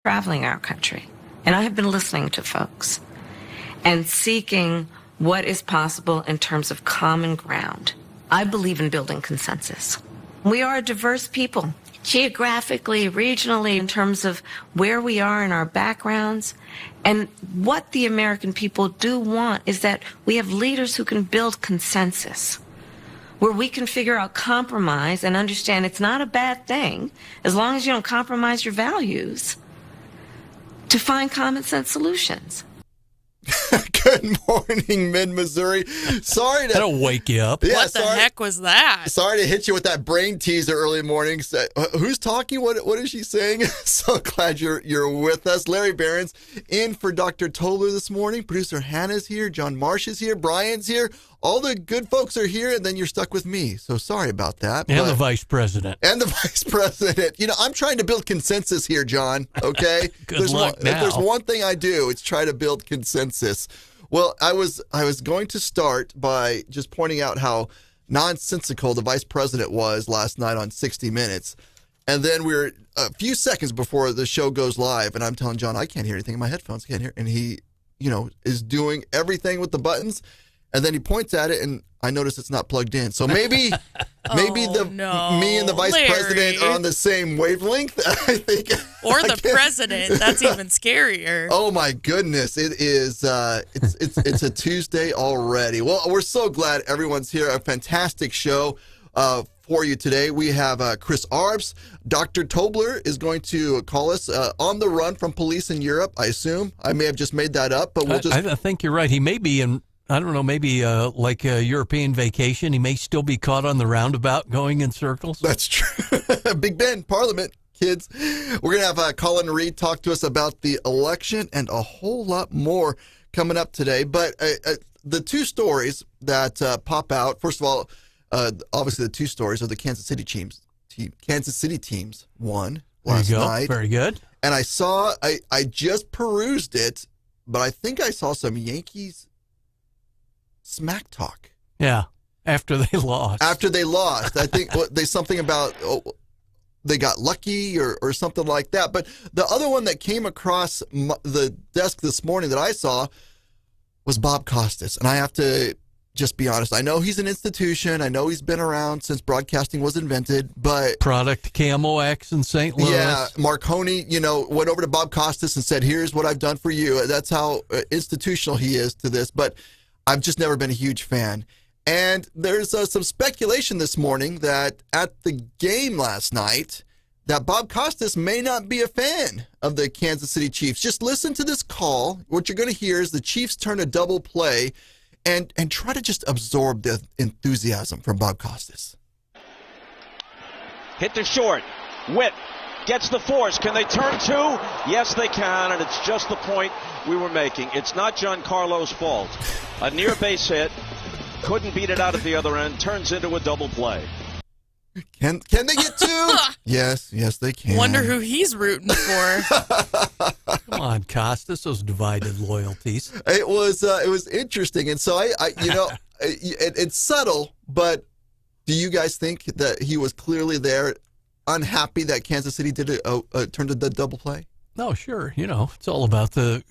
traveling our country, and I have been listening to folks and seeking what is possible in terms of common ground. I believe in building consensus. We are a diverse people, geographically, regionally, in terms of where we are in our backgrounds. And what the American people do want is that we have leaders who can build consensus, where we can figure out compromise and understand it's not a bad thing, as long as you don't compromise your values, to find common sense solutions. Good morning, Mid-Missouri. Sorry to... That'll wake you up. Yeah, what the heck was that? Sorry to hit you with that brain teaser early morning. Who's talking? What is she saying? So glad you're with us. Larry Behrens in for Dr. Tobler this morning. Producer Hannah's here. John Marsh is here. Brian's here. All the good folks are here, and then you're stuck with me. So sorry about that. And the vice president. And the vice president. You know, I'm trying to build consensus here, John, okay? Good luck now. If there's one thing I do, it's try to build consensus. Well, I was going to start by just pointing out how nonsensical the vice president was last night on 60 Minutes. And then we're a few seconds before the show goes live, and I'm telling John, I can't hear anything in my headphones. I can't hear. And he, is doing everything with the buttons. And then he points at it, and I notice it's not plugged in. So maybe me and the vice president are on the same wavelength, I think. Or the president. That's even scarier. Oh, my goodness. It is. It's a Tuesday already. Well, we're so glad everyone's here. A fantastic show for you today. We have Chris Arps. Dr. Tobler is going to call us on the run from police in Europe, I assume. I may have just made that up, but we'll just... I think you're right. He may be in... I don't know, maybe like a European vacation. He may still be caught on the roundabout going in circles. That's true. Big Ben, Parliament, kids. We're going to have Colin Reed talk to us about the election and a whole lot more coming up today. But the two stories that pop out, first of all, obviously the two stories are the Kansas City teams won last night. Very good. And I just perused it, but I think I saw some Yankees smack talk. Yeah, after they lost. I think there's something about they got lucky or something like that. But the other one that came across the desk this morning that I saw was Bob Costas. And I have to just be honest. I know he's an institution. I know he's been around since broadcasting was invented. But Product KMOX in St. Louis. Yeah, Marconi, went over to Bob Costas and said, here's what I've done for you. That's how institutional he is to this. But I've just never been a huge fan. And there's some speculation this morning that at the game last night, that Bob Costas may not be a fan of the Kansas City Chiefs. Just listen to this call. What you're going to hear is the Chiefs turn a double play and try to just absorb the enthusiasm from Bob Costas. Hit the short. Witt gets the force. Can they turn two? Yes, they can, and it's just the point we were making. It's not Giancarlo's fault. A near base hit, couldn't beat it out at the other end, turns into a double play. Can they get two? Yes, they can. Wonder who he's rooting for. Come on, Costas, those divided loyalties. It was interesting, and so it's subtle, but do you guys think that he was clearly there, unhappy that Kansas City did turned a double play? No, sure. It's all about the,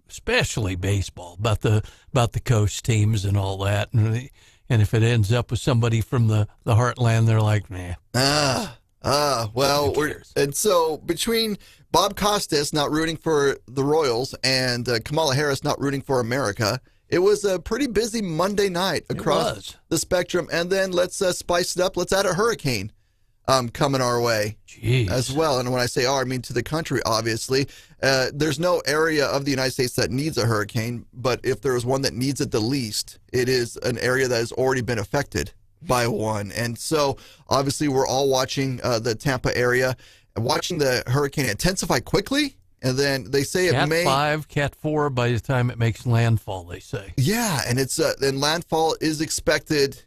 especially baseball, about the coast teams and all that. And if it ends up with somebody from the heartland, they're like, nah. Well, and so between Bob Costas not rooting for the Royals and Kamala Harris not rooting for America, it was a pretty busy Monday night across the spectrum. And then let's spice it up. Let's add a hurricane coming our way as well. And when I say I mean to the country, obviously. There's no area of the United States that needs a hurricane, but if there is one that needs it the least, it is an area that has already been affected by one. And so, obviously, we're all watching the Tampa area, watching the hurricane intensify quickly, and then they say it may... Cat 5, Cat 4 by the time it makes landfall, they say. Yeah, and and landfall is expected,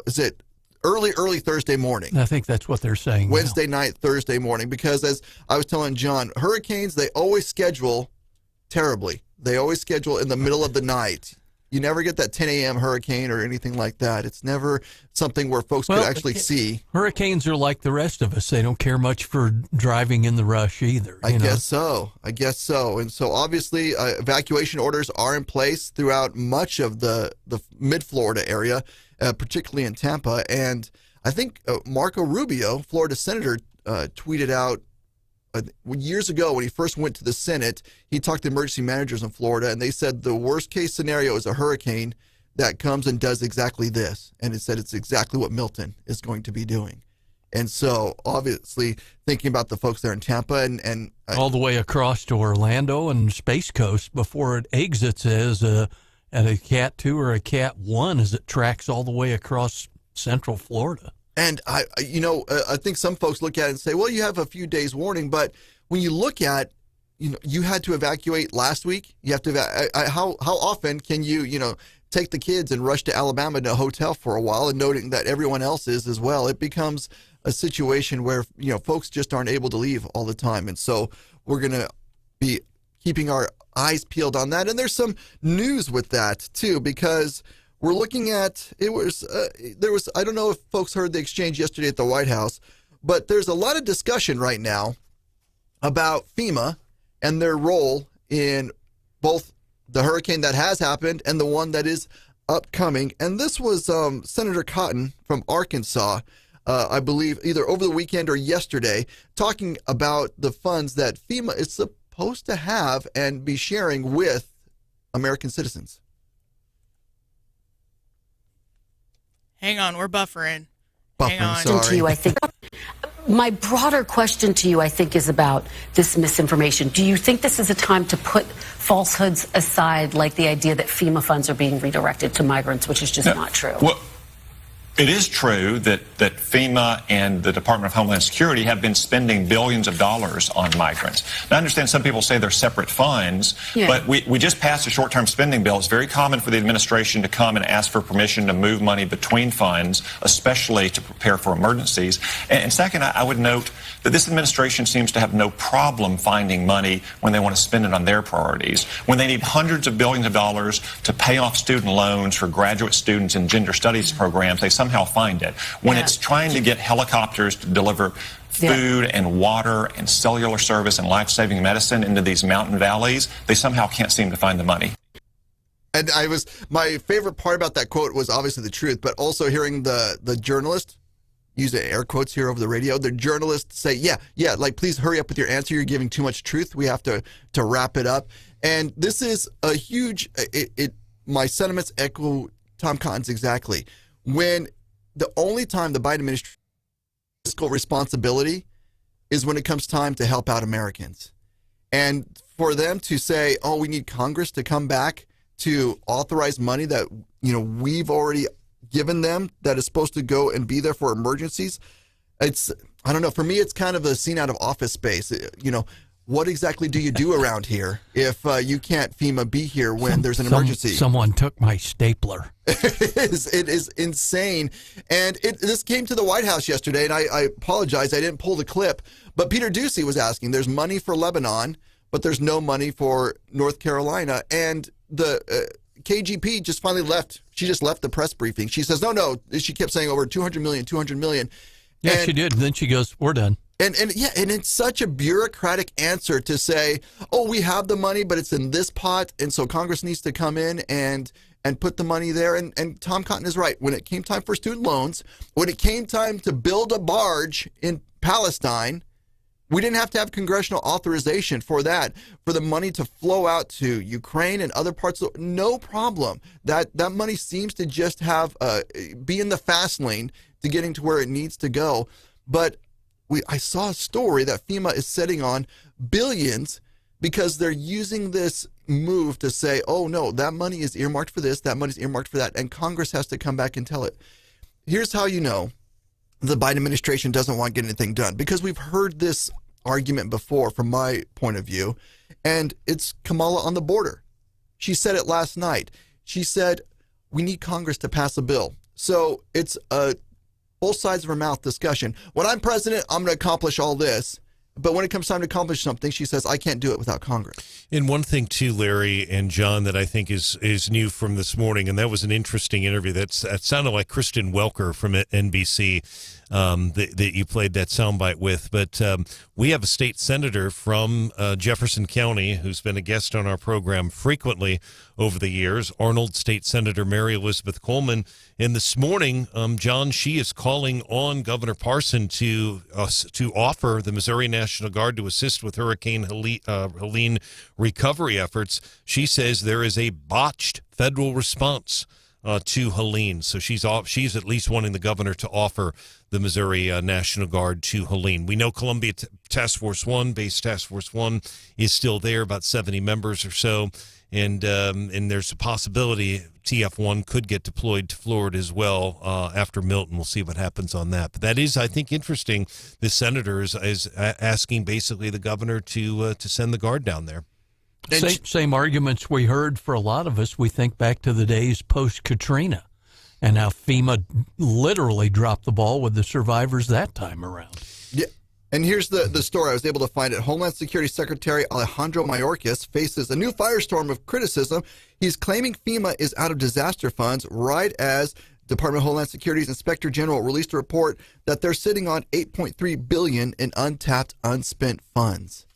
is it early Thursday morning? I think that's what they're saying Wednesday night, Thursday morning, because as I was telling John, hurricanes, they always schedule terribly. They always schedule in the middle of the night. You never get that 10 a.m. hurricane or anything like that. It's never something where folks could actually see. Hurricanes are like the rest of us. They don't care much for driving in the rush either. I guess so. And so obviously evacuation orders are in place throughout much of the mid-Florida area, particularly in Tampa. And I think Marco Rubio, Florida senator, tweeted out years ago when he first went to the Senate, he talked to emergency managers in Florida, and they said the worst case scenario is a hurricane that comes and does exactly this. And it said it's exactly what Milton is going to be doing. And so obviously thinking about the folks there in Tampa and all the way across to Orlando and Space Coast before it exits as at a Cat 2 or a Cat 1 as it tracks all the way across Central Florida. And I think some folks look at it and say, well, you have a few days warning. But when you look at, you had to evacuate last week. You have to, how often can you, take the kids and rush to Alabama to a hotel for a while and noting that everyone else is as well? It becomes a situation where, folks just aren't able to leave all the time. And so we're going to be keeping our eyes peeled on that. And there's some news with that too, because we're looking at, there was, I don't know if folks heard the exchange yesterday at the White House, but there's a lot of discussion right now about FEMA and their role in both the hurricane that has happened and the one that is upcoming. And this was Senator Cotton from Arkansas, I believe either over the weekend or yesterday, talking about the funds that FEMA is supposed to have and be sharing with American citizens. Hang on, we're buffering. Hang on. Sorry. To you, I think. My broader question to you, I think, is about this misinformation. Do you think this is a time to put falsehoods aside, like the idea that FEMA funds are being redirected to migrants, which is just not true? Well, it is true that FEMA and the Department of Homeland Security have been spending billions of dollars on migrants. Now, I understand some people say they're separate funds, but we just passed a short-term spending bill. It's very common for the administration to come and ask for permission to move money between funds, especially to prepare for emergencies. And second, I would note that this administration seems to have no problem finding money when they want to spend it on their priorities. When they need hundreds of billions of dollars to pay off student loans for graduate students in gender studies programs, they somehow find it. When it's trying to get helicopters to deliver food and water and cellular service and life-saving medicine into these mountain valleys, they somehow can't seem to find the money. And my favorite part about that quote was obviously the truth, but also hearing the journalist, use the air quotes here over the radio, the journalist say, like, please hurry up with your answer. You're giving too much truth. We have to wrap it up. And this is a huge, my sentiments echo Tom Cotton's exactly. When the only time the Biden administration fiscal responsibility is when it comes time to help out Americans. And for them to say, oh, we need Congress to come back to authorize money that, we've already given them that is supposed to go and be there for emergencies. It's, I don't know, for me, it's kind of a scene out of Office Space. What exactly do you do around here if you can't FEMA be here when there's an emergency? Someone took my stapler. It is insane. And this came to the White House yesterday, and I apologize, I didn't pull the clip, but Peter Doocy was asking, there's money for Lebanon, but there's no money for North Carolina. And the KGP just finally left. She just left the press briefing. She says, no. She kept saying over 200 million. Yeah, she did. And then she goes, we're done. And it's such a bureaucratic answer to say, oh, we have the money, but it's in this pot, and so Congress needs to come in and put the money there. And Tom Cotton is right. When it came time for student loans, when it came time to build a barge in Palestine, we didn't have to have congressional authorization for that, for the money to flow out to Ukraine and other parts. No problem. That money seems to just have be in the fast lane to getting to where it needs to go. But I saw a story that FEMA is sitting on billions because they're using this move to say, oh, no, that money is earmarked for this, that money is earmarked for that, and Congress has to come back and tell it. Here's how you know the Biden administration doesn't want to get anything done, because we've heard this argument before from my point of view, and it's Kamala on the border. She said it last night. She said, we need Congress to pass a bill. So it's a both sides of her mouth discussion. When I'm president, I'm going to accomplish all this. but when it comes time to accomplish something, she says, I can't do it without Congress. And one thing, too, Larry and John, that I think is new from this morning, and that was an interesting interview. That sounded like Kristen Welker from NBC that you played that soundbite with. But we have a state senator from Jefferson County who's been a guest on our program frequently over the years, Arnold State Senator Mary Elizabeth Coleman. And this morning, John, she is calling on Governor Parson to offer the Missouri National Guard to assist with Hurricane Helene recovery efforts. She says there is a botched federal response to Helene. So she's at least wanting the governor to offer the Missouri National Guard to Helene. We know Columbia Task Force 1, Base Task Force 1, is still there, about 70 members or so. And there's a possibility TF1 could get deployed to Florida as well after Milton. We'll see what happens on that. But that is, I think, interesting. The senator is asking basically the governor to send the Guard down there. Same arguments we heard for a lot of us. We think back to the days post-Katrina and how FEMA literally dropped the ball with the survivors that time around. Yeah. And here's the story I was able to find it. Homeland Security Secretary Alejandro Mayorkas faces a new firestorm of criticism. He's claiming FEMA is out of disaster funds right as Department of Homeland Security's Inspector General released a report that they're sitting on $8.3 billion in untapped, unspent funds.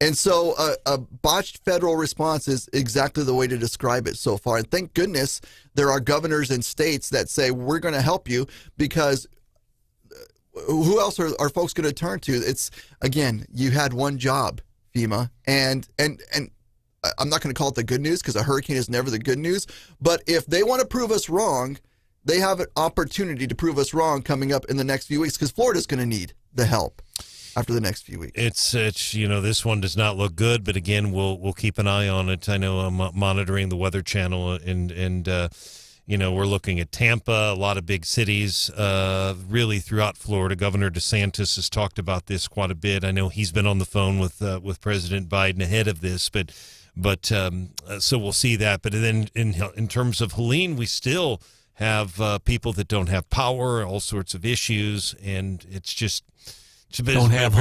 And so a botched federal response is exactly the way to describe it so far. And thank goodness there are governors and states that say, we're going to help you, because who else are folks going to turn to? It's, again, you had one job, FEMA, and I'm not going to call it the good news because a hurricane is never the good news. But if they want to prove us wrong, they have an opportunity to prove us wrong coming up in the next few weeks, because Florida's going to need the help after the next few weeks. It's this one does not look good, but again, we'll keep an eye on it. I know I'm monitoring the Weather Channel, and we're looking at Tampa, a lot of big cities, really throughout Florida. Governor DeSantis has talked about this quite a bit. I know he's been on the phone with President Biden ahead of this, but so we'll see that. But then in terms of Helene, we still have people that don't have power, all sorts of issues, and it's just don't have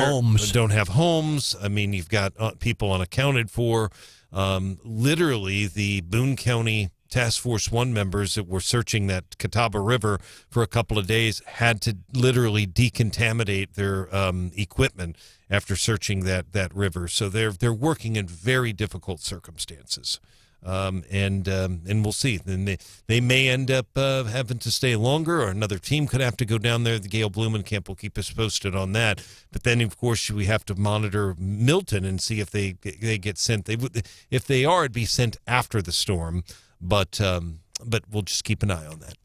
homes. I mean, you've got people unaccounted for. Literally, the Boone County Task Force 1 members that were searching that Catawba River for a couple of days had to literally decontaminate their equipment after searching that river. So they're working in very difficult circumstances. And we'll see. Then they may end up having to stay longer, or another team could have to go down there. The Gail Blumenkamp will keep us posted on that. But then, of course, we have to monitor Milton and see if they get sent. If they are, it'd be sent after the storm. But we'll just keep an eye on that.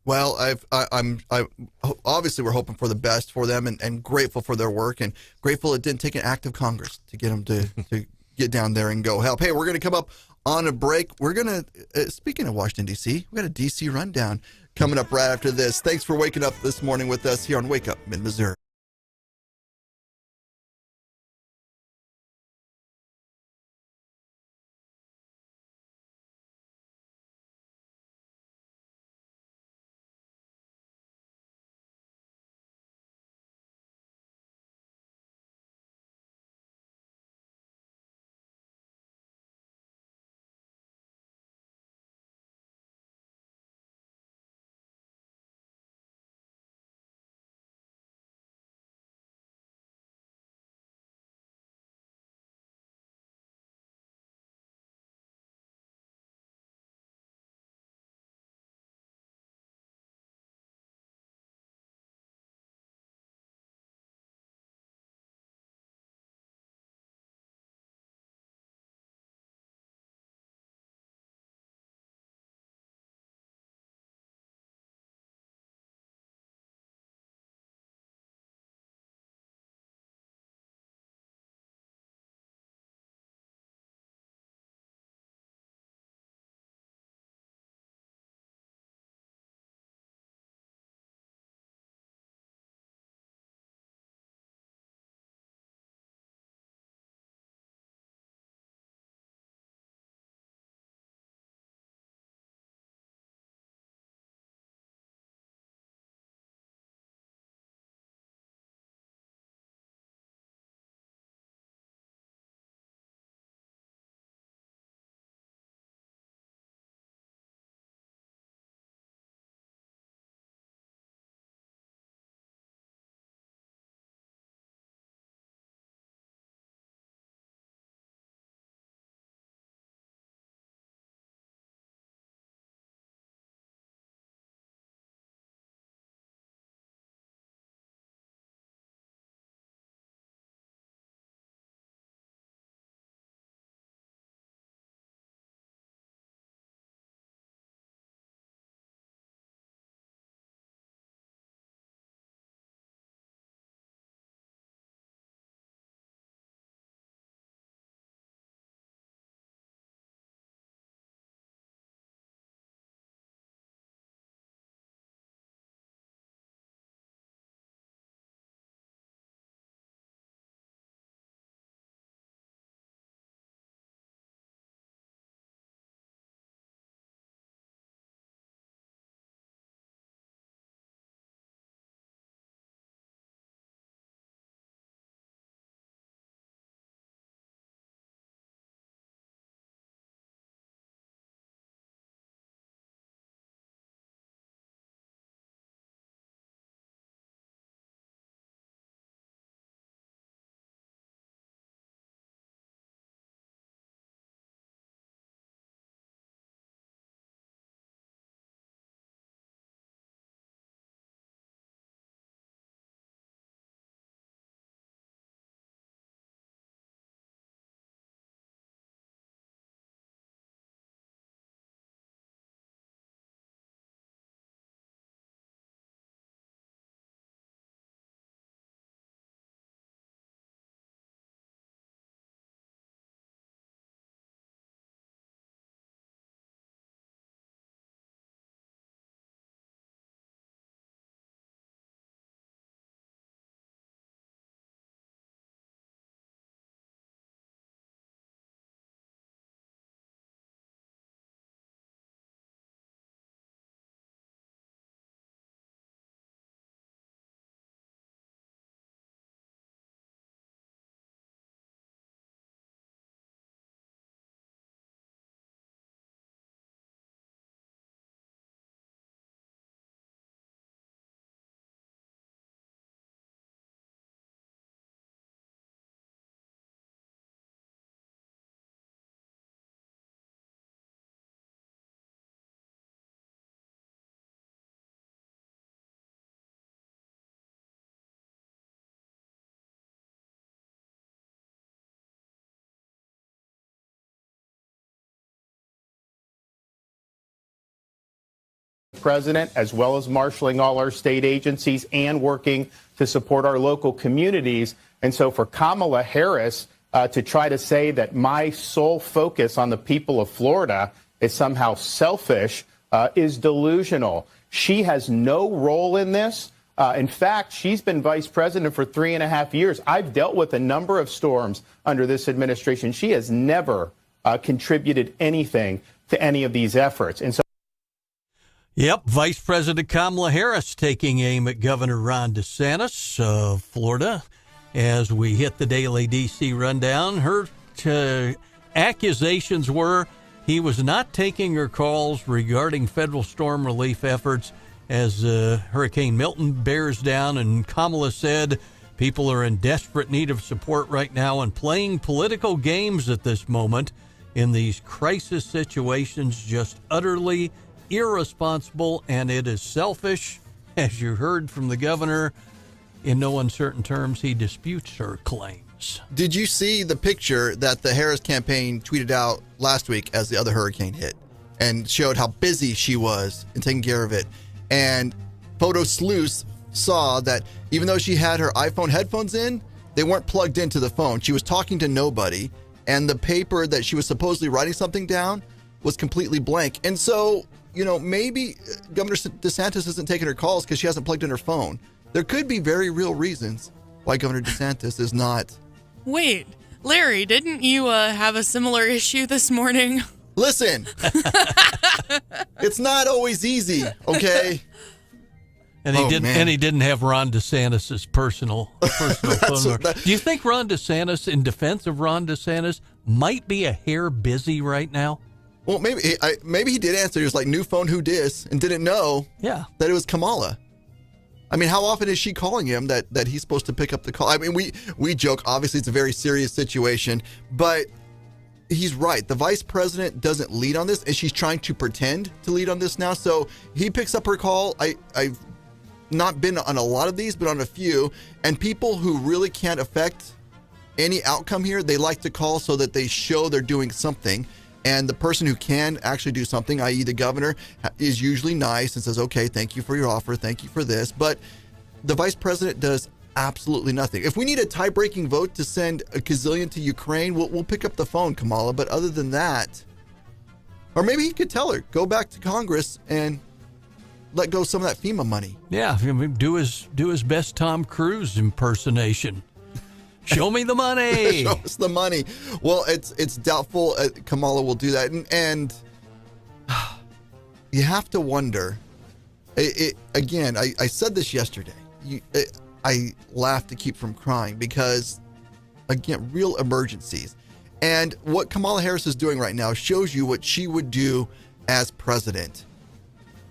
Well, I'm obviously we're hoping for the best for them, and grateful for their work, and grateful it didn't take an act of Congress to get them to get down there and go help. Hey, we're going to come up on a break. We're going to, speaking of Washington, D.C., we got a D.C. rundown coming up right after this. Thanks for waking up this morning with us here on Wake Up Mid-Missouri. president, as well as marshaling all our state agencies and working to support our local communities. And so for Kamala Harris to try to say that my sole focus on the people of Florida is somehow selfish is delusional. She has no role in this. In fact, she's been vice president for 3.5 years. I've dealt with a number of storms under this administration. She has never contributed anything to any of these efforts. And so, yep, Vice President Kamala Harris taking aim at Governor Ron DeSantis of Florida. As we hit the daily D.C. rundown, her accusations were he was not taking her calls regarding federal storm relief efforts as Hurricane Milton bears down, and Kamala said people are in desperate need of support right now and playing political games at this moment in these crisis situations just utterly irresponsible, and it is selfish. As you heard from the governor, in no uncertain terms, he disputes her claims. Did you see the picture that the Harris campaign tweeted out last week as the other hurricane hit and showed how busy she was in taking care of it? And Photo Sleuth saw that even though she had her iPhone headphones in, they weren't plugged into the phone. She was talking to nobody, and the paper that she was supposedly writing something down was completely blank. And so, maybe Governor DeSantis isn't taking her calls because she hasn't plugged in her phone. There could be very real reasons why Governor DeSantis is not. Wait, Larry, didn't you have a similar issue this morning? Listen, it's not always easy, okay? And he didn't have Ron DeSantis's personal phone number. Do you think Ron DeSantis, in defense of Ron DeSantis, might be a hair busy right now? Well, maybe he did answer. He was like, new phone, who dis? And didn't know that it was Kamala. I mean, how often is she calling him that he's supposed to pick up the call? I mean, we joke. Obviously, it's a very serious situation, but he's right. The vice president doesn't lead on this, and she's trying to pretend to lead on this now. So he picks up her call. I've not been on a lot of these, but on a few. And people who really can't affect any outcome here, they like to call so that they show they're doing something. And the person who can actually do something, i.e. the governor, is usually nice and says, okay, thank you for your offer. Thank you for this. But the vice president does absolutely nothing. If we need a tie-breaking vote to send a gazillion to Ukraine, we'll pick up the phone, Kamala. But other than that, or maybe he could tell her, go back to Congress and let go of some of that FEMA money. Yeah, do his best Tom Cruise impersonation. Show me the money. Show us the money. Well, it's doubtful Kamala will do that, and you have to wonder. Again, I said this yesterday. I laugh to keep from crying because, again, real emergencies. And what Kamala Harris is doing right now shows you what she would do as president.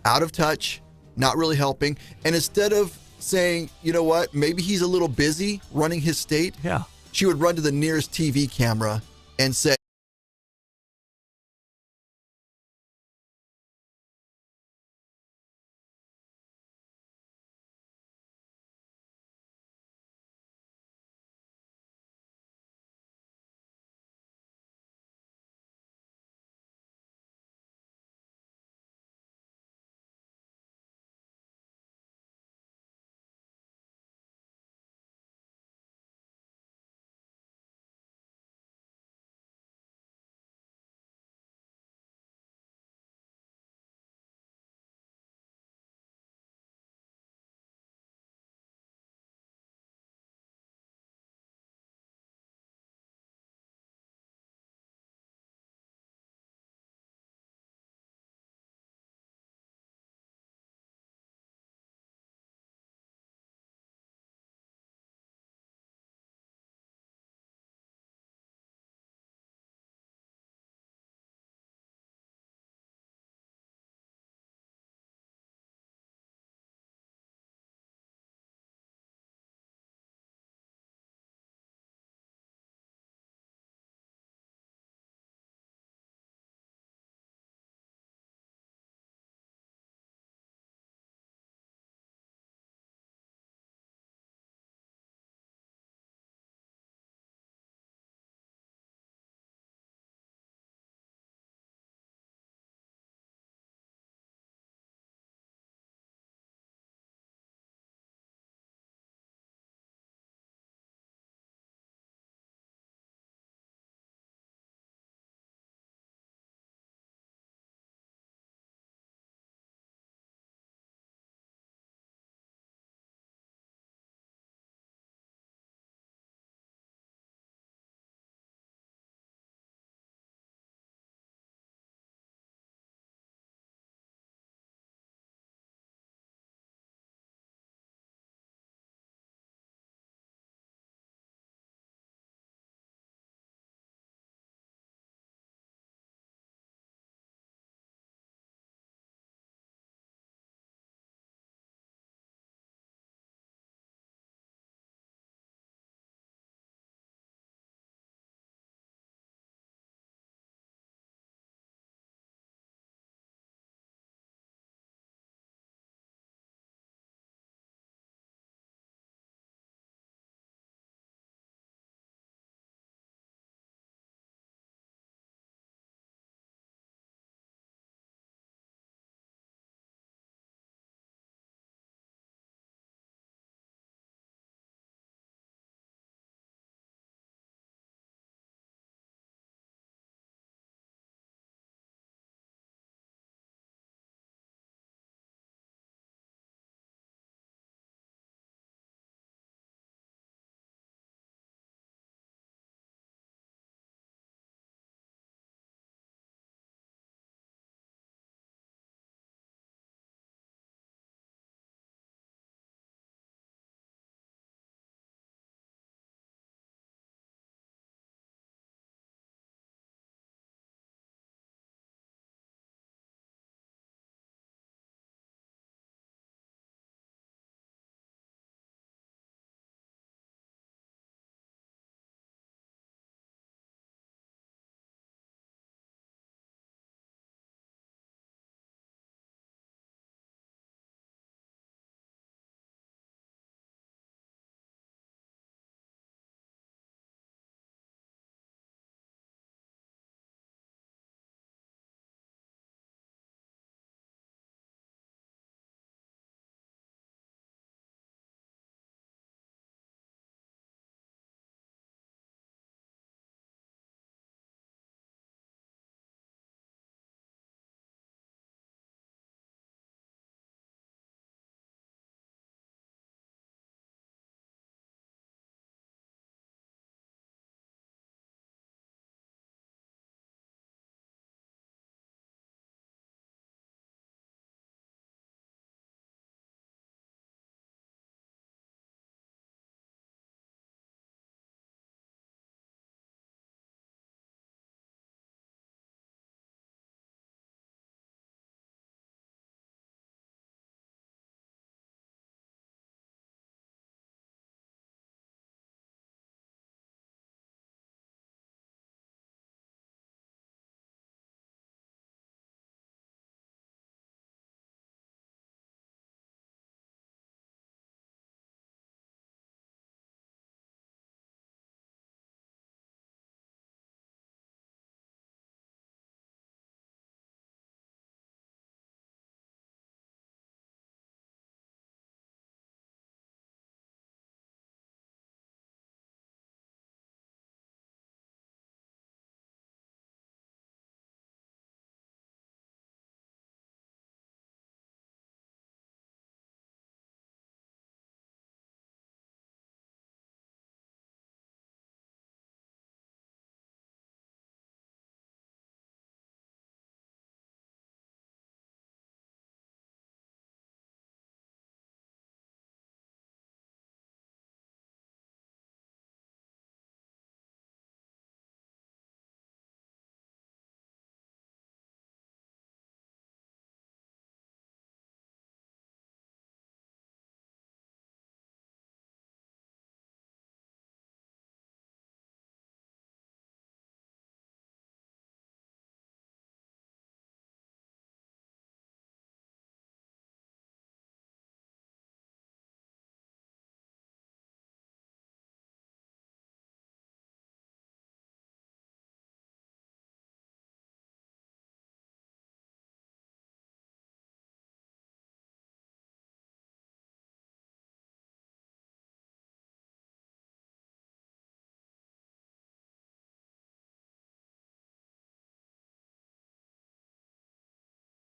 Out of touch, not really helping. And instead of saying, you know what, maybe he's a little busy running his state, she would run to the nearest TV camera and say,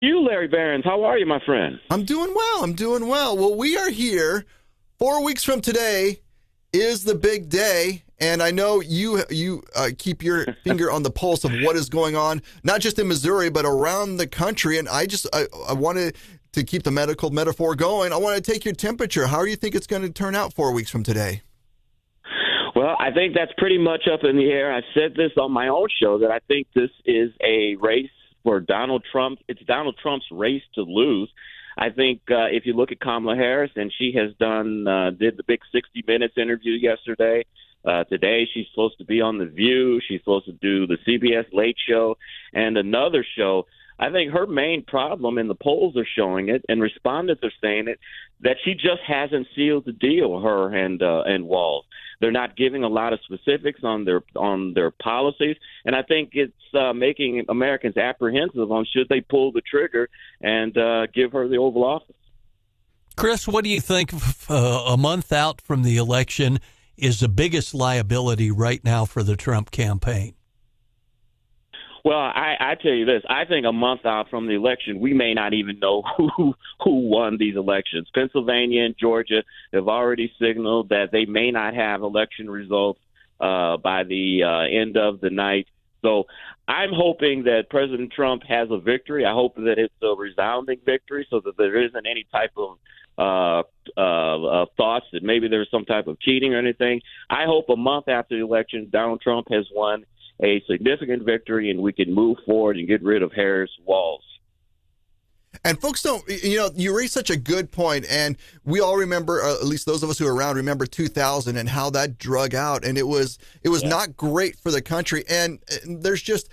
you, Larry Behrens. How are you, my friend? I'm doing well. Well, we are here. 4 weeks from today is the big day, and I know you keep your finger on the pulse of what is going on, not just in Missouri, but around the country. And I wanted to keep the medical metaphor going. I want to take your temperature. How do you think it's going to turn out 4 weeks from today? Well, I think that's pretty much up in the air. I said this on my own show that I think this is a race for Donald Trump. It's Donald Trump's race to lose. I think if you look at Kamala Harris, and she has did the big 60 Minutes interview yesterday. Today she's supposed to be on The View. She's supposed to do the CBS Late Show and another show. I think her main problem, and the polls are showing it, and respondents are saying it, that she just hasn't sealed the deal, her and Walz. They're not giving a lot of specifics on their policies, and I think it's making Americans apprehensive on should they pull the trigger and give her the Oval Office. Chris, what do you think a month out from the election is the biggest liability right now for the Trump campaign? Well, I tell you this. I think a month out from the election, we may not even know who won these elections. Pennsylvania and Georgia have already signaled that they may not have election results by the end of the night. So I'm hoping that President Trump has a victory. I hope that it's a resounding victory so that there isn't any type of thoughts that maybe there's some type of cheating or anything. I hope a month after the election, Donald Trump has won a significant victory, and we can move forward and get rid of Harris-Walz. And folks don't, you raise such a good point, and we all remember, at least those of us who are around, remember 2000 and how that drug out, and it was not great for the country. And there's just,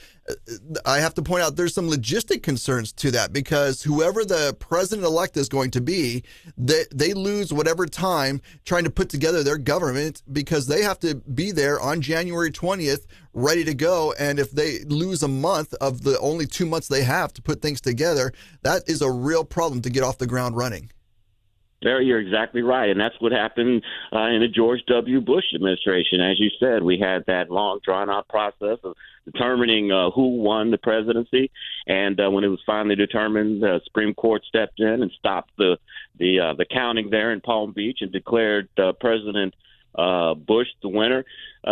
I have to point out, there's some logistic concerns to that, because whoever the president-elect is going to be, they lose whatever time trying to put together their government, because they have to be there on January 20th ready to go. And if they lose a month of the only 2 months they have to put things together, that is a real problem to get off the ground running. There, you're exactly right, and that's what happened in the George W. Bush administration. As you said, we had that long, drawn-out process of determining who won the presidency, and when it was finally determined, the Supreme Court stepped in and stopped the counting there in Palm Beach and declared President Bush the winner.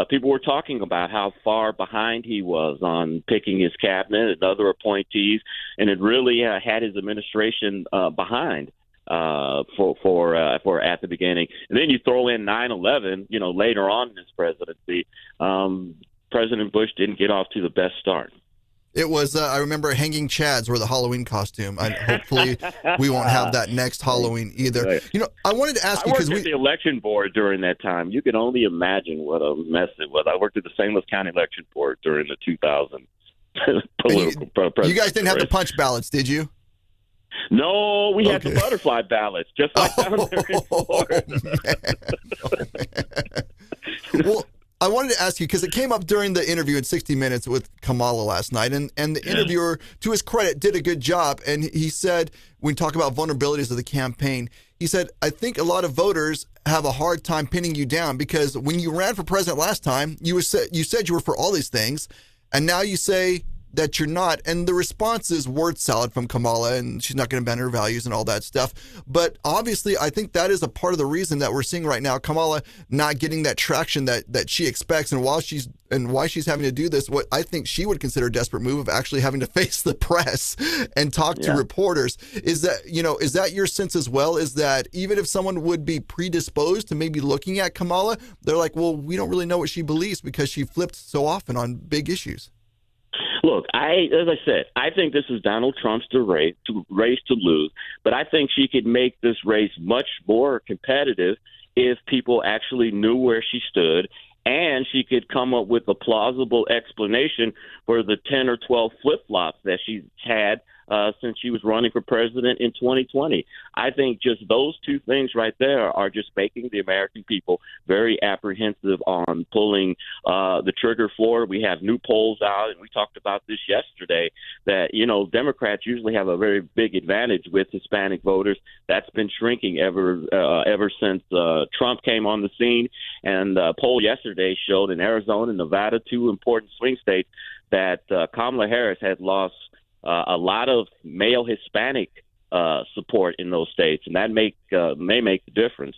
People were talking about how far behind he was on picking his cabinet and other appointees, and it really had his administration behind. For at the beginning. And then you throw in 9/11, later on in his presidency, President Bush didn't get off to the best start. It was, I remember hanging chads were the Halloween costume. And hopefully we won't have that next Halloween either. Right. I wanted to ask you, because I worked at the election board during that time. You can only imagine what a mess it was. I worked at the St. Louis County election board during the 2000 political presidency. You guys didn't have the punch ballots, did you? No, we had the butterfly ballots, just like down there in Florida. Well, I wanted to ask you, because it came up during the interview in 60 Minutes with Kamala last night, and the interviewer, to his credit, did a good job. And he said, when we talk about vulnerabilities of the campaign, he said, I think a lot of voters have a hard time pinning you down, because when you ran for president last time, you said you were for all these things, and now you say that you're not. And the response is word salad from Kamala, and she's not going to bend her values and all that stuff. But obviously, I think that is a part of the reason that we're seeing right now Kamala not getting that traction that she expects. And why she's having to do this, what I think she would consider a desperate move of actually having to face the press and talk to reporters. Is that your sense as well? Is that even if someone would be predisposed to maybe looking at Kamala, they're like, well, we don't really know what she believes because she flipped so often on big issues? Look, as I said, I think this is Donald Trump's race to lose, but I think she could make this race much more competitive if people actually knew where she stood, and she could come up with a plausible explanation for the 10 or 12 flip-flops that she's had since she was running for president in 2020. I think just those two things right there are just making the American people very apprehensive on pulling the trigger for. We have new polls out, and we talked about this yesterday, that, Democrats usually have a very big advantage with Hispanic voters. That's been shrinking ever since Trump came on the scene. And a poll yesterday showed in Arizona and Nevada, two important swing states, that Kamala Harris had lost a lot of male Hispanic support in those states, and that may make the difference.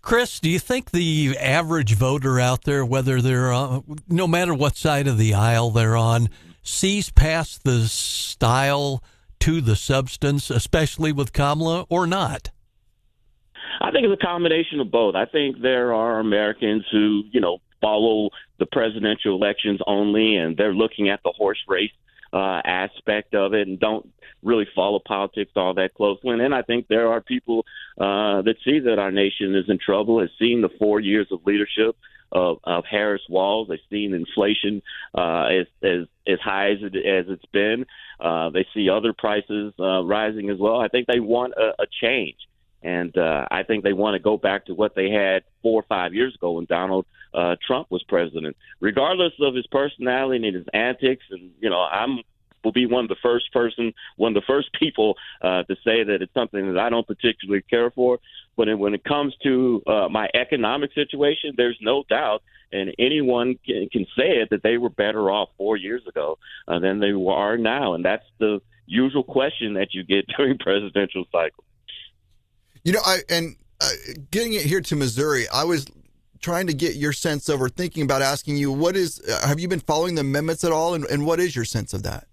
Chris, do you think the average voter out there, whether they're no matter what side of the aisle they're on, sees past the style to the substance, especially with Kamala, or not? I think it's a combination of both. I think there are Americans who, follow the presidential elections only, and they're looking at the horse race aspect of it and don't really follow politics all that closely. And then I think there are people that see that our nation is in trouble, has seen the 4 years of leadership of Harris Walz. They've seen inflation as high as it's been. They see other prices rising as well. I think they want a change. And I think they want to go back to what they had 4 or 5 years ago when Donald Trump was president. Regardless of his personality and his antics, and will be one of the first people to say that it's something that I don't particularly care for. But when it comes to my economic situation, there's no doubt, and anyone can say it, that they were better off 4 years ago than they are now. And that's the usual question that you get during presidential cycles. Getting it here to Missouri, I was trying to get your sense of, or thinking about asking you, have you been following the amendments at all, and what is your sense of that?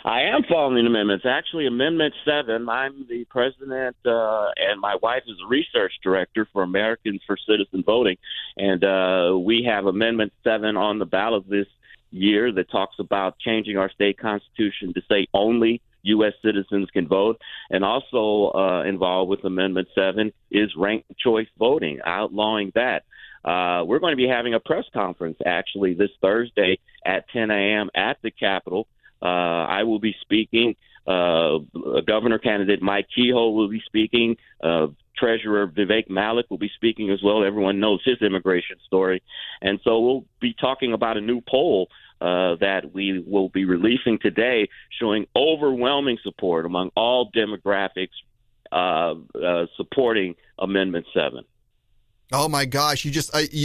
I am following the amendments. Actually, Amendment 7, I'm the president, and my wife is a research director for Americans for Citizen Voting, and we have Amendment 7 on the ballot this year that talks about changing our state constitution to say only U.S. citizens can vote. And also involved with Amendment 7 is ranked choice voting, outlawing that. We're going to be having a press conference, actually, this Thursday at 10 a.m. at the Capitol. I will be speaking. Governor candidate Mike Kehoe will be speaking. Treasurer Vivek Malik will be speaking as well. Everyone knows his immigration story. And so we'll be talking about a new poll that we will be releasing today, showing overwhelming support among all demographics supporting Amendment 7. Oh my gosh, you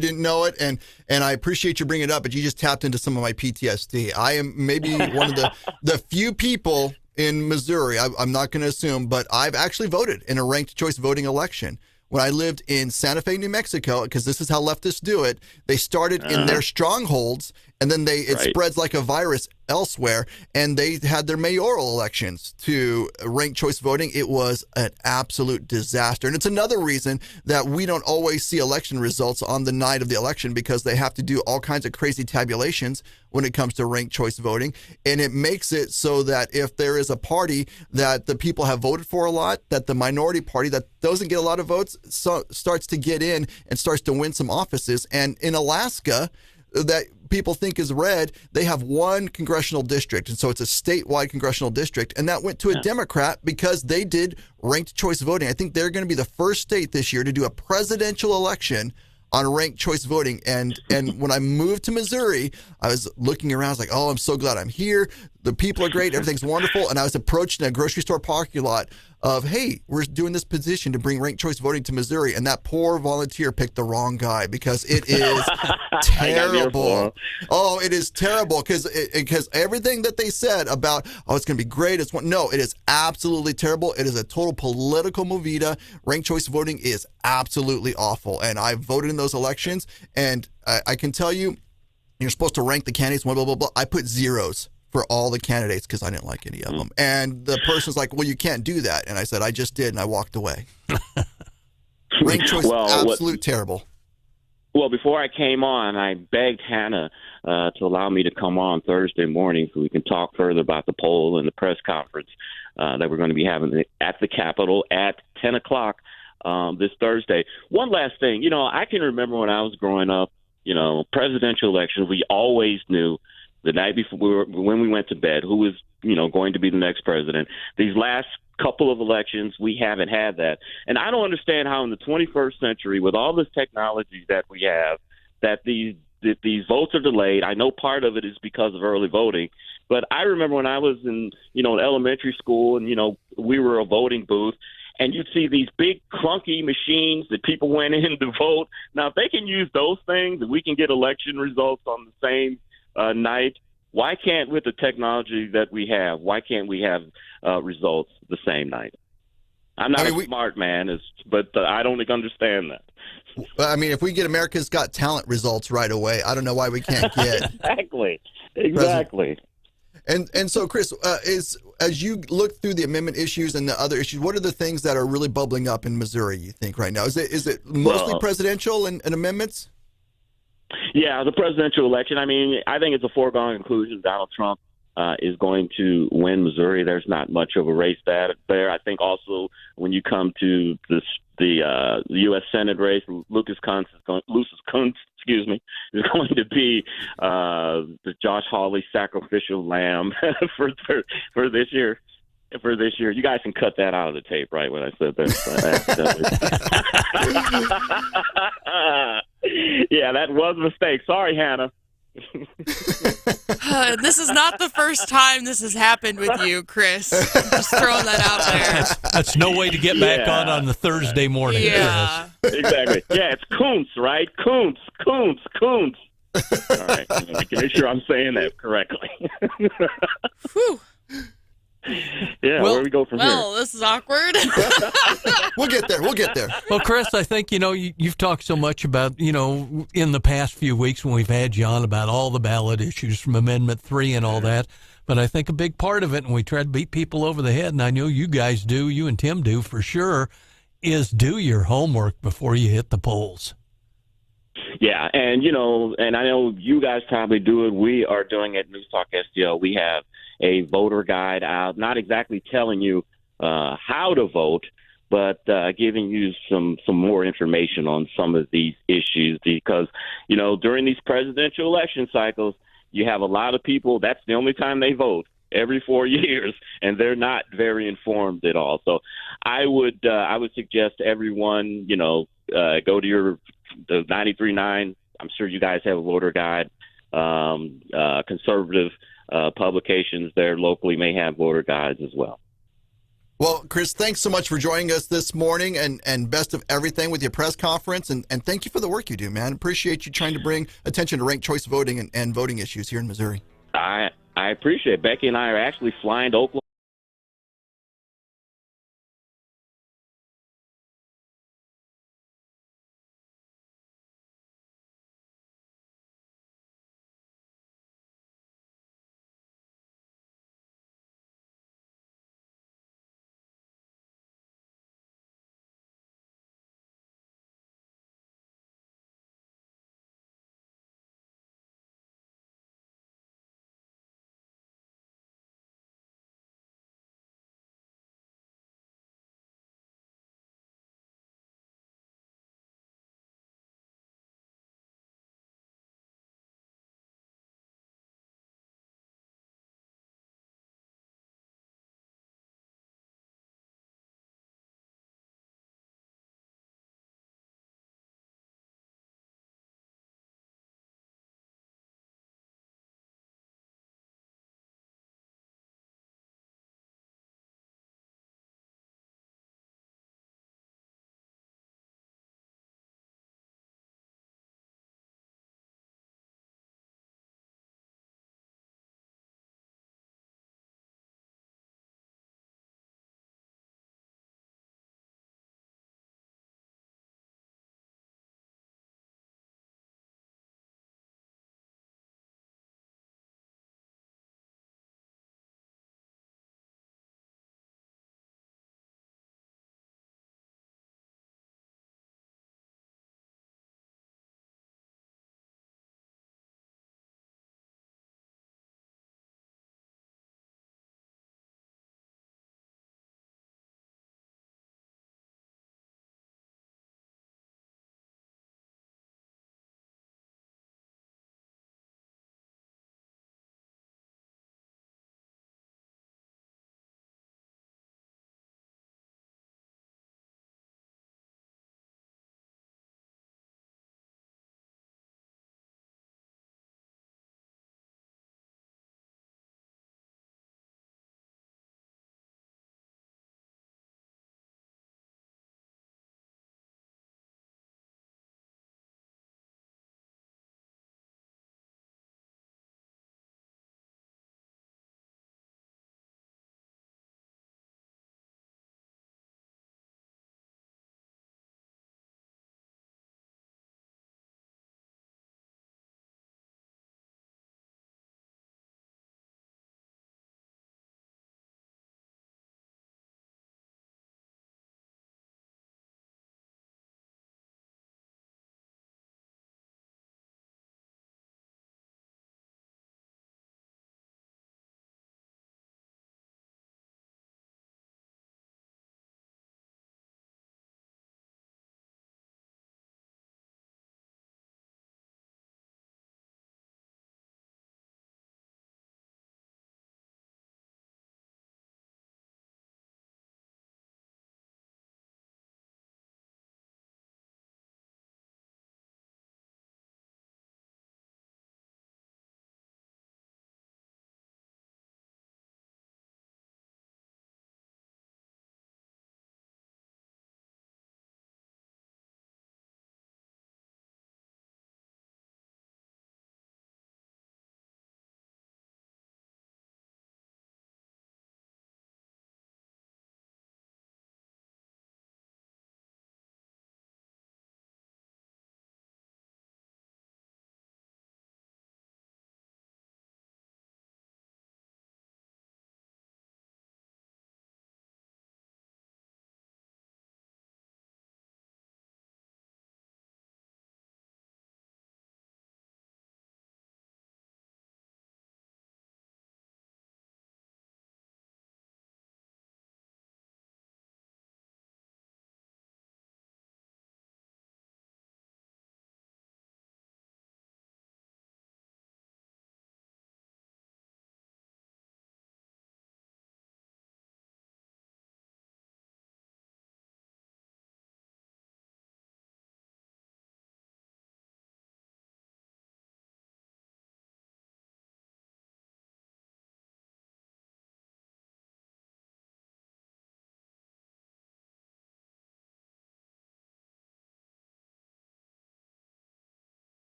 didn't know it, and I appreciate you bringing it up, but you just tapped into some of my PTSD. I am maybe one of the few people in Missouri, I'm not going to assume, but I've actually voted in a ranked choice voting election. When I lived in Santa Fe, New Mexico, because this is how leftists do it, they started in their strongholds, and then it spreads like a virus elsewhere, and they had their mayoral elections to ranked choice voting. It was an absolute disaster. And it's another reason that we don't always see election results on the night of the election, because they have to do all kinds of crazy tabulations when it comes to ranked choice voting. And it makes it so that if there is a party that the people have voted for a lot, that the minority party that doesn't get a lot of votes starts to get in and starts to win some offices. And in Alaska, that people think is red, they have one congressional district. And so it's a statewide congressional district. And that went to a Democrat because they did ranked choice voting. I think they're going to be the first state this year to do a presidential election on ranked choice voting. And when I moved to Missouri, I was looking around. I was like, oh, I'm so glad I'm here. The people are great. Everything's wonderful. And I was approached in a grocery store parking lot of, hey, we're doing this petition to bring ranked choice voting to Missouri. And that poor volunteer picked the wrong guy, because it is terrible. Oh, it is terrible, because everything that they said about, oh, it's going to be great. No, it is absolutely terrible. It is a total political movida. Ranked choice voting is absolutely awful. And I voted in those elections. And I can tell you, you're supposed to rank the candidates, blah, blah, blah, blah. I put zeros for all the candidates because I didn't like any of them. And the person's like, well, you can't do that. And I said, I just did, and I walked away. Ranked choice, terrible. Well, before I came on, I begged Hannah to allow me to come on Thursday morning so we can talk further about the poll and the press conference that we're going to be having at the Capitol at 10 o'clock this Thursday. One last thing. I can remember when I was growing up, presidential elections, we always knew the night before, when we went to bed, who was, going to be the next president. These last couple of elections, we haven't had that. And I don't understand how in the 21st century, with all this technology that we have, that these votes are delayed. I know part of it is because of early voting, but I remember when I was in, elementary school, and, we were a voting booth, and you'd see these big clunky machines that people went in to vote. Now, if they can use those things, and we can get election results on the same night, Why can't, with the technology that we have, why can't we have results the same night? I'm not a smart man, but I don't understand that. I mean, if we get America's Got Talent results right away, I don't know why we can't get exactly. And so, Chris, as you look through the amendment issues and the other issues, what are the things that are really bubbling up in Missouri, you think, right now? Is it mostly presidential and amendments? Yeah, the presidential election. I mean, I think it's a foregone conclusion. Donald Trump is going to win Missouri. There's not much of a race there. I think also when you come to the U.S. Senate race, Lucas Kuntz, is going to be the Josh Hawley sacrificial lamb for this year. For this year, you guys can cut that out of the tape, right? When I said that, yeah, that was a mistake. Sorry, Hannah. This is not the first time this has happened with you, Chris. Just throwing that out there. That's no way to get back on the Thursday morning. Yeah, Chris. Exactly. Yeah, it's Kuntz, right? Kuntz. All right, make sure I'm saying that correctly. Whew. Yeah, where we go from here? Well, this is awkward. We'll get there. Well, Chris, I think, you've talked so much about, in the past few weeks when we've had you on about all the ballot issues from Amendment 3 and all that. But I think a big part of it, and we try to beat people over the head, and I know you guys do, you and Tim do for sure, is do your homework before you hit the polls. Yeah, and I know you guys probably do it. We are doing it at News Talk STL. We have a voter guide out, not exactly telling you how to vote, but giving you some more information on some of these issues because, during these presidential election cycles, you have a lot of people, that's the only time they vote, every 4 years, and they're not very informed at all. So I would suggest everyone, go to the 93.9. I'm sure you guys have a voter guide. Conservative publications there locally may have voter guides as well. Well, Chris, thanks so much for joining us this morning, and best of everything with your press conference, and thank you for the work you do, man. Appreciate you trying to bring attention to ranked choice voting and voting issues here in Missouri. I appreciate it. Becky and I are actually flying to Oklahoma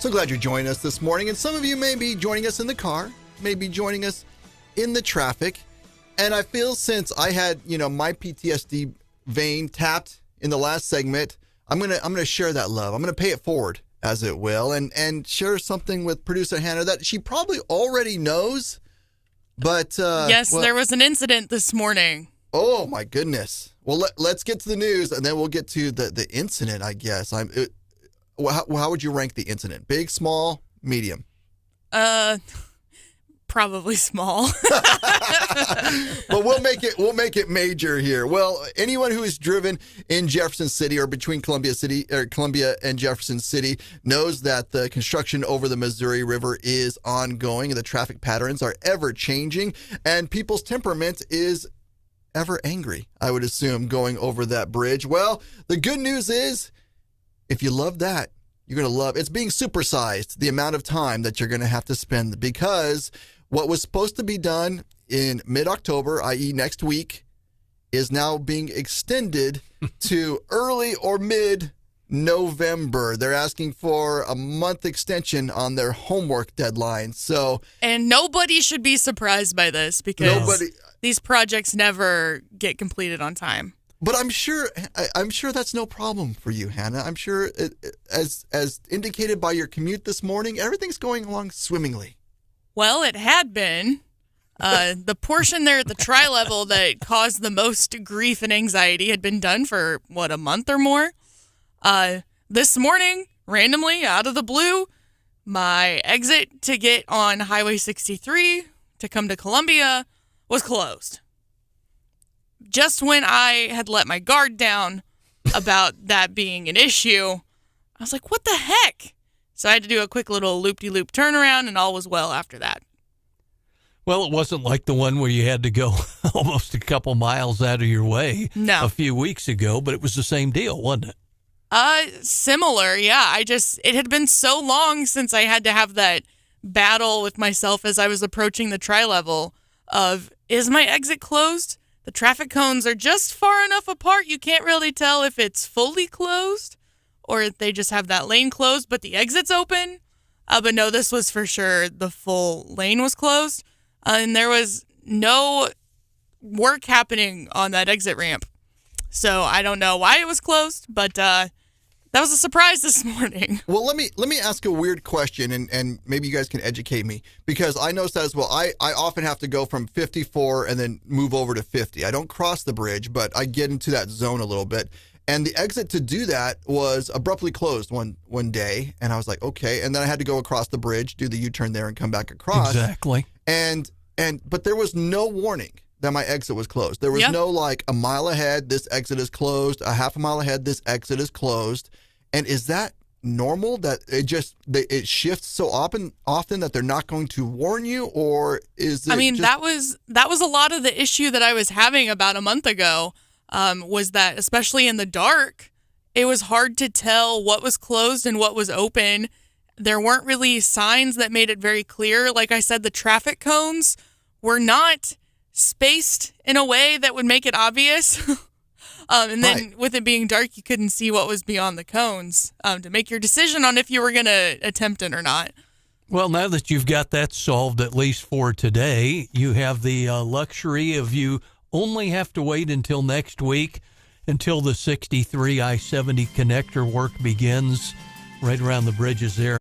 So glad you're joining us this morning. And some of you may be joining us in the car, may be joining us in the traffic. And I feel since I had, my PTSD vein tapped in the last segment, I'm gonna share that love. I'm gonna pay it forward, as it will, and share something with producer Hannah that she probably already knows. But yes, there was an incident this morning. Oh my goodness. Well, let's get to the news, and then we'll get to the incident, I guess. How would you rank the incident? Big, small, medium? Probably small. But we'll make it major here. Well, anyone who has driven in Jefferson City or between Columbia and Jefferson City knows that the construction over the Missouri River is ongoing and the traffic patterns are ever changing, and people's temperament is ever angry, I would assume, going over that bridge. Well, the good news is, if you love that, you're going to love it's being supersized, the amount of time that you're going to have to spend, because what was supposed to be done in mid-October, i.e. next week, is now being extended to early or mid-November. They're asking for a month extension on their homework deadline. And nobody should be surprised by this, because these projects never get completed on time. But I'm sure that's no problem for you, Hannah. I'm sure, as indicated by your commute this morning, everything's going along swimmingly. Well, it had been. The portion there at the tri-level that caused the most grief and anxiety had been done for, a month or more? This morning, randomly, out of the blue, my exit to get on Highway 63 to come to Columbia was closed. Just when I had let my guard down about that being an issue, I was like, what the heck? So I had to do a quick little loop-de-loop turnaround, and all was well after that. Well, it wasn't like the one where you had to go almost a couple miles out of your way a few weeks ago, but it was the same deal, wasn't it? Similar, yeah. It had been so long since I had to have that battle with myself as I was approaching the tri-level of, is my exit closed? The traffic cones are just far enough apart you can't really tell if it's fully closed or if they just have that lane closed, but the exit's open. But no, this was for sure the full lane was closed. And there was no work happening on that exit ramp. So I don't know why it was closed, but that was a surprise this morning. Well, let me ask a weird question, and maybe you guys can educate me, because I noticed that as well. I often have to go from 54 and then move over to 50. I don't cross the bridge, but I get into that zone a little bit. And the exit to do that was abruptly closed one day, and I was like, okay. And then I had to go across the bridge, do the U-turn there, and come back across. Exactly. But there was no warning that my exit was closed. There was no a mile ahead, this exit is closed. A half a mile ahead, this exit is closed. And is that normal, that it shifts so often that they're not going to warn you, or is it? I mean, that was a lot of the issue that I was having about a month ago. Was that, especially in the dark, it was hard to tell what was closed and what was open. There weren't really signs that made it very clear. Like I said, the traffic cones were not spaced in a way that would make it obvious. And then with it being dark, you couldn't see what was beyond the cones to make your decision on if you were going to attempt it or not. Well, now that you've got that solved, at least for today, you have the luxury of you only have to wait until next week, until the 63 I-70 connector work begins right around the bridges there.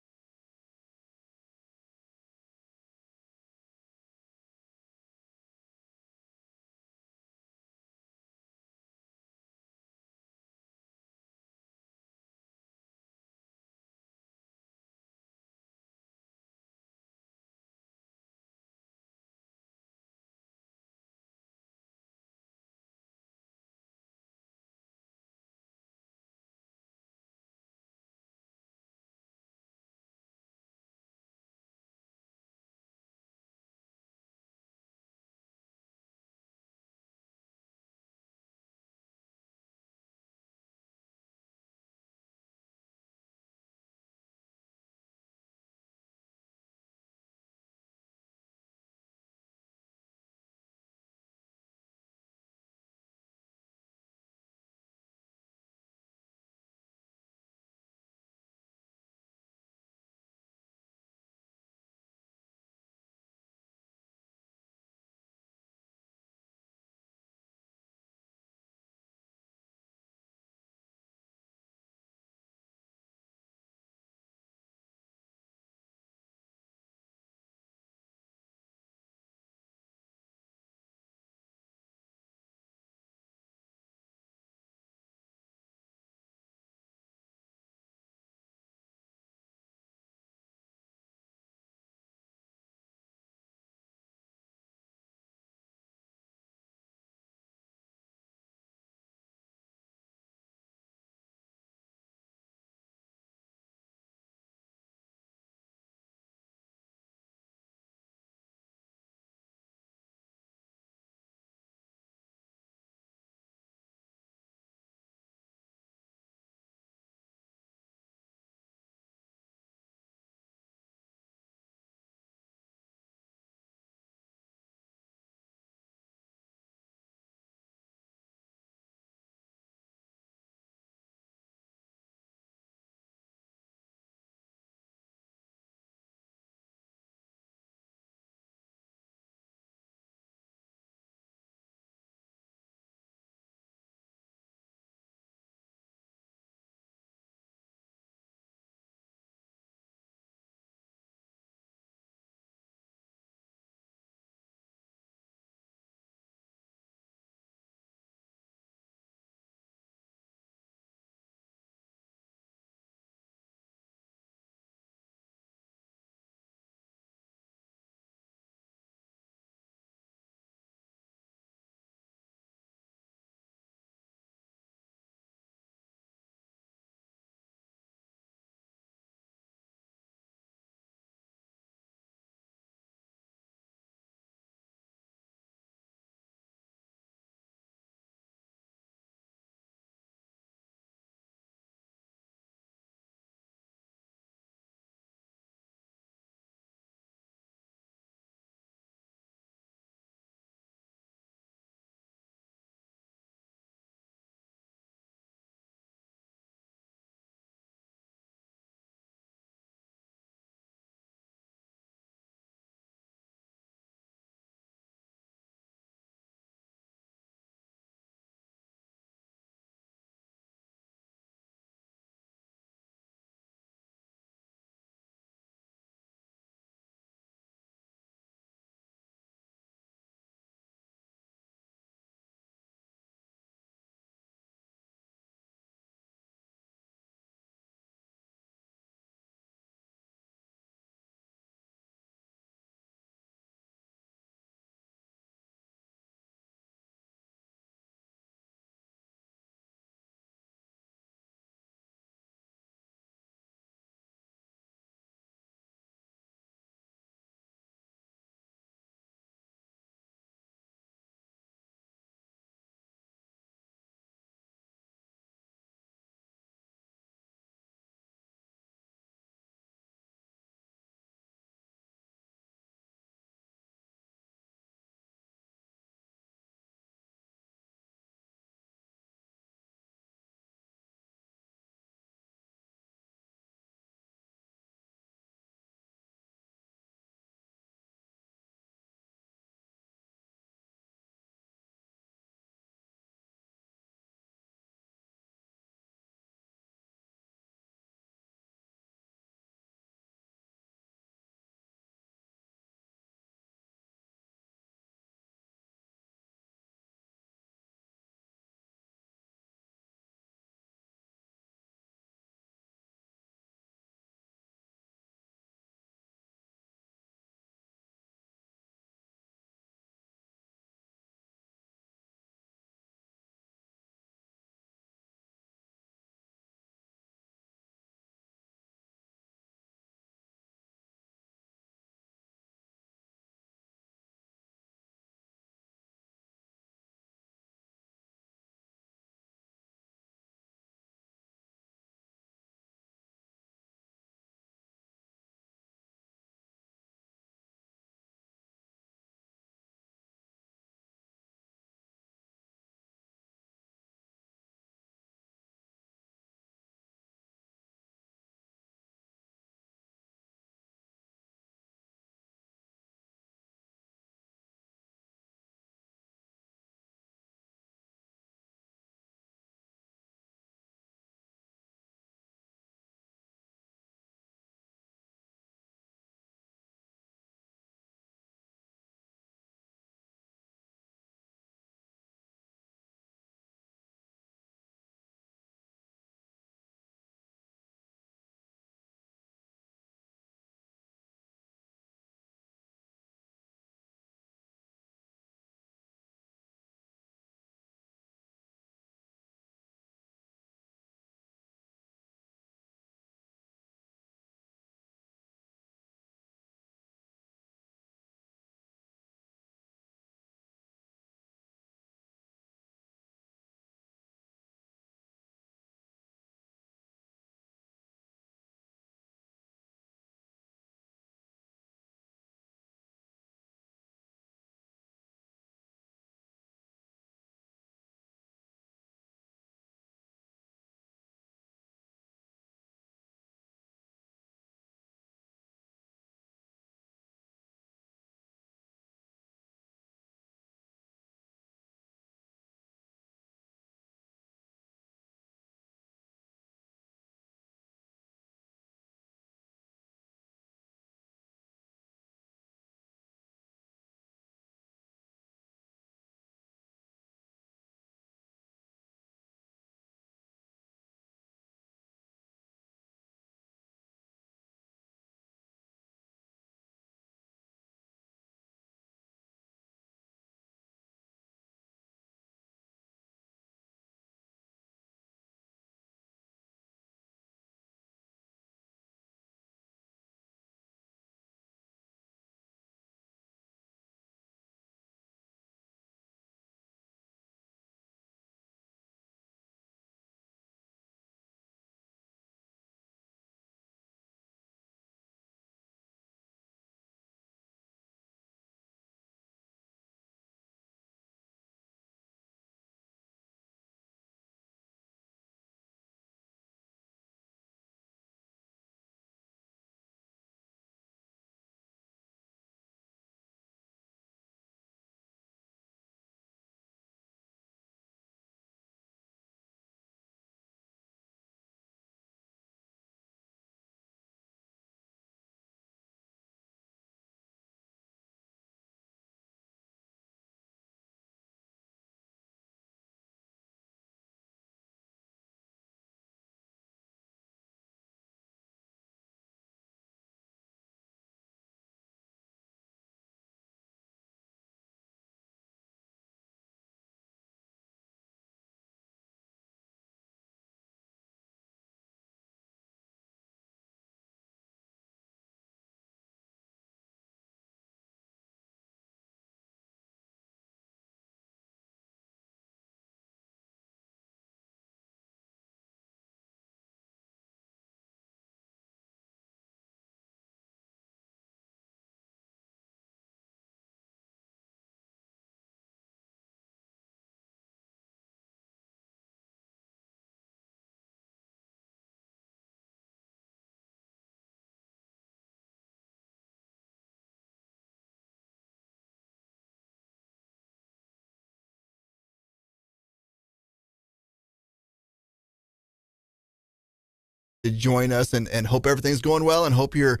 to join us, and hope everything's going well, and hope you're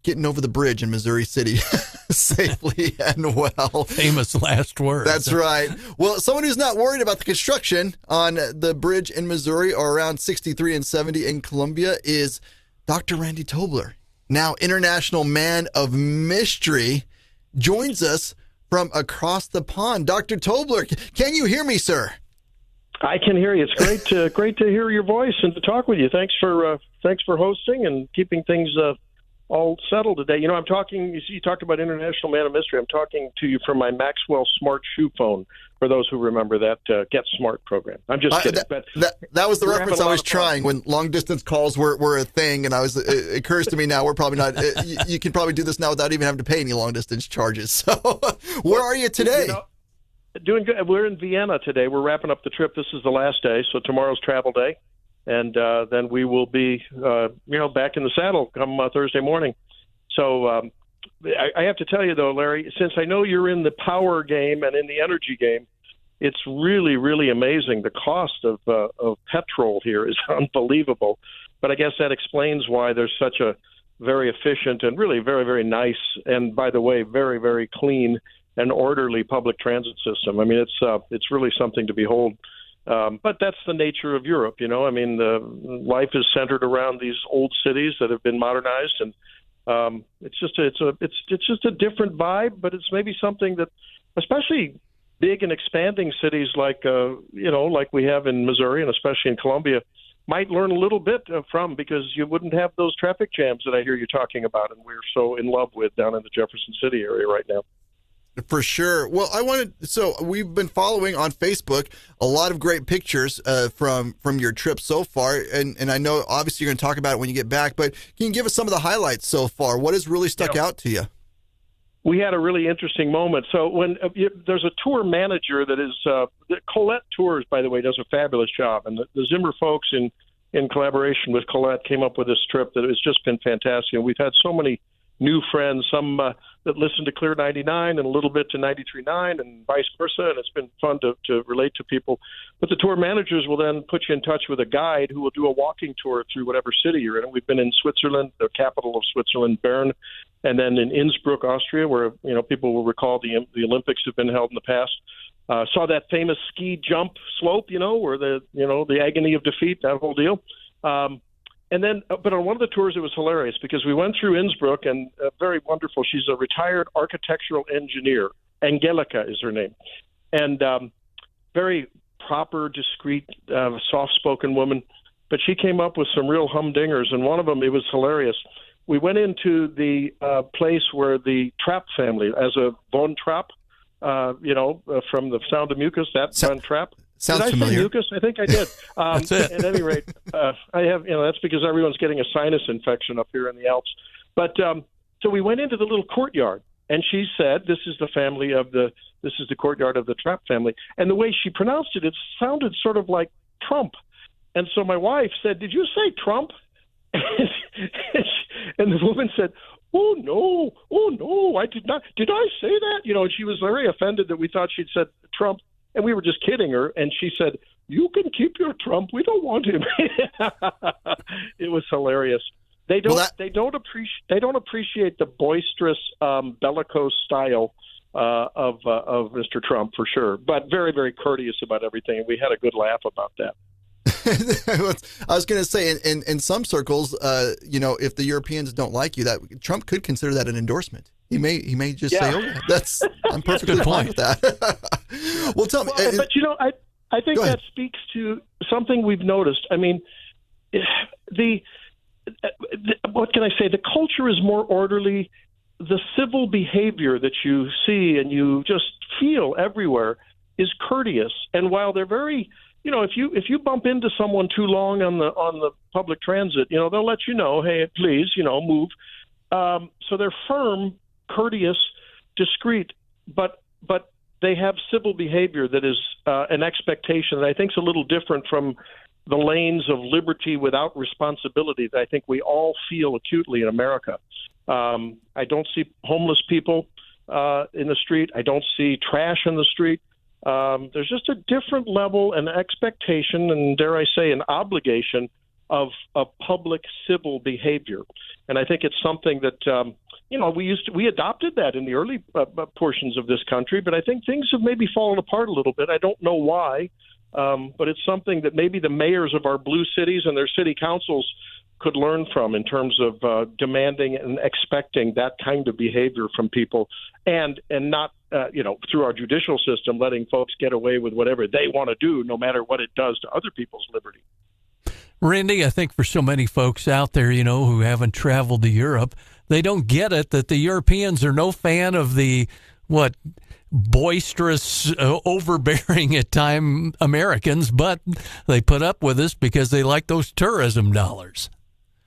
getting over the bridge in Missouri City safely and well. Famous last words. That's right. Well, someone who's not worried about the construction on the bridge in Missouri or around 63 and 70 in Columbia is Dr. Randy Tobler, now international man of mystery, joins us from across the pond. Dr. Tobler, can you hear me, sir? I can hear you. It's great to hear your voice and to talk with you. Thanks for hosting and keeping things all settled today. I'm talking. You talked about international man of mystery. I'm talking to you from my Maxwell Smart shoe phone. For those who remember that Get Smart program. I'm just kidding. That was the reference I was trying when long distance calls were a thing, and it occurs to me now we're probably not. You can probably do this now without even having to pay any long distance charges. So, where are you today? Doing good. We're in Vienna today. We're wrapping up the trip. This is the last day, so tomorrow's travel day. And then we will be, back in the saddle come Thursday morning. So I have to tell you, though, Larry, since I know you're in the power game and in the energy game, it's really, really amazing. The cost of petrol here is unbelievable. But I guess that explains why there's such a very efficient and really very, very nice and, by the way, very, very clean and orderly public transit system. I mean, it's really something to behold. But that's the nature of Europe, life is centered around these old cities that have been modernized, and it's just a different vibe. But it's maybe something that, especially big and expanding cities like we have in Missouri and especially in Columbia, might learn a little bit from, because you wouldn't have those traffic jams that I hear you talking about, and we're so in love with down in the Jefferson City area right now. For sure. Well, so we've been following on Facebook a lot of great pictures from your trip so far, and I know obviously you're going to talk about it when you get back, but can you give us some of the highlights so far? What has really stuck out to you? We had a really interesting moment. So when there's a tour manager that is Colette Tours, by the way, does a fabulous job, and the Zimmer folks in collaboration with Colette came up with this trip that has just been fantastic. And we've had so many new friends, some that listen to Clear 99 and a little bit to 93.9 and vice versa, and it's been fun to relate to people. But the tour managers will then put you in touch with a guide who will do a walking tour through whatever city you're in. And we've been in Switzerland, the capital of Switzerland, Bern, and then in Innsbruck, Austria, where people will recall the Olympics have been held in the past. Saw that famous ski jump slope, where the agony of defeat, that whole deal. And then, but on one of the tours, it was hilarious because we went through Innsbruck, and very wonderful. She's a retired architectural engineer. Angelica is her name. And very proper, discreet, soft-spoken woman. But she came up with some real humdingers, and one of them, it was hilarious. We went into the place where the Trapp family, as a Von Trapp, from the Sound of Mucus, that Von Trapp. Sounds did I familiar. say mucus? I think I did. That's it. At any rate, I have, that's because everyone's getting a sinus infection up here in the Alps. But so we went into the little courtyard, and she said, this is the courtyard of the Trapp family. And the way she pronounced it, it sounded sort of like Trump. And so my wife said, did you say Trump? And the woman said, oh no, I did not. Did I say that? And she was very offended that we thought she'd said Trump. And we were just kidding her, and she said, you can keep your Trump. We don't want him. It was hilarious. They don't appreciate the boisterous, bellicose style of Mr. Trump, for sure, but very, very courteous about everything. And we had a good laugh about that. I was going to say, in some circles, if the Europeans don't like you, that Trump could consider that an endorsement. He may just say, "Oh, I'm perfectly fine with that." Well, tell me, but I think that speaks to something we've noticed. I mean, what can I say? The culture is more orderly. The civil behavior that you see and you just feel everywhere is courteous. And while they're very if you bump into someone too long on the public transit, they'll let you know, hey, please, move. So they're firm, courteous, discreet, but they have civil behavior that is an expectation that I think is a little different from the lanes of liberty without responsibility that I think we all feel acutely in America. I don't see homeless people in the street. I don't see trash in the street. There's just a different level and expectation and, dare I say, an obligation of public civil behavior. And I think it's something that, we adopted that in the early portions of this country, but I think things have maybe fallen apart a little bit. I don't know why, but it's something that maybe the mayors of our blue cities and their city councils could learn from in terms of demanding and expecting that kind of behavior from people, and not through our judicial system letting folks get away with whatever they want to do, no matter what it does to other people's liberty. Randy, I think for so many folks out there, who haven't traveled to Europe, they don't get it that the Europeans are no fan of the boisterous, overbearing at time Americans, but they put up with us because they like those tourism dollars.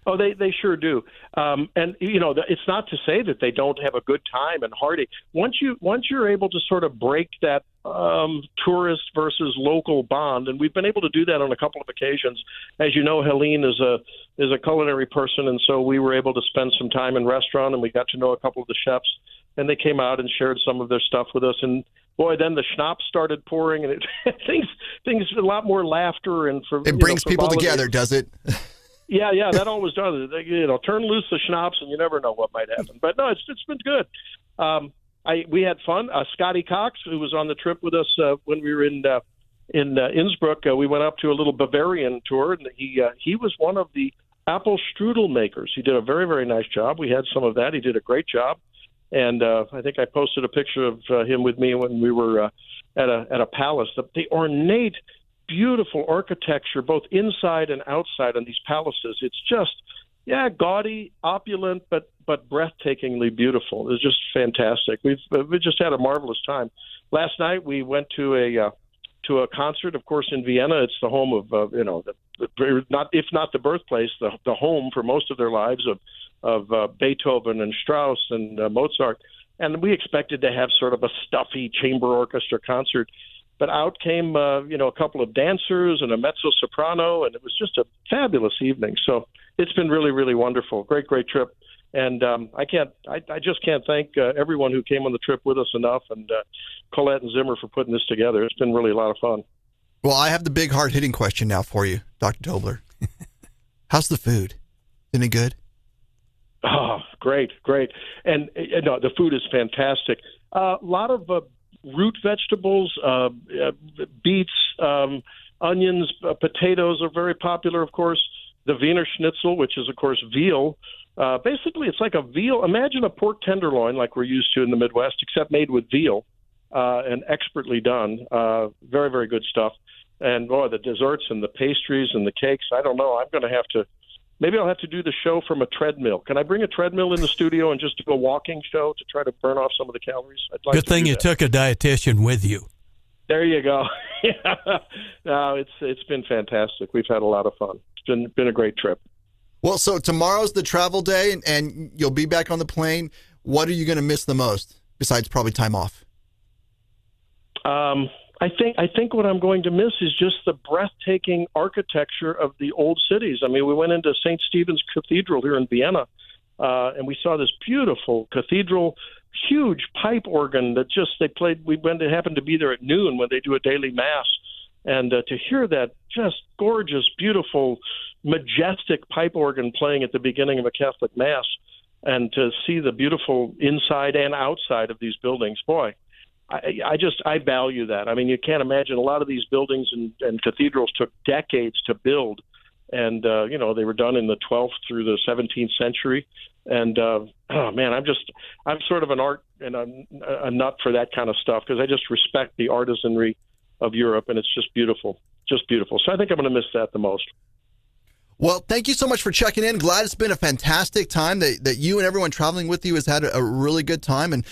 Oh, they sure do. And it's not to say that they don't have a good time and hearty. Once you're able to sort of break that tourist versus local bond, and we've been able to do that on a couple of occasions. As you know, Helene is a culinary person, and so we were able to spend some time in restaurant, and we got to know a couple of the chefs, and they came out and shared some of their stuff with us. And boy, then the schnapps started pouring, and things a lot more laughter, and it brings people together, does it? Yeah, that always does it. Turn loose the schnapps, and you never know what might happen. But no, it's been good. We had fun. Scotty Cox, who was on the trip with us when we were in Innsbruck, we went up to a little Bavarian tour, and he was one of the apple strudel makers. He did a very, very nice job. We had some of that. He did a great job, and I think I posted a picture of him with me when we were at a palace. The ornate, beautiful architecture, both inside and outside on these palaces. It's just, gaudy, opulent, but breathtakingly beautiful. It was just fantastic. We just had a marvelous time. Last night we went to a concert, of course, in Vienna. It's the home of if not the birthplace, the home for most of their lives of Beethoven and Strauss and Mozart. And we expected to have sort of a stuffy chamber orchestra concert. But out came, a couple of dancers and a mezzo-soprano, and it was just a fabulous evening. So it's been really, really wonderful. Great, great trip. And I just can't thank everyone who came on the trip with us enough, and Colette and Zimmer for putting this together. It's been really a lot of fun. Well, I have the big, hard-hitting question now for you, Dr. Tobler. How's the food? Any good? Oh, great. And the food is fantastic. A lot of root vegetables, beets, onions, potatoes are very popular, of course. The Wiener Schnitzel, which is, of course, veal. Basically, it's like a veal. Imagine a pork tenderloin like we're used to in the Midwest, except made with veal and expertly done. Very, very good stuff. And, the desserts and the pastries and the cakes, I don't know. Maybe I'll have to do the show from a treadmill. Can I bring a treadmill in the studio and just do a walking show to try to burn off some of the calories? Good thing you took a dietitian with you. There you go. No, it's been fantastic. We've had a lot of fun. It's been a great trip. Well, so tomorrow's the travel day, and you'll be back on the plane. What are you going to miss the most, besides probably time off? I think what I'm going to miss is just the breathtaking architecture of the old cities. I mean, we went into St. Stephen's Cathedral here in Vienna, and we saw this beautiful cathedral, huge pipe organ that they played. It happened to be there at noon when they do a daily mass, and to hear that just gorgeous, beautiful, majestic pipe organ playing at the beginning of a Catholic mass, and to see the beautiful inside and outside of these buildings, boy. I value that. I mean, you can't imagine. A lot of these buildings and cathedrals took decades to build, and they were done in the 12th through the 17th century. And I'm sort of an art and a nut for that kind of stuff, because I just respect the artisanry of Europe, and it's just beautiful, So I think I'm going to miss that the most. Well, thank you so much for checking in. Glad it's been a fantastic time, that you and everyone traveling with you has had a really good time. And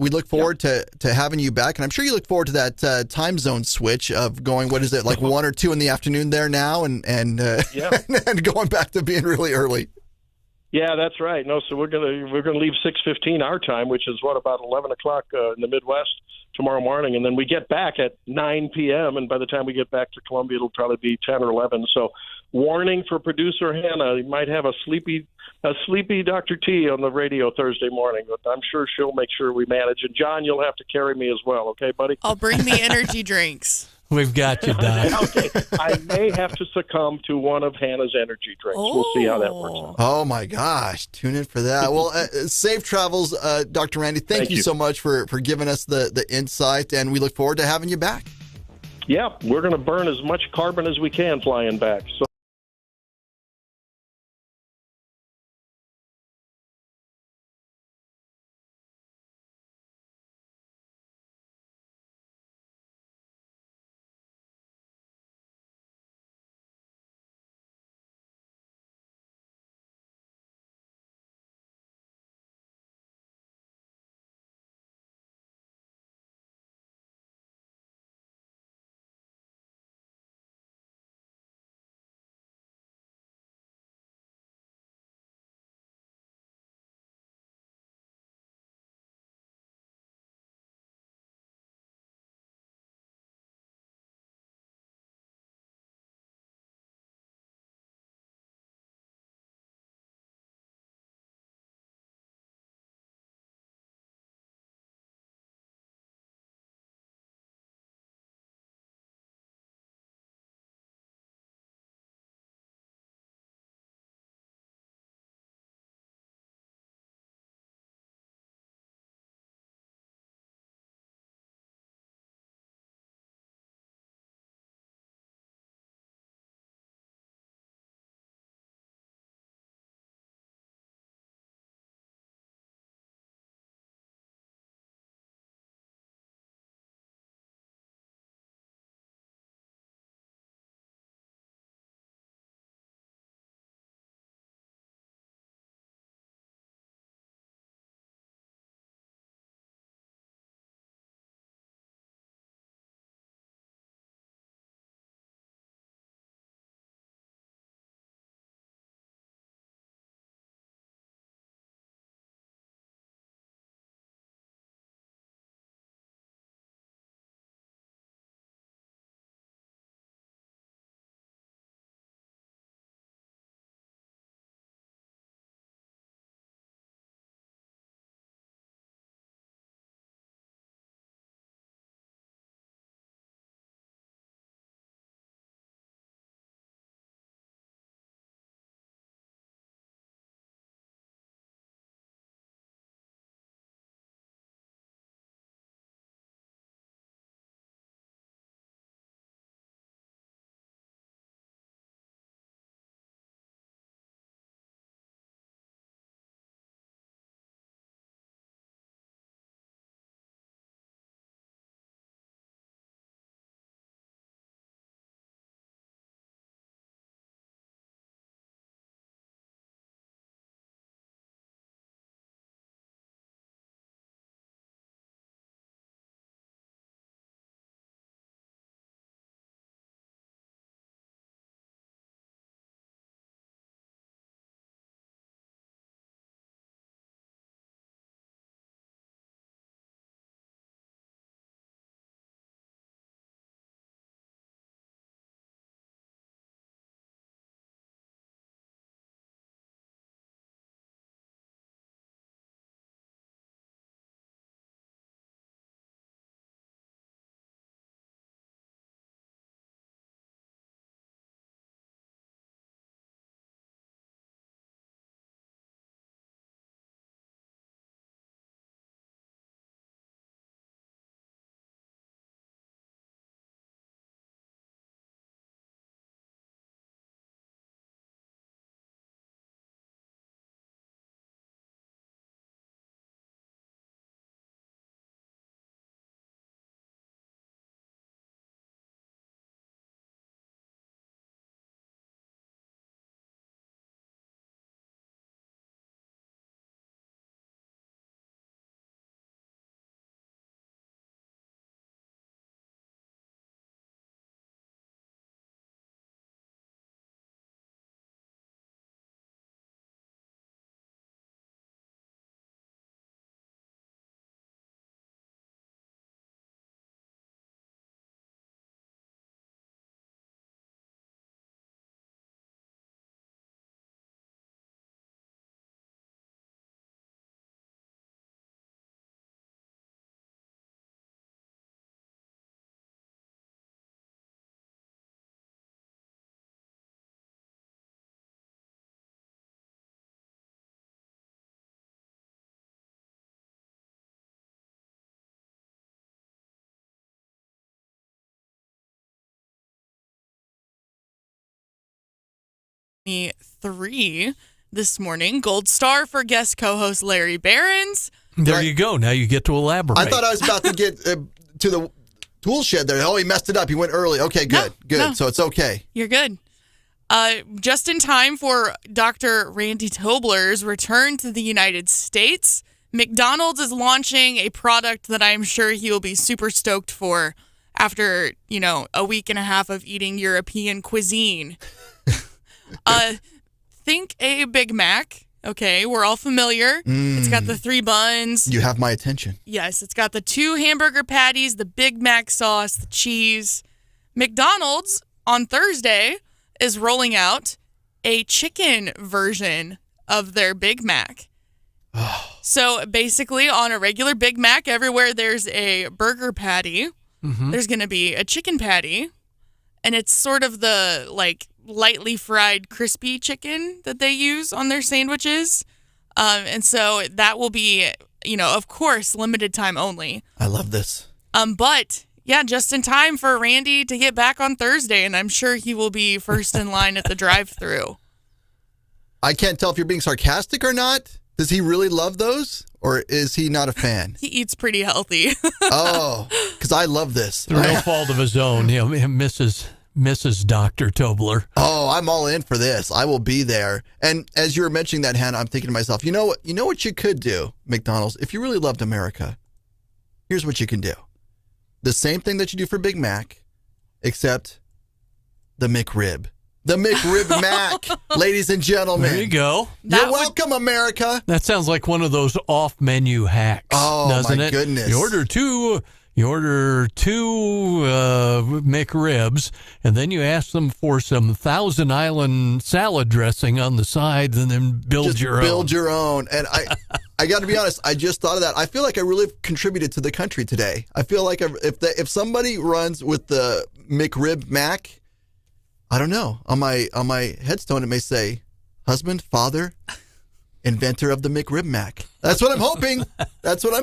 we look forward to having you back. And I'm sure you look forward to that time zone switch of going, what is it, like 1 or 2 in the afternoon there now, and and going back to being really early. Yeah, that's right. No, so we're gonna leave 6:15 our time, which is about 11 o'clock in the Midwest tomorrow morning, and then we get back at 9 p.m. And by the time we get back to Columbia, it'll probably be 10 or 11. So, warning for producer Hannah: you might have a sleepy Dr. T on the radio Thursday morning, but I'm sure she'll make sure we manage. And John, you'll have to carry me as well, okay, buddy? I'll bring the energy drinks. We've got you, Doc. Okay, I may have to succumb to one of Hannah's energy drinks. We'll see how that works out. Oh, my gosh. Tune in for that. Well, safe travels, Dr. Randy. Thank you so much for giving us the insight, and we look forward to having you back. Yeah, we're going to burn as much carbon as we can flying back. So 23 this morning. Gold star for guest co-host Larry Behrens. There you go. Now you get to elaborate. I thought I was about to get to the tool shed there. Oh, he messed it up. He went early. Okay, good. No. So it's okay. You're good. Just in time for Dr. Randy Tobler's return to the United States, McDonald's is launching a product that I'm sure he will be super stoked for after, a week and a half of eating European cuisine. Think a Big Mac. Okay, we're all familiar. It's got the 3 buns. You have my attention. Yes, it's got the 2 hamburger patties, the Big Mac sauce, the cheese. McDonald's on Thursday is rolling out a chicken version of their Big Mac. So basically, on a regular Big Mac, everywhere there's a burger patty, there's going to be a chicken patty, and it's sort of the lightly fried crispy chicken that they use on their sandwiches. And so that will be, of course, limited time only. I love this. But yeah, just in time for Randy to get back on Thursday, and I'm sure he will be first in line at the drive-thru. I can't tell if you're being sarcastic or not. Does he really love those, or is he not a fan? He eats pretty healthy. Oh, because I love this. Through no fault of his own, Mrs. Dr. Tobler. Oh, I'm all in for this. I will be there. And as you were mentioning that, Hannah, I'm thinking to myself, you know what you could do, McDonald's, if you really loved America, here's what you can do. The same thing that you do for Big Mac, except the McRib. The McRib Mac, ladies and gentlemen. There you go. You're welcome, America. That sounds like one of those off-menu hacks, doesn't it? Goodness. You order two McRibs, and then you ask them for some Thousand Island salad dressing on the sides, and then build your own. And I got to be honest, I just thought of that. I feel like I really contributed to the country today. I feel like if somebody runs with the McRib Mac, I don't know. On my headstone, it may say, husband, father, inventor of the McRib Mac. That's what I'm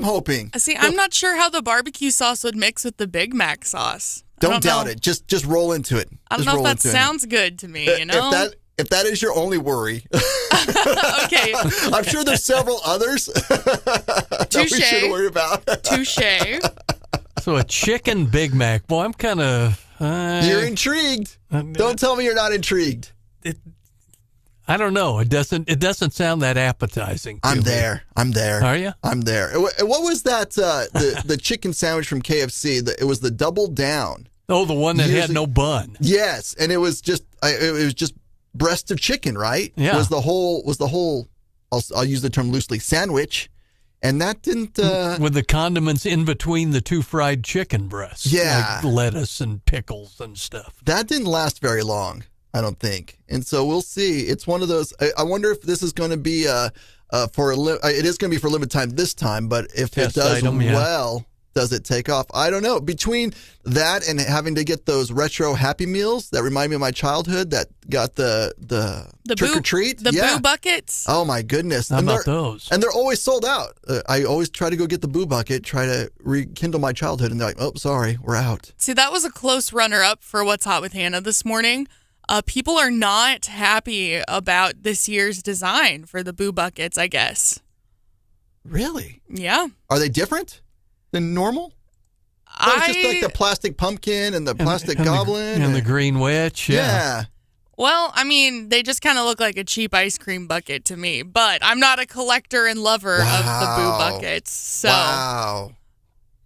hoping. See, I'm not sure how the barbecue sauce would mix with the Big Mac sauce. Don't doubt it. Just roll into it. I don't know if that sounds good to me, If that is your only worry. Okay. I'm sure there's several others that we should worry about. Touche. So a chicken Big Mac. Boy, I'm kind of... You're intrigued. Don't tell me you're not intrigued. I don't know. It doesn't sound that appetizing. I'm there. Are you? I'm there. What was that? The chicken sandwich from KFC. It was the Double Down. Oh, the one that had no bun. Yes, and it was just breast of chicken, right? Yeah. Was the whole. I'll use the term loosely, sandwich, and that didn't. With the condiments in between the 2 fried chicken breasts. Yeah, like lettuce and pickles and stuff. That didn't last very long, I don't think. And so we'll see. It's one of those. I wonder if this is going to be it is going to be for a limited time this time. But if Test it does item, well, does it take off? I don't know. Between that and having to get those retro Happy Meals that remind me of my childhood, that got the trick or treat, boo buckets. Oh my goodness! How about those? And they're always sold out. I always try to go get the boo bucket, try to rekindle my childhood, and they're like, "Oh, sorry, we're out." See, that was a close runner-up for What's Hot with Hannah this morning. People are not happy about this year's design for the boo buckets, I guess. Really? Yeah. Are they different than normal? It's just like the plastic pumpkin and the plastic goblin. And the green witch. Yeah. Well, I mean, they just kind of look like a cheap ice cream bucket to me, but I'm not a collector and lover of the boo buckets. So. Wow.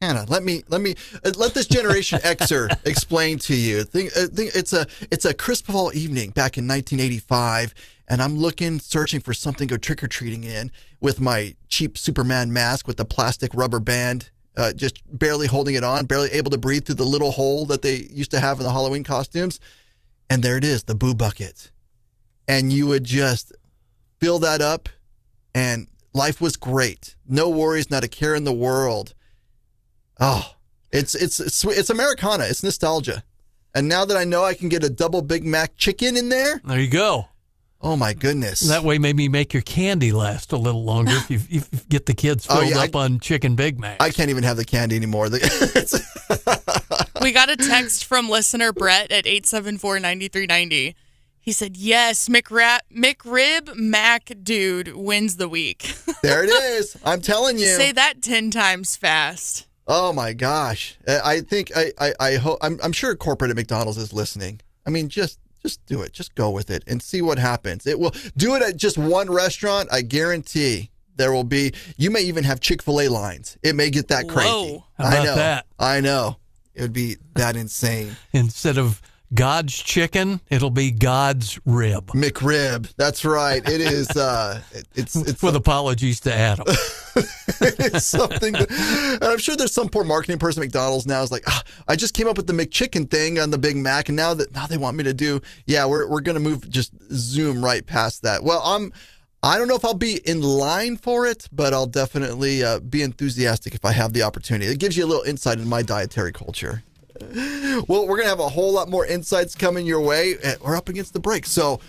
Hannah, let this Generation Xer explain to you. It's a crisp fall evening back in 1985, and I'm searching for something to go trick-or-treating in with my cheap Superman mask with the plastic rubber band, just barely holding it on, barely able to breathe through the little hole that they used to have in the Halloween costumes. And there it is, the boo bucket. And you would just fill that up, and life was great. No worries, not a care in the world. Oh, it's Americana. It's nostalgia. And now that I know I can get a double Big Mac chicken in there. There you go. Oh, my goodness. That way maybe make your candy last a little longer if you get the kids filled up on chicken Big Macs. I can't even have the candy anymore. We got a text from listener Brett at 874-9390. He said, yes, McRib Mac Dude wins the week. There it is. I'm telling you. Say that 10 times fast. Oh, my gosh. I think I hope I'm sure corporate at McDonald's is listening. I mean, just do it. Just go with it and see what happens. It will do it at just one restaurant. I guarantee there will be. You may even have Chick-fil-A lines. It may get that crazy. Whoa. How about I know. that? I know. It would be that insane. Instead of God's chicken, it'll be God's rib. McRib. That's right. It is. It's with apologies to Adam. It's something. And I'm sure there's some poor marketing person at McDonald's now is like, I just came up with the McChicken thing on the Big Mac, and now they want me to do. Yeah, we're gonna just zoom right past that. Well, I don't know if I'll be in line for it, but I'll definitely be enthusiastic if I have the opportunity. It gives you a little insight into my dietary culture. Well, we're going to have a whole lot more insights coming your way. We're up against the break. So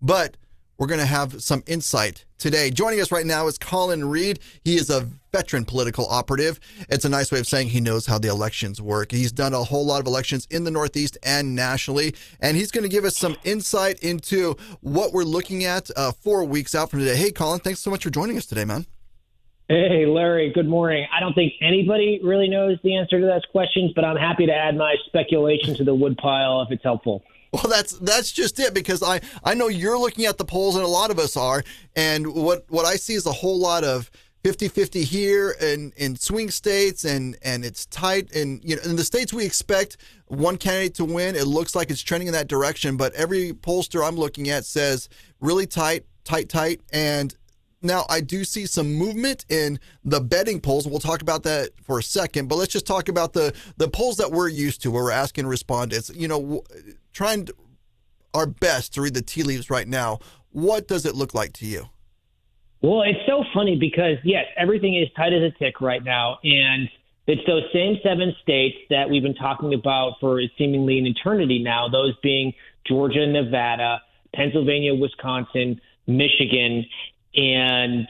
but we're going to have some insight today. Joining us right now is Colin Reed. He is a veteran political operative. It's a nice way of saying he knows how the elections work. He's done a whole lot of elections in the Northeast and nationally, and he's going to give us some insight into what we're looking at 4 weeks out from today. Hey, Colin, thanks so much for joining us today, man. Hey, Larry, good morning. I don't think anybody really knows the answer to those questions, but I'm happy to add my speculation to the woodpile if it's helpful. Well, that's just it, because I know you're looking at the polls, and a lot of us are, and what I see is a whole lot of 50-50 here in swing states, and it's tight, and in the states we expect one candidate to win, it looks like it's trending in that direction, but every pollster I'm looking at says really tight, and now, I do see some movement in the betting polls. We'll talk about that for a second, but let's just talk about the polls that we're used to, where we're asking respondents, trying our best to read the tea leaves right now. What does it look like to you? Well, it's so funny because, yes, everything is tight as a tick right now, and it's those same 7 states that we've been talking about for seemingly an eternity now, those being Georgia, Nevada, Pennsylvania, Wisconsin, Michigan, and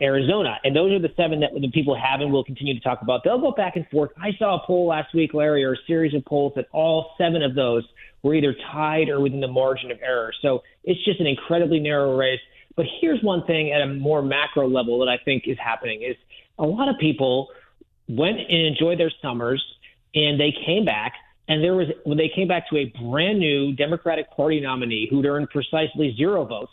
Arizona. And those are the 7 that the people have and will continue to talk about. They'll go back and forth. I saw a poll last week, Larry, or a series of polls that all 7 of those were either tied or within the margin of error. So it's just an incredibly narrow race. But here's one thing at a more macro level that I think is happening is a lot of people went and enjoyed their summers, and they came back. And when they came back to a brand new Democratic Party nominee who'd earned precisely 0 votes,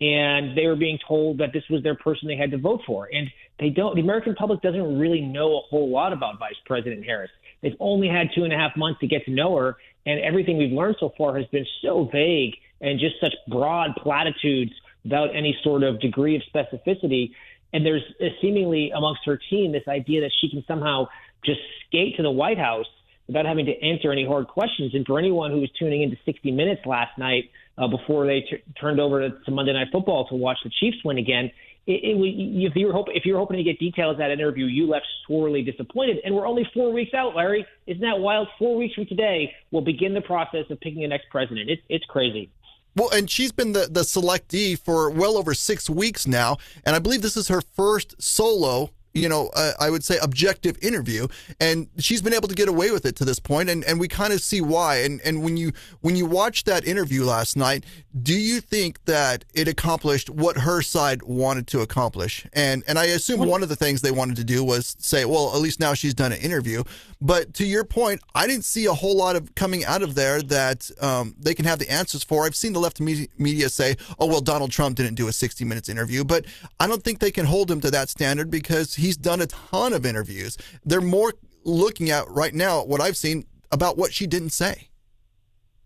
and they were being told that this was their person they had to vote for. And the American public doesn't really know a whole lot about Vice President Harris. They've only had 2.5 months to get to know her, and everything we've learned so far has been so vague and just such broad platitudes without any sort of degree of specificity. And there's seemingly amongst her team this idea that she can somehow just skate to the White House without having to answer any hard questions. And for anyone who was tuning into 60 Minutes last night, before they turned over to Monday Night Football to watch the Chiefs win again, if you were hoping to get details of that interview, you left sorely disappointed. And we're only 4 weeks out, Larry. Isn't that wild? 4 weeks from today, we'll begin the process of picking the next president. It's crazy. Well, and she's been the selectee for well over 6 weeks now, and I believe this is her first solo I would say objective interview, and she's been able to get away with it to this point, and we kind of see why. And when you watched that interview last night, do you think that it accomplished what her side wanted to accomplish? And I assume one of the things they wanted to do was say, well, at least now she's done an interview. But to your point, I didn't see a whole lot of coming out of there that they can have the answers for. I've seen the left media say, oh, well, Donald Trump didn't do a 60 Minutes interview, but I don't think they can hold him to that standard because he's done a ton of interviews. They're more looking at right now, what I've seen, about what she didn't say.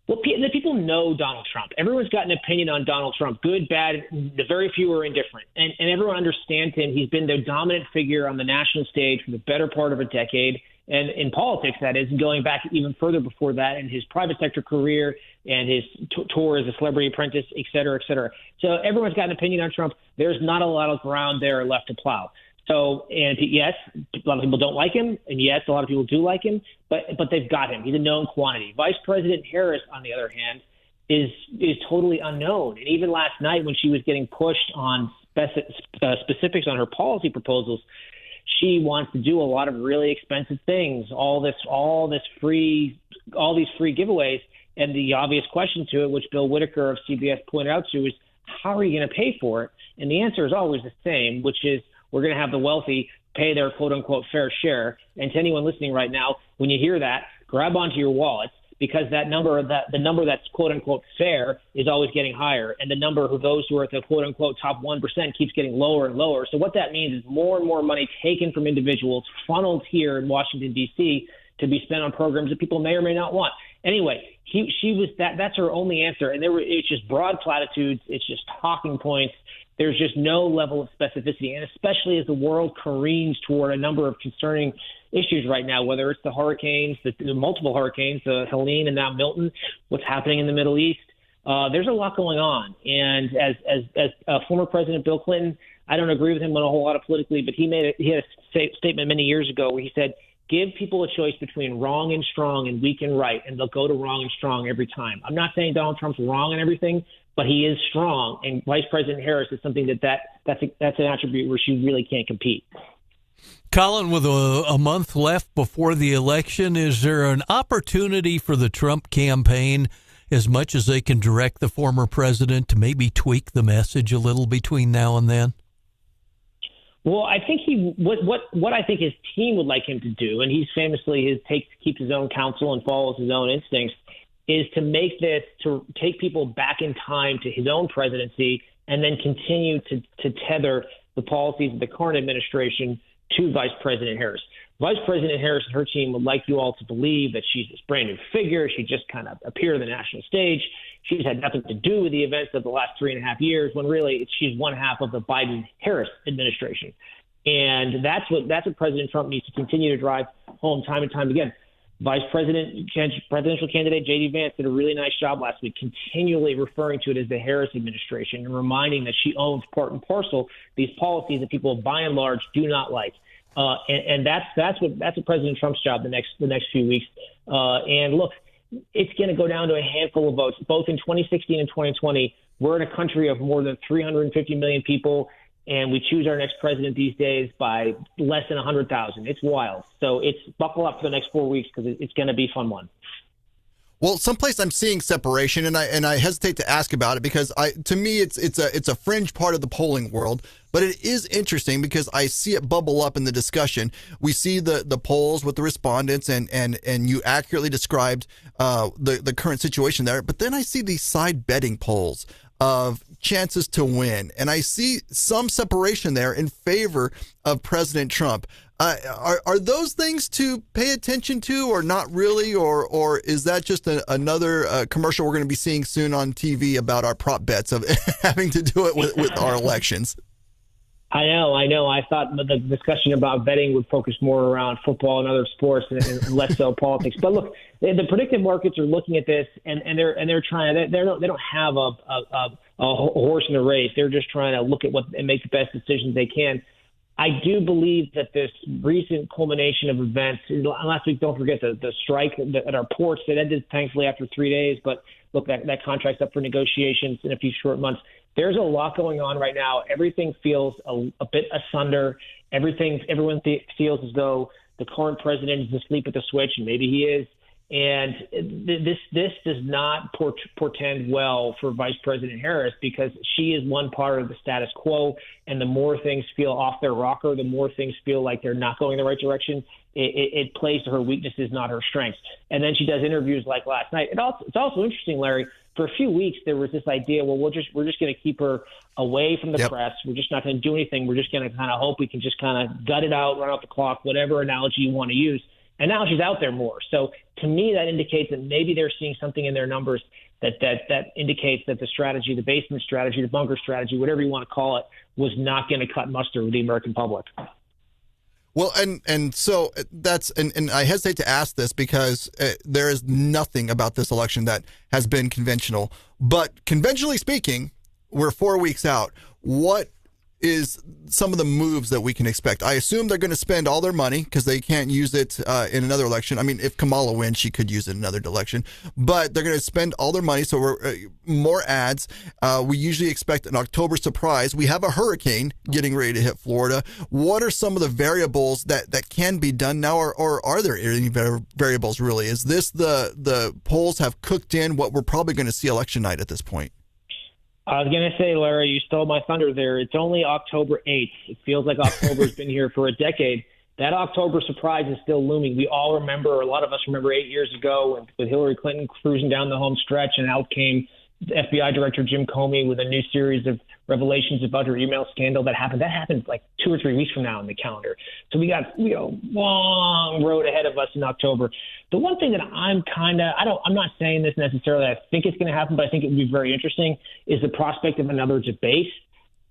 Well, the people know Donald Trump. Everyone's got an opinion on Donald Trump, good, bad. The very few are indifferent. And everyone understands him. He's been the dominant figure on the national stage for the better part of a decade. And in politics, that is, going back even further before that, in his private sector career and his tour as a celebrity apprentice, et cetera, et cetera. So everyone's got an opinion on Trump. There's not a lot of ground there left to plow. So, and yes, a lot of people don't like him, and yes, a lot of people do like him, but they've got him. He's a known quantity. Vice President Harris, on the other hand, is totally unknown. And even last night when she was getting pushed on specifics on her policy proposals, she wants to do a lot of really expensive things, all these free giveaways. And the obvious question to it, which Bill Whitaker of CBS pointed out to, is how are you going to pay for it? And the answer is always the same, which is we're going to have the wealthy pay their quote-unquote fair share. And to anyone listening right now, when you hear that, grab onto your wallets, because the number that's quote-unquote fair is always getting higher, and the number of those who are at the quote-unquote top 1% keeps getting lower and lower. So what that means is more and more money taken from individuals, funneled here in Washington, D.C., to be spent on programs that people may or may not want. Anyway, she was that's her only answer, and it's just broad platitudes. It's just talking points. There's just no level of specificity, and especially as the world careens toward a number of concerning issues right now, whether it's the hurricanes, the multiple hurricanes, Helene and now Milton, what's happening in the Middle East. There's a lot going on, and as former President Bill Clinton, I don't agree with him on a whole lot of politically, but he had a statement many years ago where he said, Give people a choice between wrong and strong and weak and right, and they'll go to wrong and strong every time. I'm not saying Donald Trump's wrong and everything, but he is strong. And Vice President Harris is something that's an attribute where she really can't compete. Colin, with a month left before the election, is there an opportunity for the Trump campaign, as much as they can direct the former president, to maybe tweak the message a little between now and then? Well, I think what I think his team would like him to do, and he's famously keeps his own counsel and follows his own instincts, is to take people back in time to his own presidency and then continue to tether the policies of the current administration to Vice President Harris. Vice President Harris and her team would like you all to believe that she's this brand new figure. She just kind of appeared on the national stage. She's had nothing to do with the events of the last 3.5 years, when really she's one half of the Biden-Harris administration. And that's what President Trump needs to continue to drive home time and time again. Presidential candidate J.D. Vance did a really nice job last week, continually referring to it as the Harris administration and reminding that she owns part and parcel these policies that people by and large do not like. And that's what President Trump's job the next few weeks. And look, it's going to go down to a handful of votes, both in 2016 and 2020. We're in a country of more than 350 million people, and we choose our next president these days by less than 100,000. It's wild. So buckle up for the next 4 weeks, because it's going to be a fun one. Well, someplace I'm seeing separation, and I hesitate to ask about it because to me it's a fringe part of the polling world, but it is interesting because I see it bubble up in the discussion. We see the polls with the respondents, and you accurately described the current situation there, but then I see these side betting polls of chances to win, and I see some separation there in favor of President Trump. Are those things to pay attention to, or not really, or is that just another commercial we're going to be seeing soon on TV about our prop bets of having to do it with our elections? I know. I thought the discussion about betting would focus more around football and other sports and less so politics. But look, the predictive markets are looking at this, and they're trying. They don't have a horse in the race. They're just trying to look at what and make the best decisions they can. I do believe that this recent culmination of events last week, don't forget the strike at our ports that ended thankfully after 3 days. But look, that contract's up for negotiations in a few short months. There's a lot going on right now. Everything feels a bit asunder. Everyone feels as though the current president is asleep at the switch, and maybe he is. And this does not portend well for Vice President Harris, because she is one part of the status quo. And the more things feel off their rocker, the more things feel like they're not going in the right direction. It plays to her weaknesses, not her strengths. And then she does interviews like last night. It's also interesting, Larry. For a few weeks, there was this idea, well, we're just going to keep her away from the press. We're just not going to do anything. We're just going to kind of hope we can just kind of gut it out, run out the clock, whatever analogy you want to use. And now she's out there more. So to me, that indicates that maybe they're seeing something in their numbers that indicates that the strategy, the basement strategy, the bunker strategy, whatever you want to call it, was not going to cut mustard with the American public. Well, and so that's and I hesitate to ask this because there is nothing about this election that has been conventional. But conventionally speaking, we're 4 weeks out. What is some of the moves that we can expect? I assume they're going to spend all their money because they can't use it in another election. I mean, if Kamala wins, she could use it in another election, but they're going to spend all their money. So we're more ads. We usually expect an October surprise. We have a hurricane getting ready to hit Florida. What are some of the variables that can be done now, or are there any variables really? Is this the polls have cooked in what we're probably going to see election night at this point? I was going to say, Larry, you stole my thunder there. It's only October 8th. It feels like October's been here for a decade. That October surprise is still looming. We all remember, or a lot of us remember 8 years ago with Hillary Clinton cruising down the home stretch, and out came FBI Director Jim Comey with a new series of revelations about her email scandal that happened. That happened like 2 or 3 weeks from now in the calendar. So we got long road ahead of us in October. The one thing that I'm not saying this necessarily, I think it's going to happen, but I think it would be very interesting, is the prospect of another debate.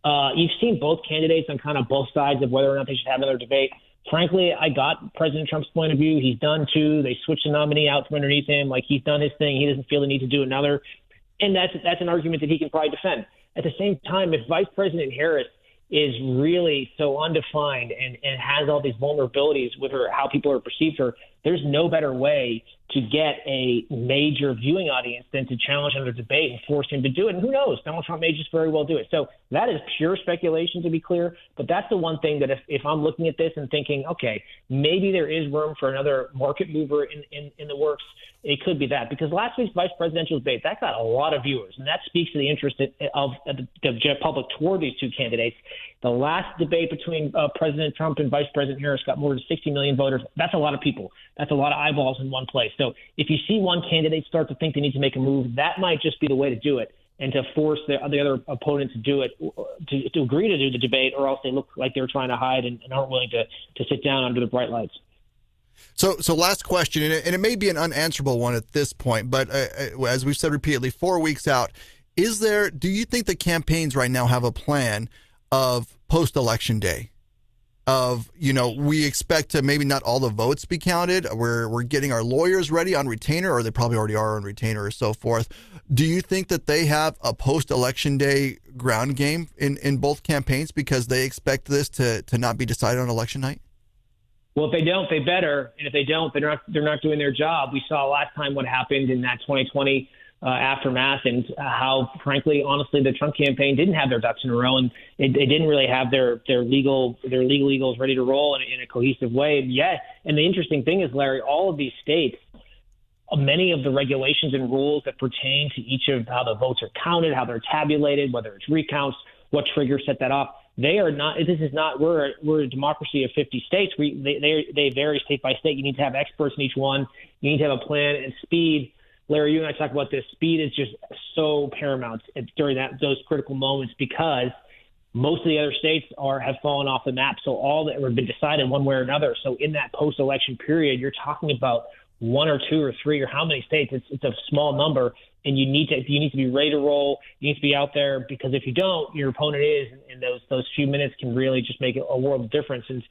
You've seen both candidates on kind of both sides of whether or not they should have another debate. Frankly, I got President Trump's point of view. He's done two. They switched the nominee out from underneath him. Like, he's done his thing. He doesn't feel the need to do another. And that's an argument that he can probably defend. At the same time, if Vice President Harris is really so undefined and has all these vulnerabilities with her, how people are perceived her, there's no better way to get a major viewing audience than to challenge him to debate and force him to do it. And who knows, Donald Trump may just very well do it. So that is pure speculation, to be clear. But that's the one thing that if I'm looking at this and thinking, okay, maybe there is room for another market mover in the works, it could be that. Because last week's vice presidential debate, that got a lot of viewers. And that speaks to the interest of the public toward these two candidates. The last debate between President Trump and Vice President Harris got more than 60 million voters. That's a lot of people. That's a lot of eyeballs in one place. So if you see one candidate start to think they need to make a move, that might just be the way to do it, and to force the other opponent to do it, to agree to do the debate, or else they look like they're trying to hide and aren't willing to sit down under the bright lights. So last question, and it may be an unanswerable one at this point, but as we've said repeatedly, 4 weeks out, do you think the campaigns right now have a plan of post-election day? We expect to maybe not all the votes be counted. We're getting our lawyers ready on retainer, or they probably already are on retainer or so forth. Do you think that they have a post-election day ground game in both campaigns because they expect this to not be decided on election night? Well, if they don't, they better. And if they don't, they're not doing their job. We saw last time what happened in that 2020 aftermath, and how, frankly, honestly, the Trump campaign didn't have their ducks in a row, and they didn't really have their legal eagles ready to roll in a cohesive way. And the interesting thing is, Larry, all of these states, many of the regulations and rules that pertain to each of how the votes are counted, how they're tabulated, whether it's recounts, what triggers set that off, they are not. This is not. We're a democracy of 50 states. They vary state by state. You need to have experts in each one. You need to have a plan, and speed. Larry, you and I talk about this. Speed is just so paramount during those critical moments, because most of the other states have fallen off the map. So all that have been decided one way or another. So in that post-election period, you're talking about one or two or three or how many states. It's a small number, and you need to be ready to roll. You need to be out there, because if you don't, your opponent is, and those few minutes can really just make a world of difference. And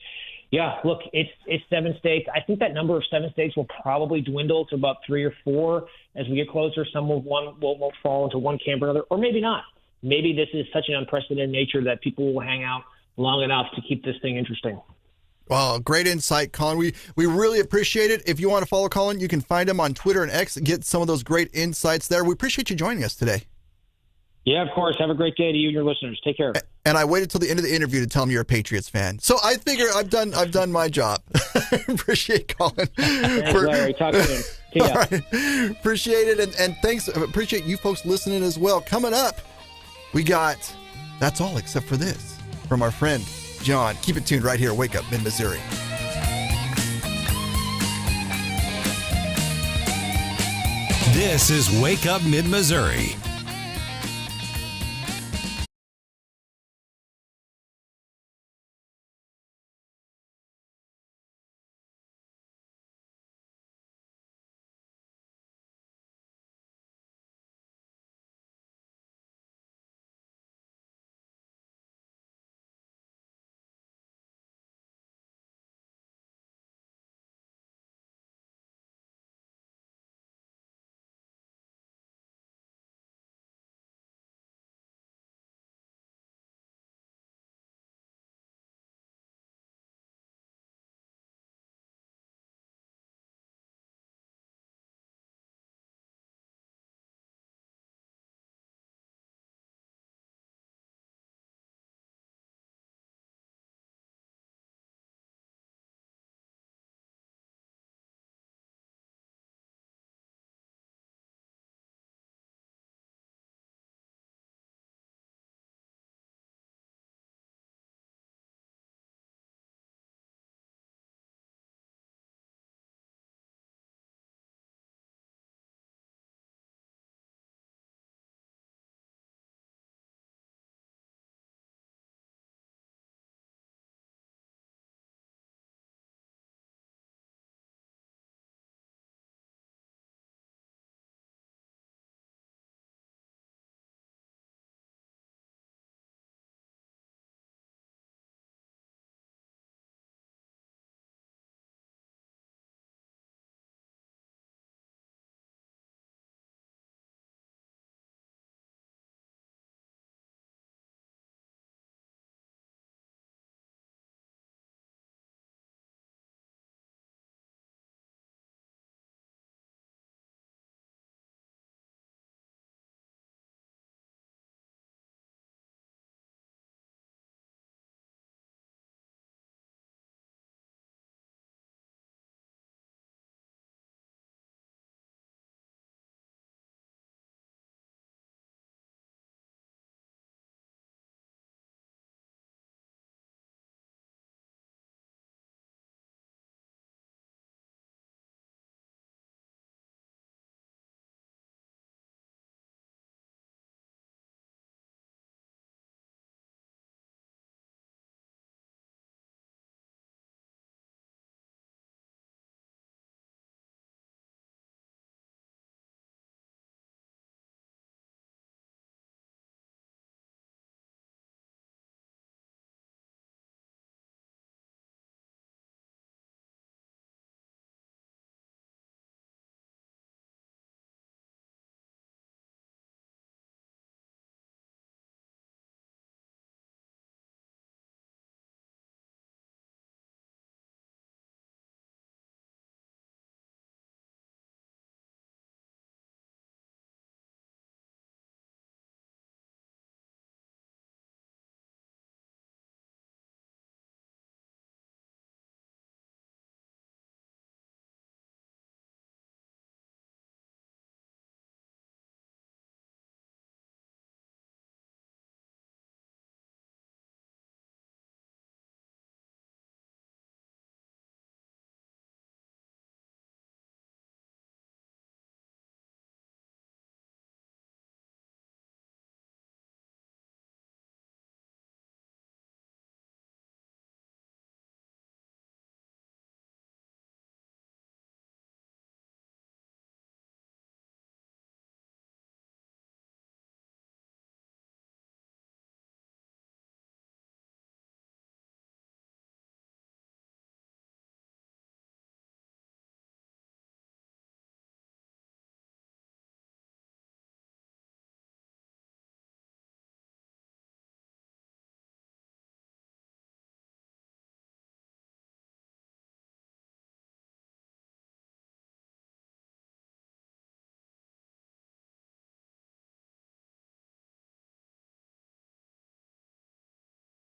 yeah, look, it's 7 states. I think that number of 7 states will probably dwindle to about 3 or 4 as we get closer. Some will fall into one camp or another, or maybe not. Maybe this is such an unprecedented nature that people will hang out long enough to keep this thing interesting. Well, great insight, Colin. We really appreciate it. If you want to follow Colin, you can find him on Twitter and X and get some of those great insights there. We appreciate you joining us today. Yeah, of course. Have a great day to you and your listeners. Take care. And I waited till the end of the interview to tell him you're a Patriots fan. So I figure I've done my job. Appreciate Colin. Thanks, Larry. Talk soon. See ya. All right. Appreciate it. And thanks. Appreciate you folks listening as well. Coming up, we got That's All Except for This from our friend John. Keep it tuned right here. Wake Up Mid-Missouri. This is Wake Up Mid-Missouri.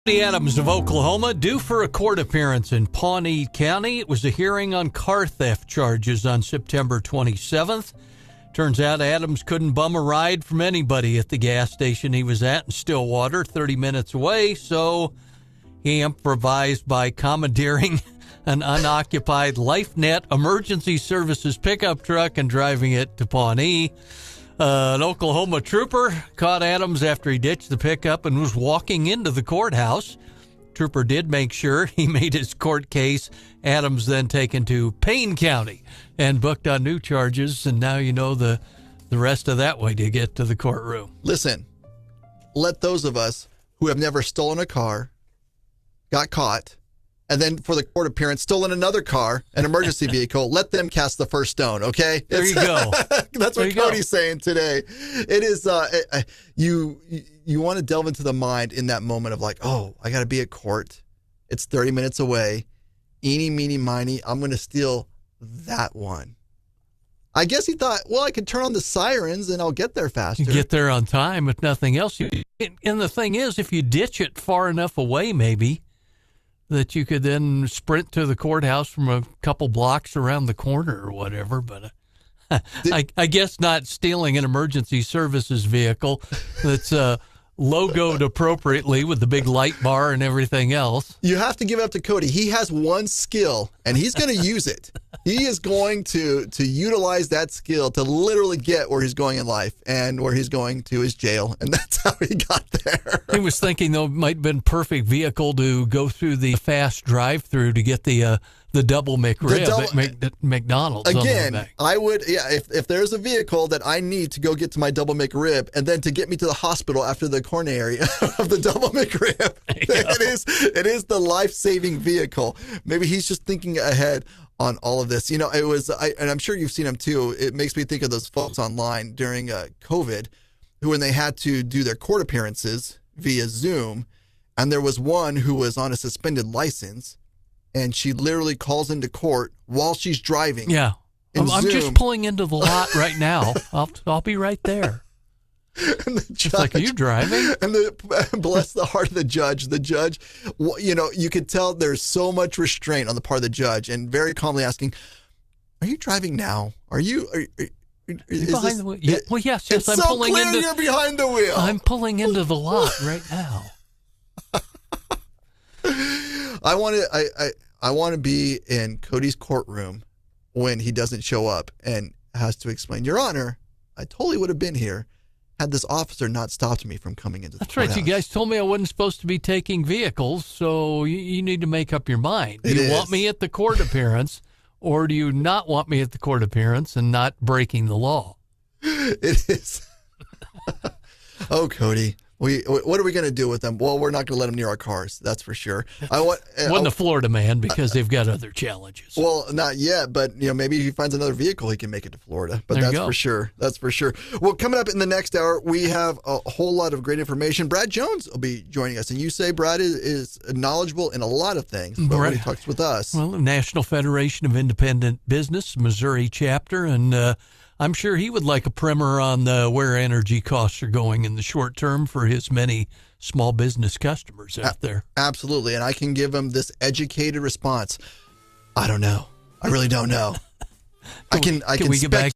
Adams of Oklahoma due for a court appearance in Pawnee County. It was a hearing on car theft charges on September 27th. Turns out Adams couldn't bum a ride from anybody at the gas station he was at in Stillwater, 30 minutes away, so he improvised by commandeering an unoccupied LifeNet emergency services pickup truck and driving it to Pawnee. An Oklahoma trooper caught Adams after he ditched the pickup and was walking into the courthouse. Trooper did make sure he made his court case. Adams then taken to Payne County and booked on new charges, and now you know the rest of that way to get to the courtroom. Listen, let those of us who have never stolen a car, got caught, and then for the court appearance, stolen another car, an emergency vehicle, let them cast the first stone, okay? There you go. That's what Cody's saying today. It is, you want to delve into the mind in that moment of like, oh, I got to be at court. It's 30 minutes away. Eeny, meeny, miny, I'm going to steal that one. I guess he thought, well, I could turn on the sirens and I'll get there faster. You get there on time, if nothing else. And the thing is, if you ditch it far enough away, maybe, that you could then sprint to the courthouse from a couple blocks around the corner or whatever. But I guess not stealing an emergency services vehicle that's logoed appropriately with the big light bar and everything else. You have to give it up to Cody. He has one skill, and he's going to use it. He is going to utilize that skill to literally get where he's going in life, and where he's going to is jail, and that's how he got there. He was thinking, though, it might have been perfect vehicle to go through the fast drive-through to get the double McRib at McDonald's. Again, I would, if there's a vehicle that I need to go get to my double McRib and then to get me to the hospital after the coronary of the double McRib, it is the life-saving vehicle. Maybe he's just thinking ahead on all of this. You know, it was, and I'm sure you've seen him too. It makes me think of those folks online during COVID who, when they had to do their court appearances via Zoom, and there was one who was on a suspended license, and she literally calls into court while she's driving. Yeah. I'm just pulling into the lot right now. I'll be right there. And the judge, it's like, are you driving? And bless the heart of the judge. The judge, you know, you could tell there's so much restraint on the part of the judge, and very calmly asking, "Are you driving now? Are you behind the wheel?" Yeah, well, yes. It's I'm so pulling clear into. You're behind the wheel. I'm pulling into the lot right now. I want to be in Cody's courtroom when he doesn't show up and has to explain, Your Honor, I totally would have been here had this officer not stopped me from coming into the That's right. courthouse. You guys told me I wasn't supposed to be taking vehicles, so you need to make up your mind. Do you want me at the court appearance, or do you not want me at the court appearance and not breaking the law? It is. Oh, Cody. What are we going to do with them? Well, we're not going to let them near our cars. That's for sure. Wasn't a Florida man because they've got other challenges. Well, not yet, but maybe if he finds another vehicle, he can make it to Florida. But that's for sure. That's for sure. Well, coming up in the next hour, we have a whole lot of great information. Brad Jones will be joining us, and you say Brad is knowledgeable in a lot of things, but when he talks with us, well, the National Federation of Independent Business, Missouri chapter, and I'm sure he would like a primer on where energy costs are going in the short term for his many small business customers out there. Absolutely. And I can give him this educated response. I don't know. I really don't know. Can we get back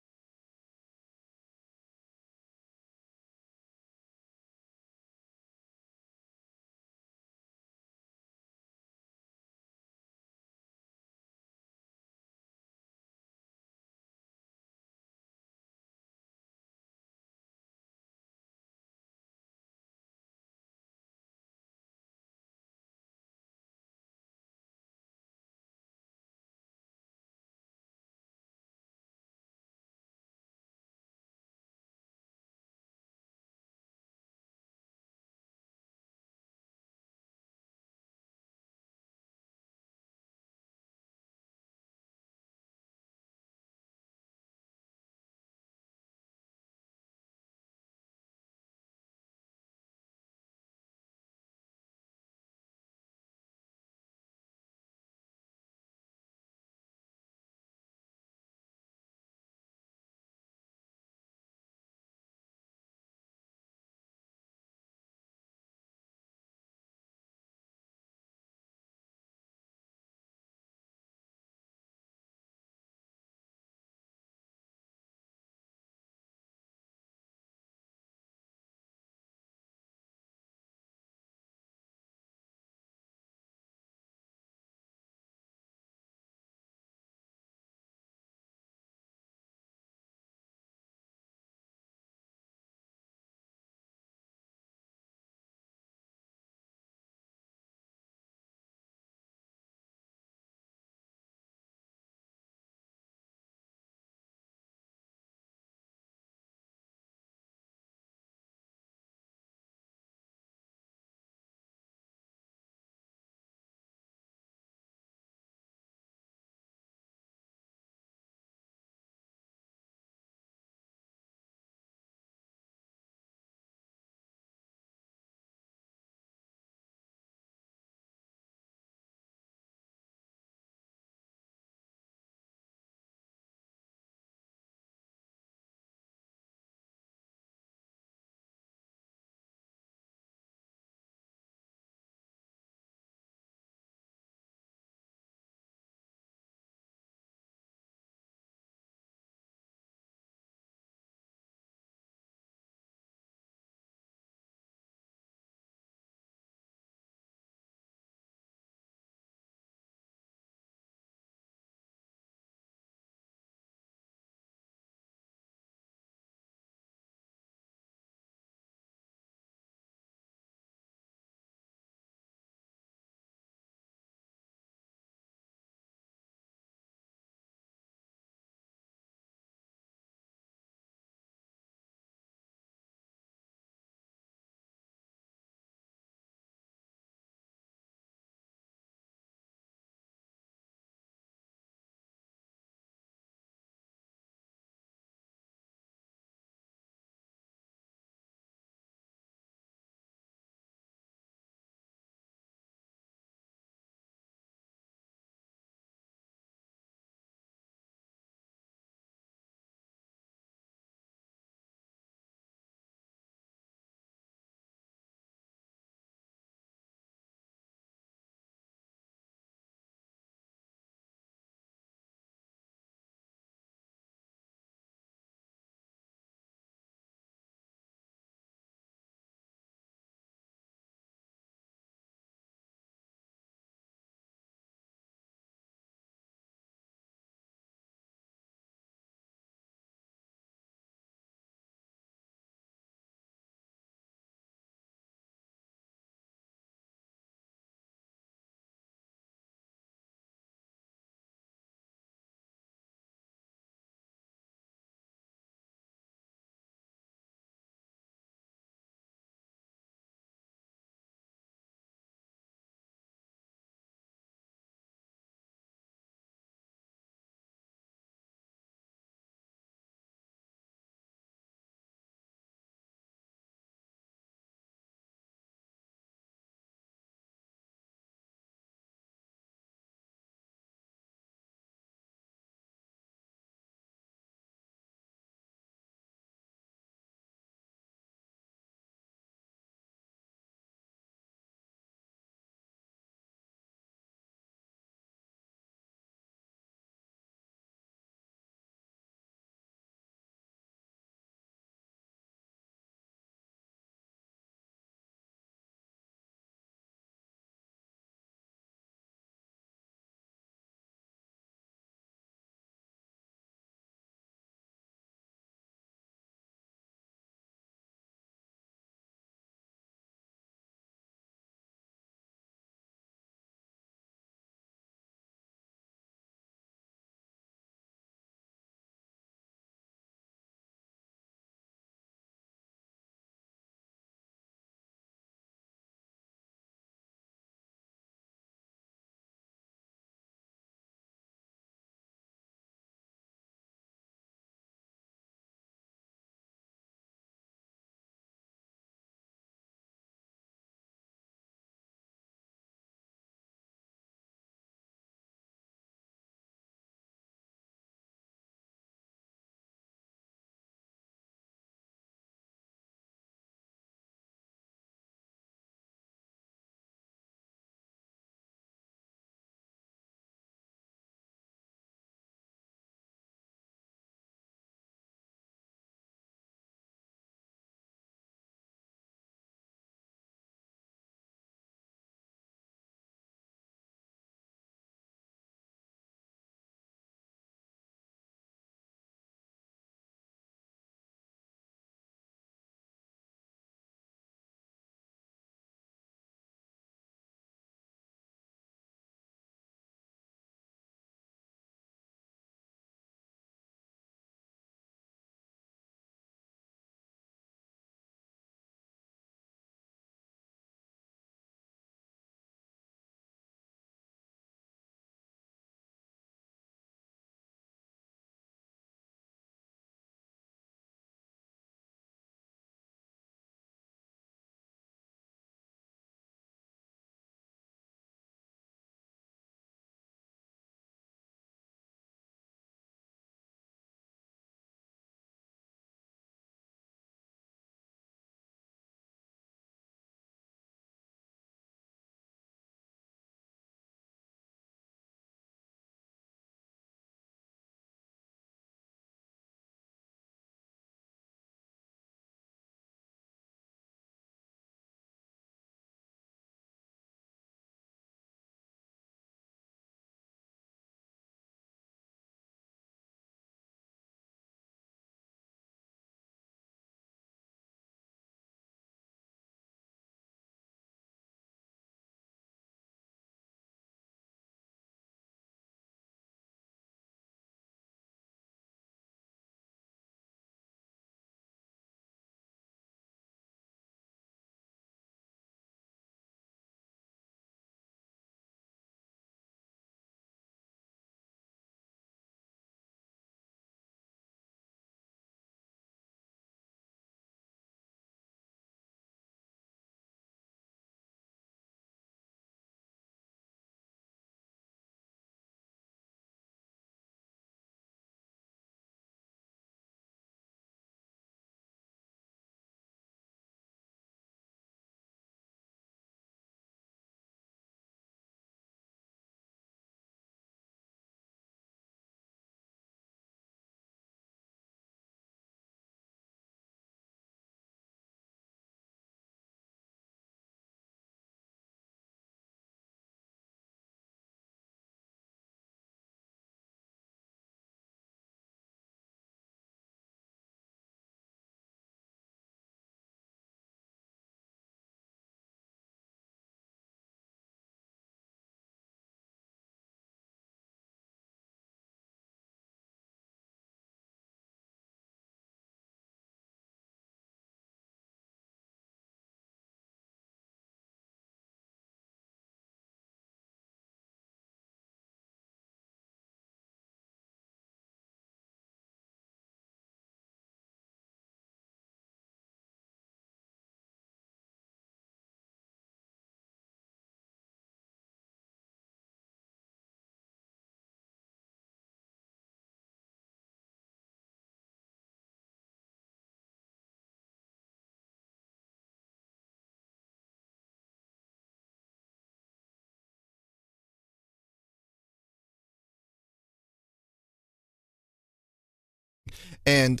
And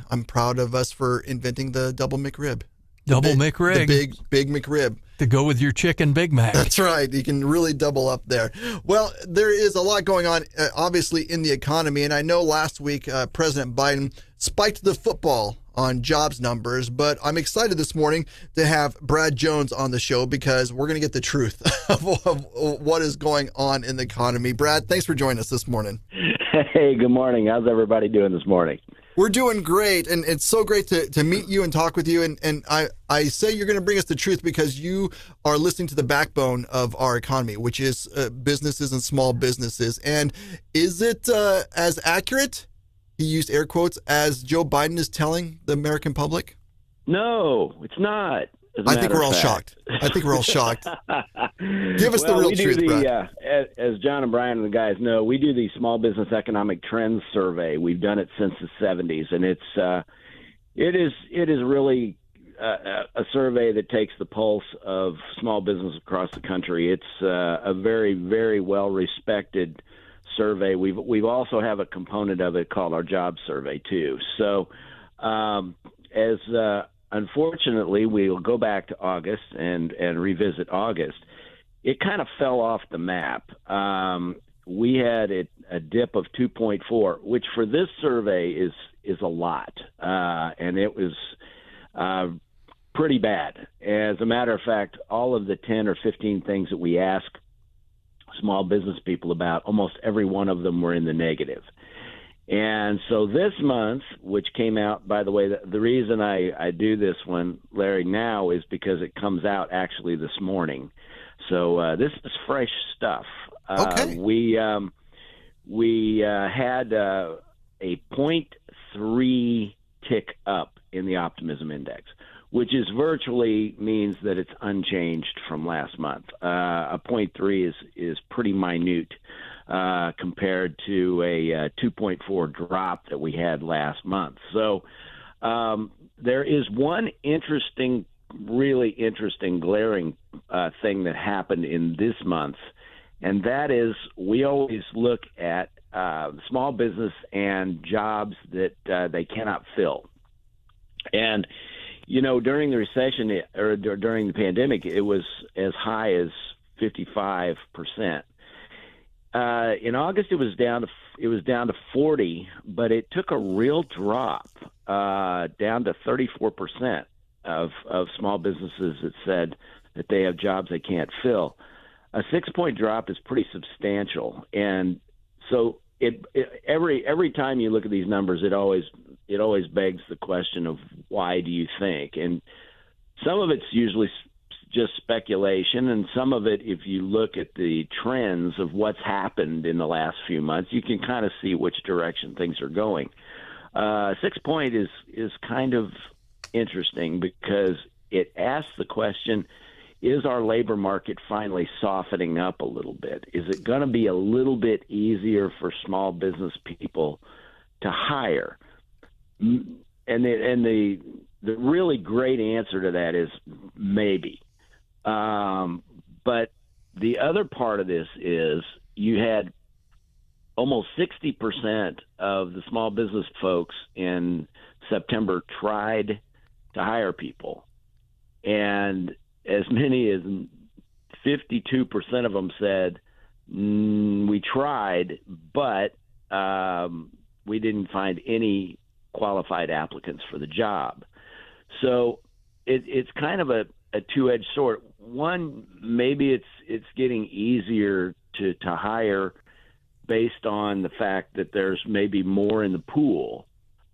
I'm proud of us for inventing the double McRib. Double McRib. The big McRib. To go with your chicken Big Mac. That's right. You can really double up there. Well, there is a lot going on, obviously, in the economy. And I know last week President Biden spiked the football on jobs numbers, but I'm excited this morning to have Brad Jones on the show because we're going to get the truth of what is going on in the economy. Brad, thanks for joining us this morning. Hey, good morning. How's everybody doing this morning? We're doing great, and it's so great to meet you and talk with you. And I say you're going to bring us the truth because you are listening to the backbone of our economy, which is businesses and small businesses. And is it as accurate, he used air quotes, as Joe Biden is telling the American public? No, it's not. I think we're all shocked. Give us the real truth, Brad. As John and Brian and the guys know, we do the Small Business Economic Trends Survey. We've done it since the 70s, and it is really a survey that takes the pulse of small business across the country. It's a very, very well respected survey. We've also have a component of it called our job survey too. So unfortunately, we'll go back to August and revisit August. It kind of fell off the map. We had a dip of 2.4, which for this survey is a lot, and it was pretty bad. As a matter of fact, all of the 10 or 15 things that we ask small business people about, almost every one of them were in the negative. And so this month, which came out, by the way, the reason I do this one, Larry, now is because it comes out actually this morning. So this is fresh stuff. Okay. We had a 0.3 tick up in the optimism index, which is virtually means that it's unchanged from last month. A 0.3 is pretty minute compared to a 2.4 drop that we had last month. So there is one really interesting, glaring thing that happened in this month, and that is we always look at small business and jobs that they cannot fill. And during the recession or during the pandemic, it was as high as 55%. In August, it was down to 40, but it took a real drop down to 34% of small businesses that said that they have jobs they can't fill. A 6-point drop is pretty substantial, and so every time you look at these numbers, it always begs the question of why do you think? And some of it's usually just speculation, and some of it, if you look at the trends of what's happened in the last few months, you can kind of see which direction things are going. 6-point is kind of interesting because it asks the question, is our labor market finally softening up a little bit? Is it going to be a little bit easier for small business people to hire? And the really great answer to that is maybe. But the other part of this is you had almost 60% of the small business folks in September tried to hire people, and as many as 52% of them said, we tried, but we didn't find any qualified applicants for the job. So it's kind of a two-edged sword. One, maybe it's getting easier to hire based on the fact that there's maybe more in the pool.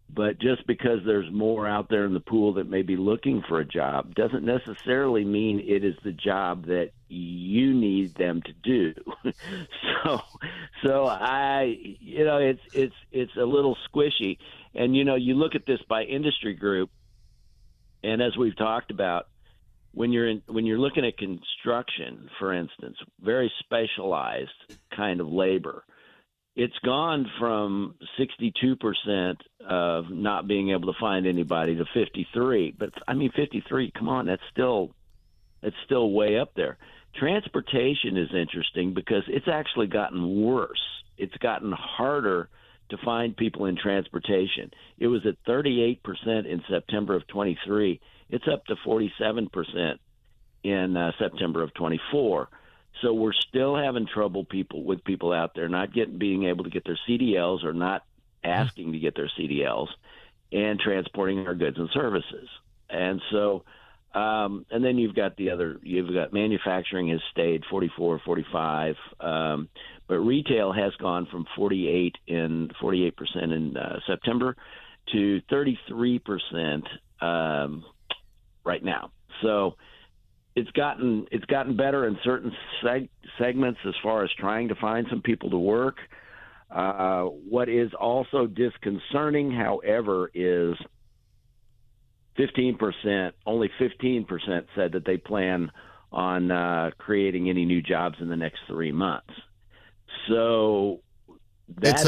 But just because there's more out there in the pool that may be looking for a job doesn't necessarily mean it is the job that you need them to do. So it's a little squishy. And you look at this by industry group, and as we've talked about, when you're looking at construction, for instance, very specialized kind of labor, it's gone from 62% of not being able to find anybody to 53. But 53, come on, that's still way up there. Transportation is interesting because it's actually gotten worse. It's gotten harder to find people in transportation. It was at 38% in September of 23. It's up to 47% in September of 24. So we're still having trouble with people out there not being able to get their CDLs or not asking to get their CDLs and transporting our goods and services. And so, and then you've got manufacturing has stayed 44, 45, but retail has gone from 48% in September to 33% right now. So it's gotten better in certain segments as far as trying to find some people to work. What is also disconcerting, however, is 15%, only 15% said that they plan on creating any new jobs in the next 3 months. So that's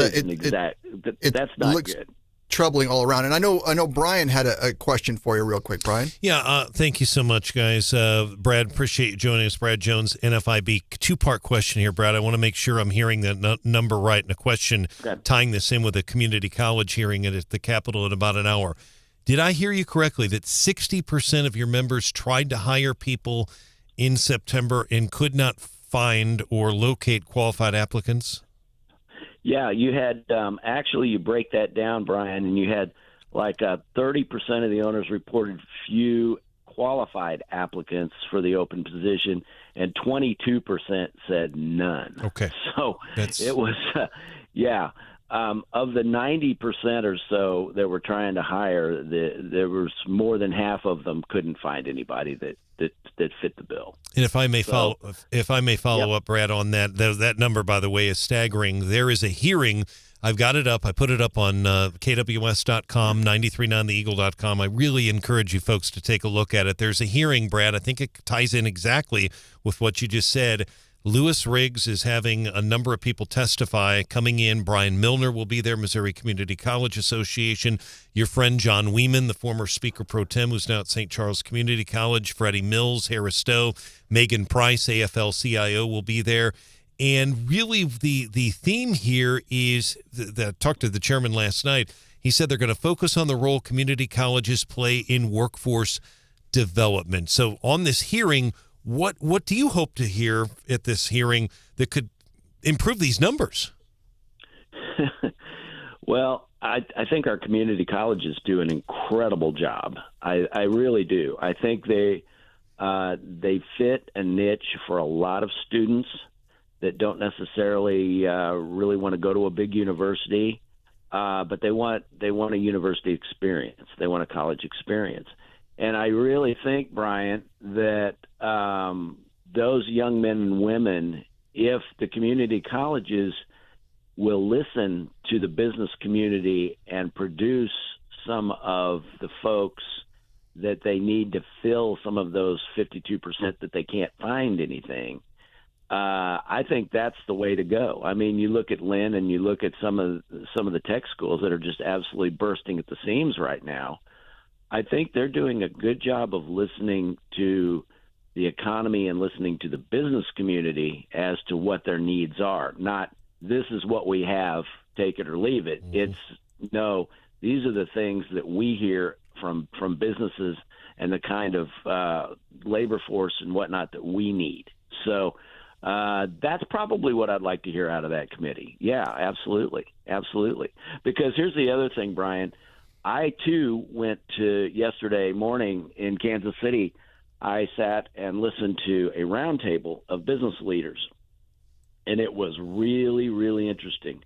not good. Troubling all around. And I know Brian had a question for you real quick, Brian. Yeah, thank you so much, guys. Brad, appreciate you joining us. Brad Jones, NFIB. Two-part question here, Brad. I want to make sure I'm hearing the number right, and a question tying this in with a community college hearing at the Capitol in about an hour. Did I hear you correctly that 60% of your members tried to hire people in September and could not find or locate qualified applicants? Yeah, you had actually you break that down, Brian, and you had like 30% of the owners reported few qualified applicants for the open position, and 22% said none. Okay. So it was, of the 90% or so that were trying to hire, there was more than half of them couldn't find anybody that fit the bill. And if I may follow up, Brad, on that number, by the way, is staggering. There is a hearing. I've got it up. I put it up on KWS.com, 939theeagle.com. I really encourage you folks to take a look at it. There's a hearing, Brad. I think it ties in exactly with what you just said. Lewis Riggs is having a number of people testify coming in. Brian Milner will be there, Missouri Community College Association. Your friend John Weeman, the former Speaker Pro Tem, who's now at St. Charles Community College. Freddie Mills, Harris Stowe, Megan Price, AFL-CIO will be there. And really the theme here is, I talked to the chairman last night, he said they're going to focus on the role community colleges play in workforce development. So on this hearing, what do you hope to hear at this hearing that could improve these numbers? Well, I think our community colleges do an incredible job. I really do. I think they fit a niche for a lot of students that don't necessarily really want to go to a big university, but they want a university experience. They want a college experience. And I really think, Brian, that those young men and women, if the community colleges will listen to the business community and produce some of the folks that they need to fill some of those 52% that they can't find anything, I think that's the way to go. I mean, you look at Lynn and you look at some of the tech schools that are just absolutely bursting at the seams right now. I think they're doing a good job of listening to the economy and listening to the business community as to what their needs are. Not, this is what we have, take it or leave it. Mm-hmm. It's, no, these are the things that we hear from businesses and the kind of labor force and whatnot that we need. So that's probably what I'd like to hear out of that committee. Yeah, absolutely. Absolutely. Because here's the other thing, Brian. I, too, went to yesterday morning in Kansas City. I sat and listened to a roundtable of business leaders, and it was really, really interesting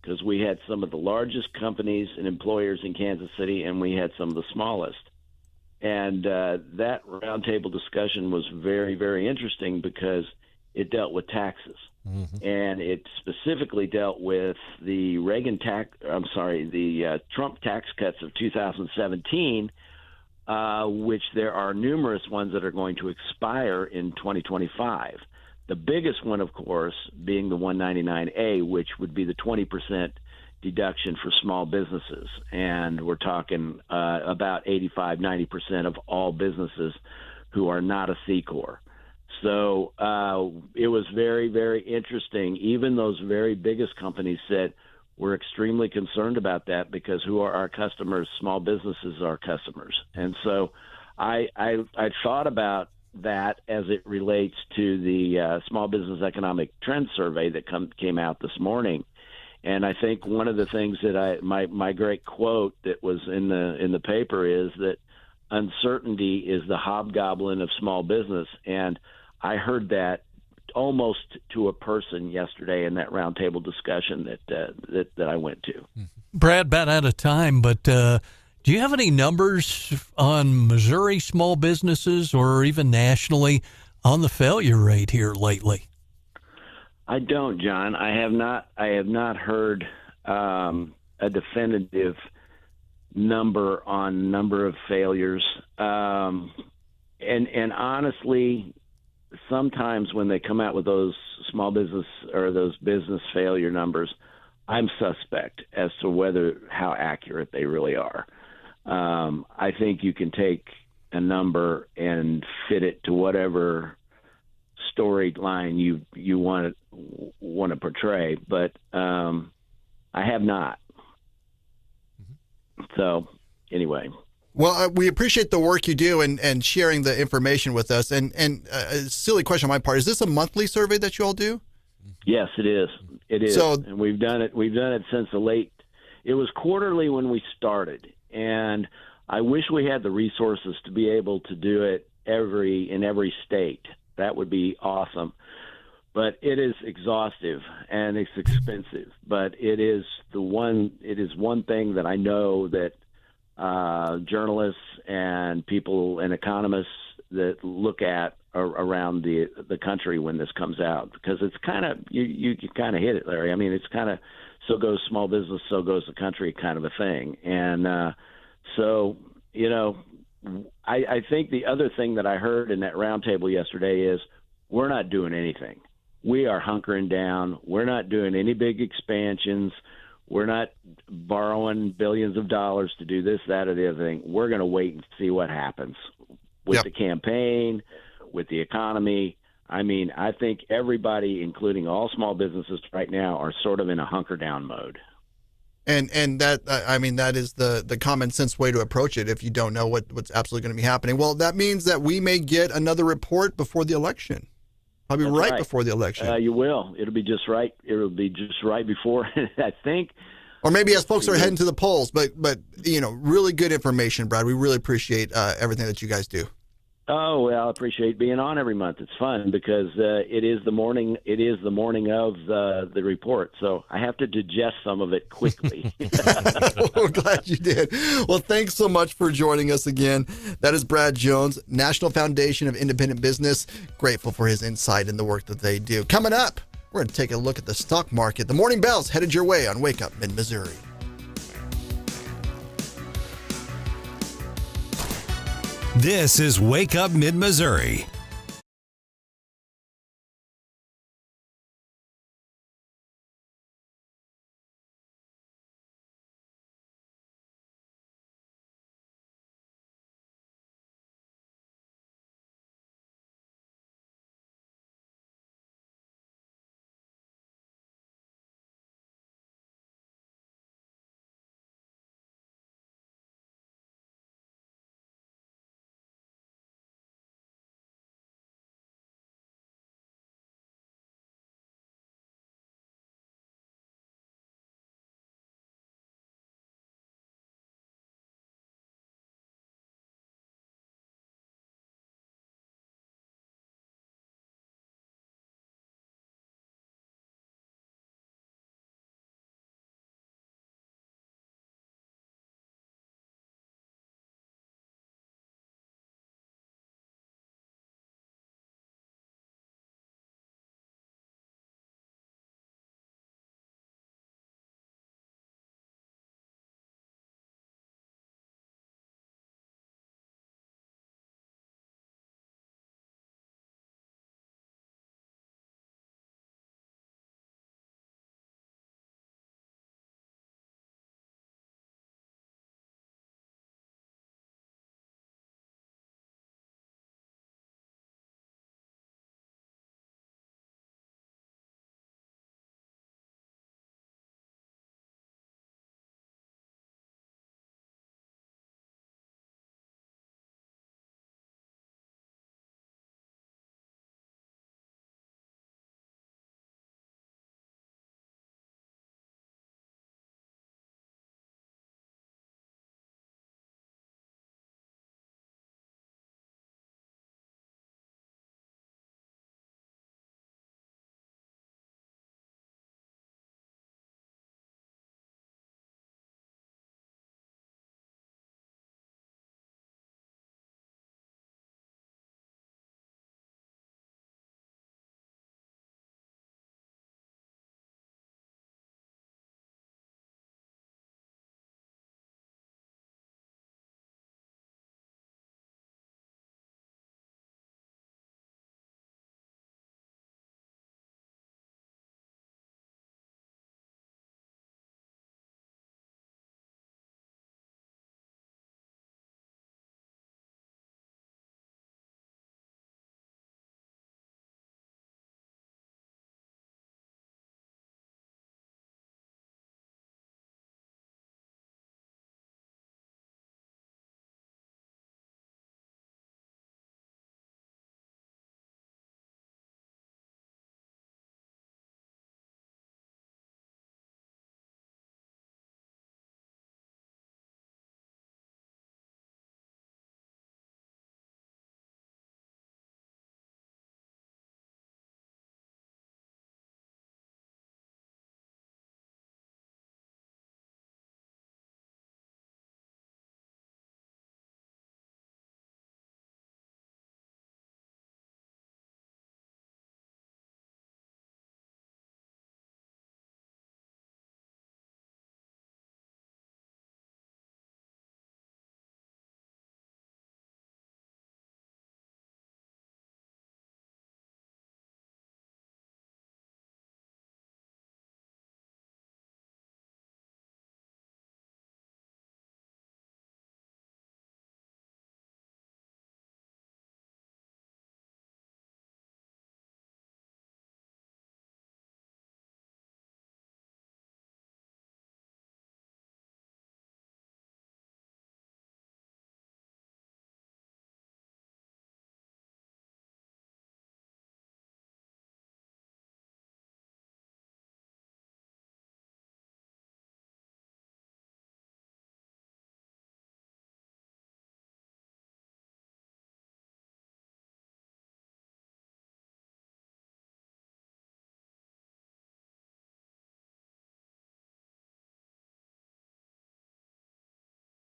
because we had some of the largest companies and employers in Kansas City, and we had some of the smallest. And that roundtable discussion was very, very interesting because it dealt with taxes. Mm-hmm. And it specifically dealt with the Trump tax cuts of 2017, which there are numerous ones that are going to expire in 2025. The biggest one, of course, being the 199A, which would be the 20% deduction for small businesses. And we're talking about 85-90% of all businesses who are not a C Corp. So it was very, very interesting. Even those very biggest companies said, we're extremely concerned about that because who are our customers? Small businesses are our customers. And so I thought about that as it relates to the Small Business Economic Trend Survey that came out this morning. And I think one of the things that my great quote that was in the paper is that uncertainty is the hobgoblin of small business. And I heard that almost to a person yesterday in that roundtable discussion that I went to. Brad, about out of time, but do you have any numbers on Missouri small businesses or even nationally on the failure rate here lately? I don't, John. I have not heard a definitive number of failures. And honestly, sometimes when they come out with those small business or those business failure numbers, I'm suspect as to how accurate they really are. I think you can take a number and fit it to whatever storyline you want to portray, but I have not. So anyway. Well, we appreciate the work you do and sharing the information with us. And a silly question on my part, is this a monthly survey that you all do? Yes, it is. It is. So, and we've done it since it was quarterly when we started. And I wish we had the resources to be able to do it in every state. That would be awesome. But it is exhaustive and it's expensive. But it is one thing that I know that journalists and people and economists that look at around the country when this comes out, because it's kind of you kind of hit it, Larry. I mean, it's kind of so goes small business, so goes the country kind of a thing. And so I think the other thing that I heard in that roundtable yesterday is we're not doing anything. We are hunkering down. We're not doing any big expansions. We're not borrowing billions of dollars to do this, that, or the other thing. We're going to wait and see what happens with the campaign, with the economy. I mean, I think everybody, including all small businesses right now, are sort of in a hunker down mode. And that, I mean, that is the common sense way to approach it if you don't know what's absolutely going to be happening. Well, that means that we may get another report before the election. Probably right before the election. You will. It'll be just right. It'll be just right before, I think. Or maybe as folks are heading to the polls. But really good information, Brad. We really appreciate everything that you guys do. Oh, well, I appreciate being on every month. It's fun because it is the morning. It is the morning of the report, so I have to digest some of it quickly. We're glad you did. Well, thanks so much for joining us again. That is Brad Jones, National Foundation of Independent Business. Grateful for his insight and the work that they do. Coming up, we're going to take a look at the stock market. The morning bell's headed your way on Wake Up Mid-Missouri. This is Wake Up Mid-Missouri.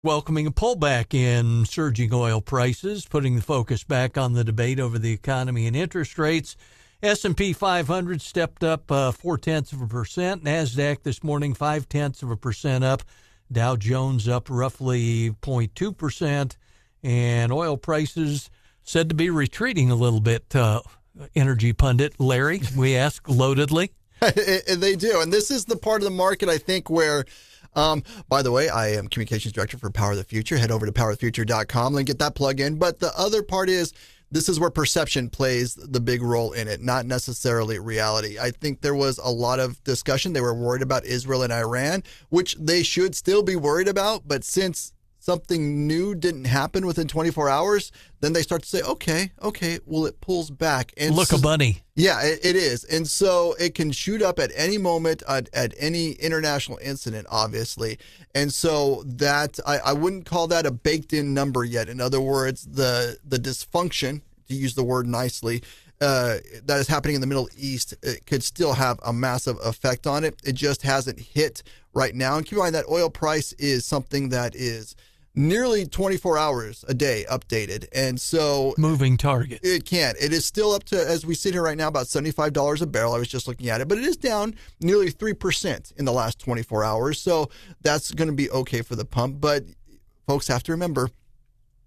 welcoming a pullback in surging oil prices, putting the focus back on the debate over the economy and interest rates. S&P 500 stepped up 0.4%. NASDAQ this morning 0.5% up. Dow Jones up roughly 0.2%. And oil prices said to be retreating a little bit. Energy pundit Larry, we ask loadedly. They do. And this is the part of the market, I think, where by the way, I am communications director for Power of the Future. Head over to powerofthefuture.com and get that plug in. But the other part is this is where perception plays the big role in it, not necessarily reality. I think there was a lot of discussion. They were worried about Israel and Iran, which they should still be worried about. But since something new didn't happen within 24 hours, then they start to say, okay, well, it pulls back. And look, a bunny. Yeah, it is. And so it can shoot up at any moment at any international incident, obviously. And so that I wouldn't call that a baked in number yet. In other words, the dysfunction, to use the word nicely, that is happening in the Middle East, it could still have a massive effect on it. It just hasn't hit right now. And keep in mind that oil price is something that is nearly 24 hours a day updated. And so moving target. It can't. It is still up to, as we sit here right now, about $75 a barrel. I was just looking at it, but it is down nearly 3% in the last 24 hours. So that's going to be okay for the pump. But folks have to remember,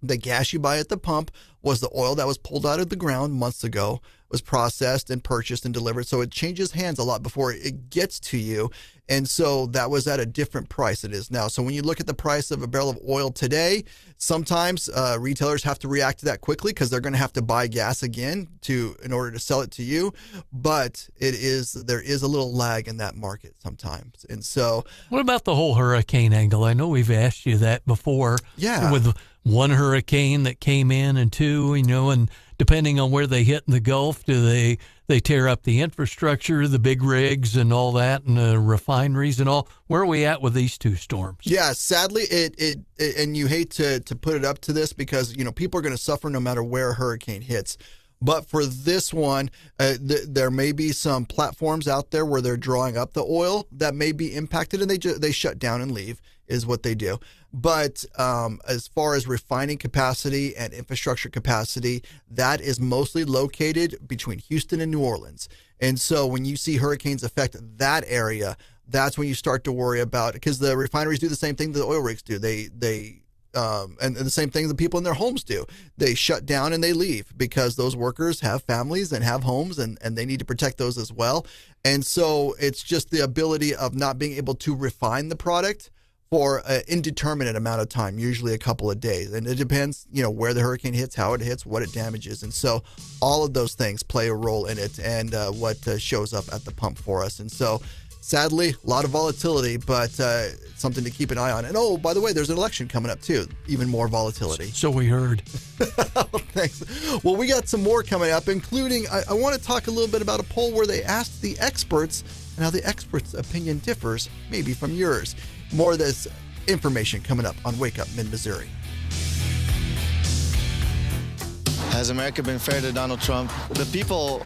the gas you buy at the pump was the oil that was pulled out of the ground months ago, was processed and purchased and delivered. So it changes hands a lot before it gets to you. And so that was at a different price than it is now. So when you look at the price of a barrel of oil today, sometimes retailers have to react to that quickly because they're going to have to buy gas again in order to sell it to you. But there is a little lag in that market sometimes. And so what about the whole hurricane angle? I know we've asked you that before. Yeah. With one hurricane that came in and two, and depending on where they hit in the Gulf, do they tear up the infrastructure, the big rigs and all that, and the refineries and all? Where are we at with these two storms? Yeah, sadly, it and you hate to put it up to this because, people are going to suffer no matter where a hurricane hits. But for this one, there may be some platforms out there where they're drawing up the oil that may be impacted, and they shut down and leave is what they do. But as far as refining capacity and infrastructure capacity, that is mostly located between Houston and New Orleans. And so when you see hurricanes affect that area, that's when you start to worry about, because the refineries do the same thing the oil rigs do. And the same thing the people in their homes do. They shut down and they leave because those workers have families and have homes and they need to protect those as well. And so it's just the ability of not being able to refine the product for an indeterminate amount of time, usually a couple of days. And it depends, where the hurricane hits, how it hits, what it damages. And so all of those things play a role in it and what shows up at the pump for us. And so sadly, a lot of volatility, but something to keep an eye on. And oh, by the way, there's an election coming up too. Even more volatility. So we heard. Thanks. Well, we got some more coming up, including I want to talk a little bit about a poll where they asked the experts and how the experts' opinion differs maybe from yours. More of this information coming up on Wake Up Mid-Missouri. Has America been fair to Donald Trump? The people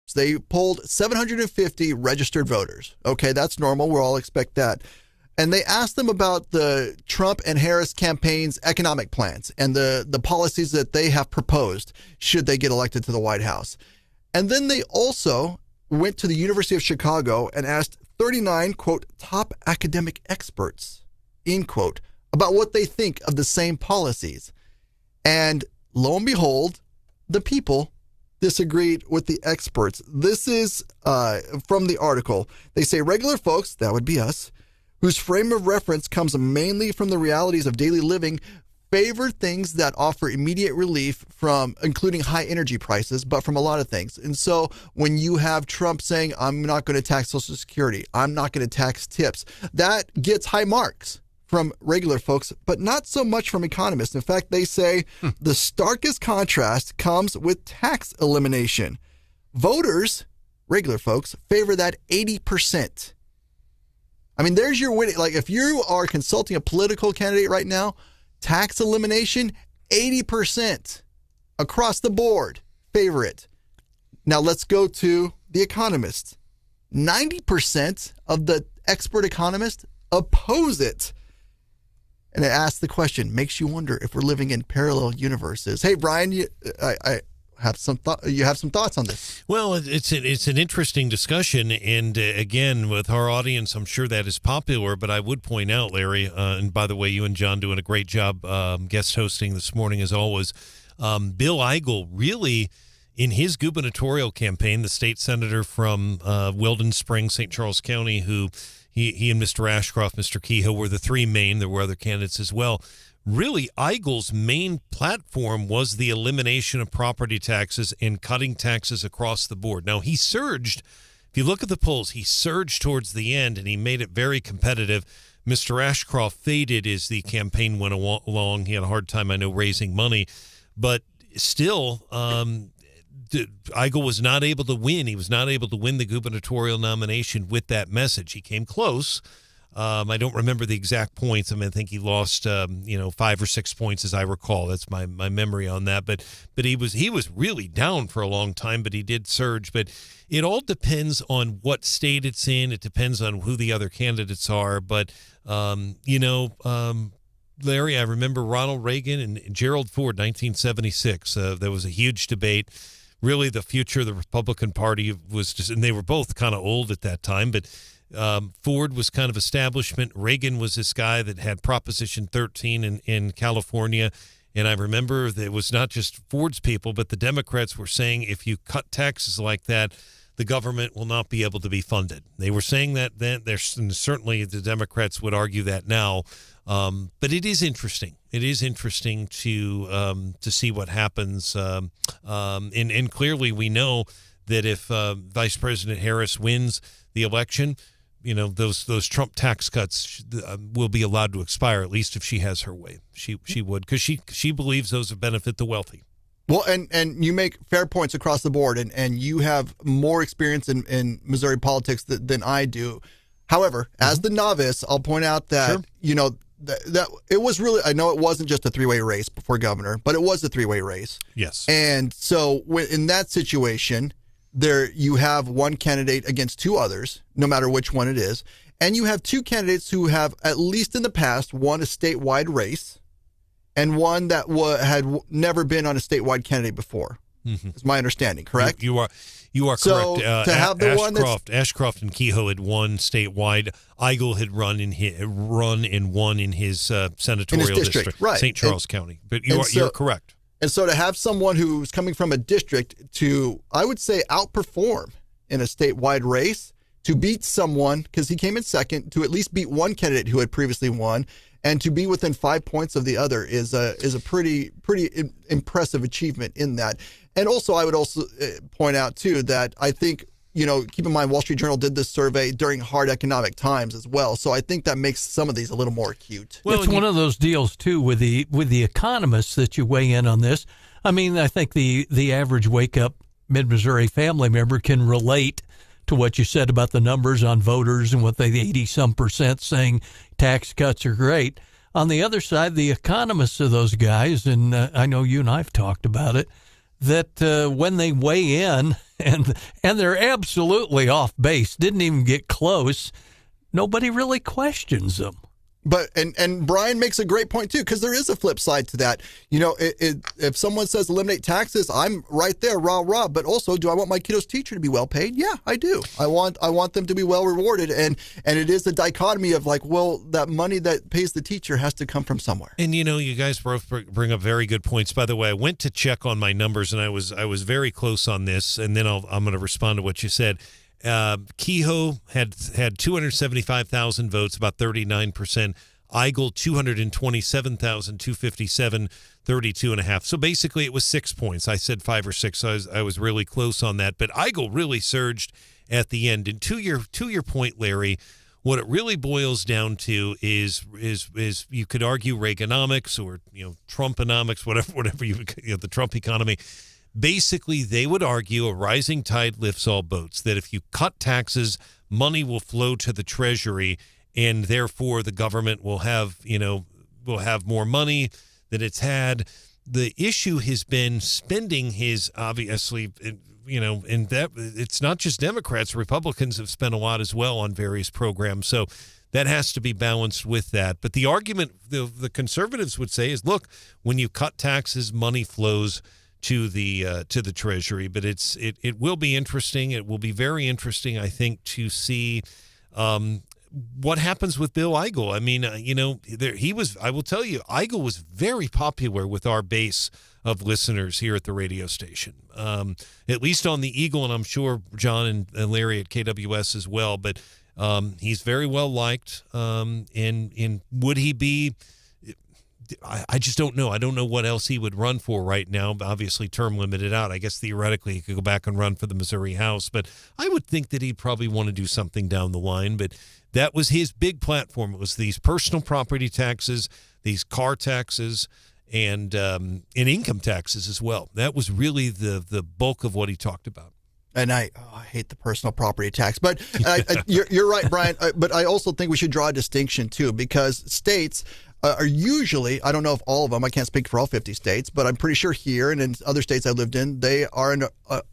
So they polled 750 registered voters. Okay, that's normal. We'll all expect that. And they asked them about the Trump and Harris campaign's economic plans and the policies that they have proposed should they get elected to the White House. And then they also went to the University of Chicago and asked 39, quote, top academic experts, end quote, about what they think of the same policies. And lo and behold, the people disagreed with the experts. This is from the article. They say regular folks, that would be us, whose frame of reference comes mainly from the realities of daily living, favor things that offer immediate relief from including high energy prices, but from a lot of things. And so when you have Trump saying, I'm not going to tax Social Security, I'm not going to tax tips, that gets high marks from regular folks, but not so much from economists. In fact, they say the starkest contrast comes with tax elimination. Voters, regular folks, favor that 80%. I mean, there's your winning. Like, if you are consulting a political candidate right now, tax elimination, 80% across the board favor it. Now, let's go to the economists. 90% of the expert economists oppose it. And it asks the question, makes you wonder if we're living in parallel universes. Hey, Brian, I have some you have some thoughts on this. Well, it's an interesting discussion, and again, with our audience, I'm sure that is popular. But I would point out, Larry, and by the way, you and John doing a great job guest hosting this morning as always. Bill Eigel really, in his gubernatorial campaign, the state senator from Weldon Springs, St. Charles County, who he and Mr. Ashcroft, Mr. Kehoe were the three main. There were other candidates as well. Really, Eigel's main platform was the elimination of property taxes and cutting taxes across the board. Now, he surged. If you look at the polls, he surged towards the end, and he made it very competitive. Mr. Ashcroft faded as the campaign went along. He had a hard time, I know, raising money. But still, Eigel was not able to win. He was not able to win the gubernatorial nomination with that message. He came close. I don't remember the exact points. I mean, I think he lost, 5 or 6 points, as I recall. That's my memory on that. But he was really down for a long time, but he did surge. But it all depends on what state it's in. It depends on who the other candidates are. But Larry, I remember Ronald Reagan and Gerald Ford, 1976. There was a huge debate. Really, the future of the Republican Party was just, and they were both kind of old at that time, but Ford was kind of establishment. Reagan was this guy that had Proposition 13 in California. And I remember that it was not just Ford's people, but the Democrats were saying if you cut taxes like that, the government will not be able to be funded. They were saying that then. Certainly the Democrats would argue that now. But it is interesting. It is interesting to see what happens. And clearly we know that if Vice President Harris wins the election, those Trump tax cuts will be allowed to expire, at least if she has her way. She would, because she believes those would benefit the wealthy. Well, and you make fair points across the board, and you have more experience in Missouri politics than I do. However, as the novice, I'll point out that, that it was really, I know it wasn't just a three-way race for governor, but it was a three-way race. Yes. And so in that situation, there you have one candidate against two others, no matter which one it is. And you have two candidates who have, at least in the past, won a statewide race and one that had never been on a statewide candidate before. Mm-hmm. Is my understanding, correct? You are so correct. To have the Ashcroft and Kehoe had won statewide. Eigel had run and won in his senatorial district, right. St. Charles County. But you're correct. And so to have someone who's coming from a district to, I would say, outperform in a statewide race, to beat someone, because he came in second, to at least beat one candidate who had previously won, and to be within 5 points of the other is a pretty impressive achievement in that. And also, I would also point out, too, that I think, keep in mind, Wall Street Journal did this survey during hard economic times as well. So I think that makes some of these a little more acute. Well, it's one of those deals, too, with the economists that you weigh in on this. I mean, I think the average wake-up mid-Missouri family member can relate to what you said about the numbers on voters and what the 80-some% saying tax cuts are great. On the other side, the economists are those guys, and I know you and I have talked about it, that when they weigh in, and they're absolutely off base. Didn't even get close. Nobody really questions them. But and Brian makes a great point too, because there is a flip side to that. You know, if someone says eliminate taxes, I'm right there, rah rah. But also, do I want my kiddo's teacher to be well paid? Yeah, I do. I want them to be well rewarded, and it is a dichotomy of like, well, that money that pays the teacher has to come from somewhere. And you know, you guys both bring up very good points. By the way, I went to check on my numbers, and I was very close on this. And then I'm going to respond to what you said. Kehoe had 275,000 votes, about 39%. Eigel 227,257, 32.5. So basically, it was 6 points. I said 5 or 6. So I was really close on that. But Eigel really surged at the end. And to your point, Larry, what it really boils down to is you could argue Reaganomics or Trumponomics, whatever the Trump economy. Basically, they would argue a rising tide lifts all boats, that if you cut taxes, money will flow to the Treasury, and therefore the government will have more money than it's had. The issue has been spending his, obviously, in that it's not just Democrats. Republicans have spent a lot as well on various programs. So that has to be balanced with that. But the argument the conservatives would say is, look, when you cut taxes, money flows to the Treasury. But it will be interesting. It will be very interesting, I think, to see what happens with Bill Eigel. I mean, he was. I will tell you, Eigel was very popular with our base of listeners here at the radio station, at least on the Eagle, and I'm sure John and Larry at KWS as well. But he's very well liked. And would he be? I just don't know. I don't know what else he would run for right now. Obviously, term limited out. I guess theoretically he could go back and run for the Missouri House. But I would think that he'd probably want to do something down the line. But that was his big platform. It was these personal property taxes, these car taxes, and income taxes as well. That was really the bulk of what he talked about. And I hate the personal property tax. But you're right, Brian. But I also think we should draw a distinction, too, because states are usually, I don't know if all of them, I can't speak for all 50 states, but I'm pretty sure here and in other states I lived in, they are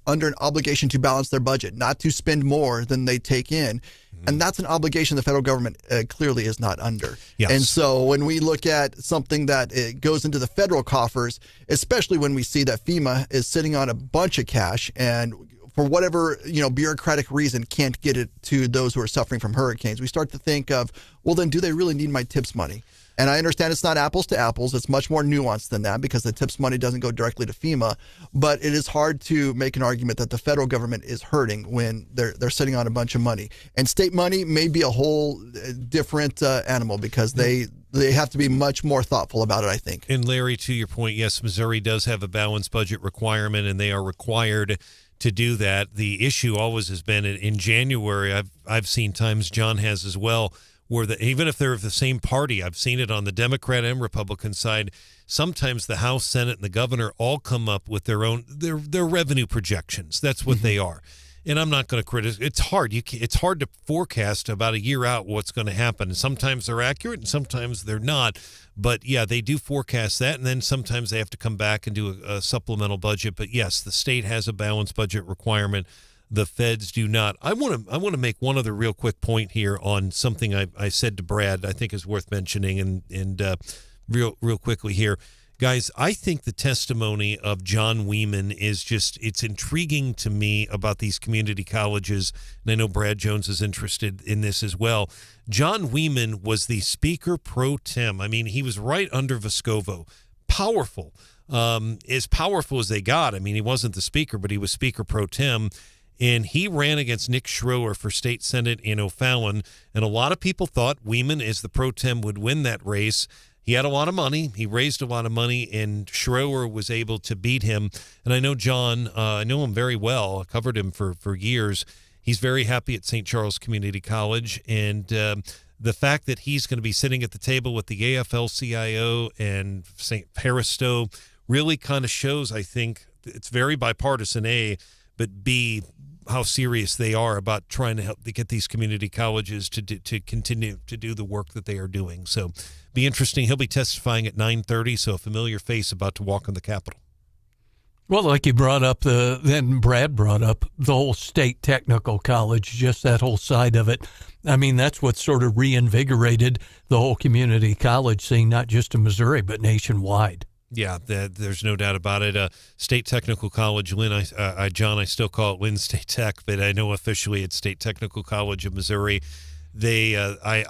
under an obligation to balance their budget, not to spend more than they take in. And that's an obligation the federal government clearly is not under. Yes. And so when we look at something that goes into the federal coffers, especially when we see that FEMA is sitting on a bunch of cash and for whatever bureaucratic reason can't get it to those who are suffering from hurricanes, we start to think of, well, then do they really need my TIPS money? And I understand it's not apples to apples. It's much more nuanced than that because the TIPS money doesn't go directly to FEMA. But it is hard to make an argument that the federal government is hurting when they're sitting on a bunch of money. And state money may be a whole different animal because they have to be much more thoughtful about it, I think. And Larry, to your point, yes, Missouri does have a balanced budget requirement, and they are required to do that. The issue always has been in January. I've seen times, John has as well, where even if they're of the same party, I've seen it on the Democrat and Republican side, sometimes the House, Senate, and the governor all come up with their own their revenue projections. That's what they are. And I'm not going to criticize. It's hard. It's hard to forecast about a year out what's going to happen. And sometimes they're accurate and sometimes they're not. But, yeah, they do forecast that. And then sometimes they have to come back and do a supplemental budget. But, yes, the state has a balanced budget requirement. The feds do not. I want to make one other real quick point here on something I said to Brad I think is worth mentioning and real quickly here. Guys, I think the testimony of John Wieman is it's intriguing to me about these community colleges, and I know Brad Jones is interested in this as well. John Wieman was the speaker pro tem. I mean, he was right under Vescovo. Powerful. As powerful as they got. I mean, he wasn't the speaker, but he was speaker pro tem. And he ran against Nick Schroer for state senate in O'Fallon. And a lot of people thought Wieman, as the pro tem, would win that race. He had a lot of money. He raised a lot of money, and Schroer was able to beat him. And I know John, I know him very well. I covered him for years. He's very happy at St. Charles Community College. And the fact that he's going to be sitting at the table with the AFL-CIO and St. Paristow really kind of shows, I think, it's very bipartisan, A, but B, how serious they are about trying to help to get these community colleges to continue to do the work that they are doing. So be interesting. He'll be testifying at 9:30, so a familiar face about to walk on the Capitol. Well, like you brought up, then Brad brought up the whole state technical college, just that whole side of it. I mean, that's what sort of reinvigorated the whole community college scene, not just in Missouri, but nationwide. Yeah, there's no doubt about it. State Technical College, Lynn, John, I still call it Lynn State Tech, but I know officially it's State Technical College of Missouri. I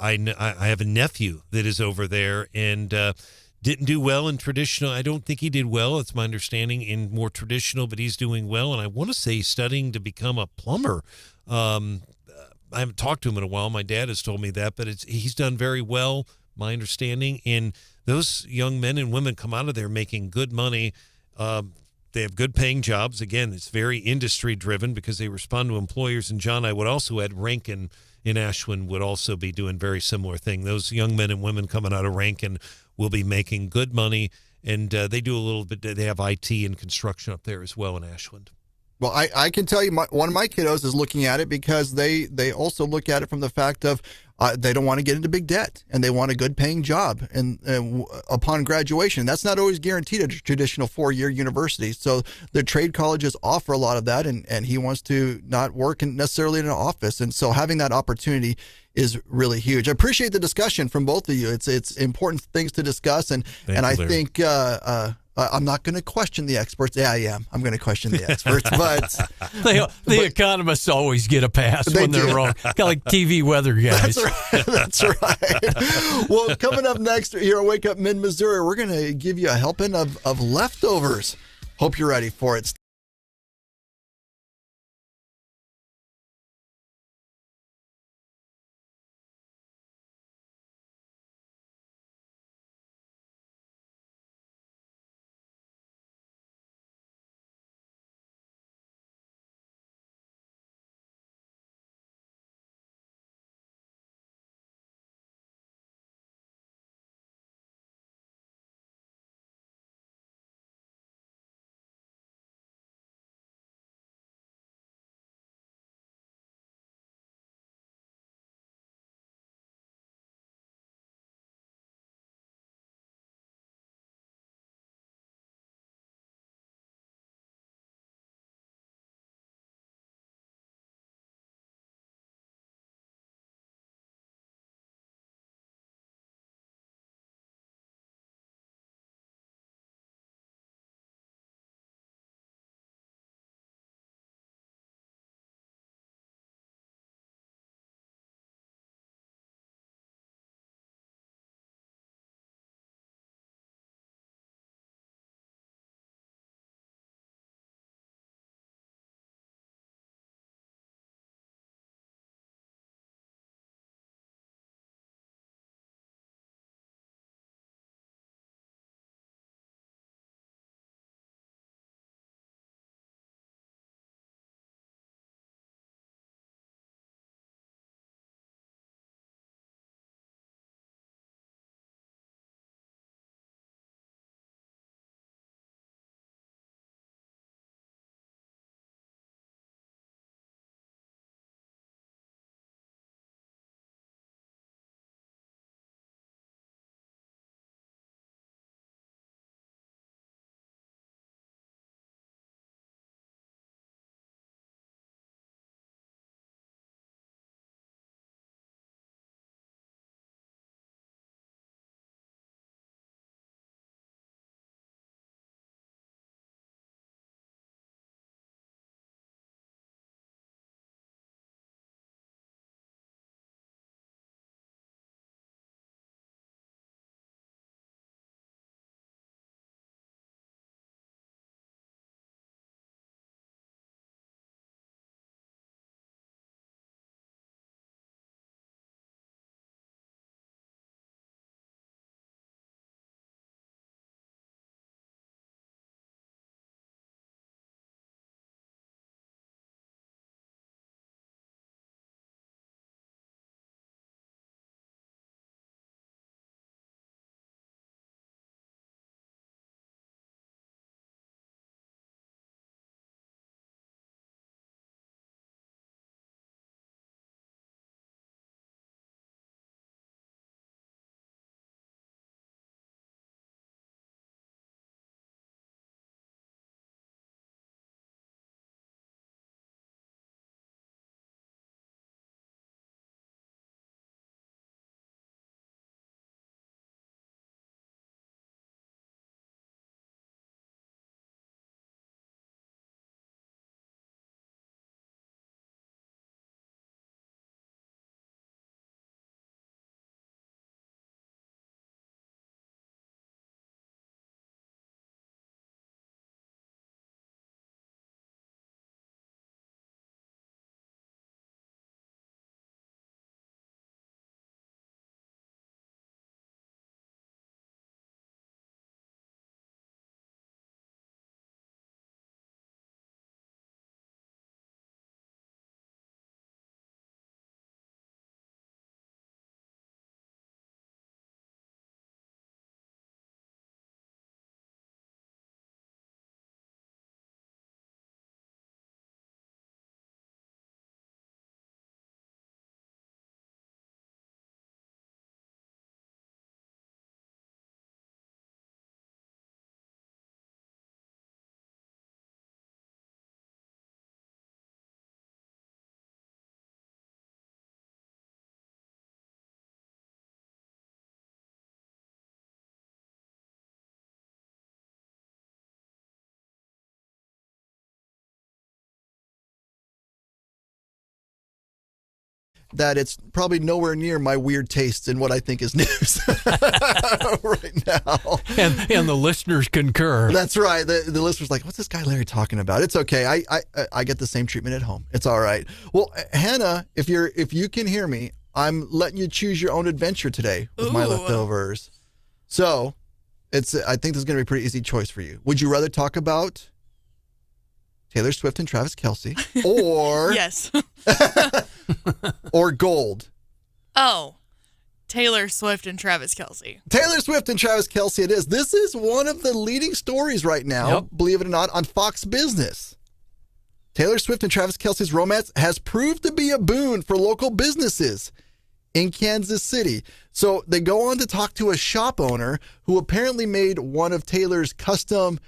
have a nephew that is over there, and didn't do well in traditional. I don't think he did well. It's my understanding in more traditional, but he's doing well. And I want to say he's studying to become a plumber. I haven't talked to him in a while. My dad has told me that, but he's done very well, my understanding. And those young men and women come out of there making good money. They have good paying jobs. Again, it's very industry driven because they respond to employers. And John, I would also add Rankin in Ashland would also be doing very similar thing. Those young men and women coming out of Rankin will be making good money, and they do a little bit. They have IT and construction up there as well in Ashland. Well, I can tell you, one of my kiddos is looking at it because they also look at it from the fact of they don't want to get into big debt and they want a good paying job and upon graduation. That's not always guaranteed at a traditional 4-year university. So the trade colleges offer a lot of that, and he wants to not work necessarily in an office. And so having that opportunity is really huge. I appreciate the discussion from both of you. It's important things to discuss, and I think I'm not going to question the experts. Yeah, I am. I'm going to question the experts, but the economists always get a pass when they're wrong. Kind of like TV weather guys. That's right. Well, coming up next here on Wake Up Mid-Missouri, we're going to give you a helping of leftovers. Hope you're ready for it. that it's probably nowhere near my weird tastes in what I think is news right now. And the listeners concur. That's right. The listeners like, what's this guy Larry talking about? It's okay. I get the same treatment at home. It's all right. Well, Hannah, if you can hear me, I'm letting you choose your own adventure today with my leftovers. So I think this is going to be a pretty easy choice for you. Would you rather talk about Taylor Swift and Travis Kelce or yes, or gold? Oh, Taylor Swift and Travis Kelce. Taylor Swift and Travis Kelce it is. This is one of the leading stories right now, believe it or not, on Fox Business. Taylor Swift and Travis Kelce's romance has proved to be a boon for local businesses in Kansas City. So they go on to talk to a shop owner who apparently made one of Taylor's custom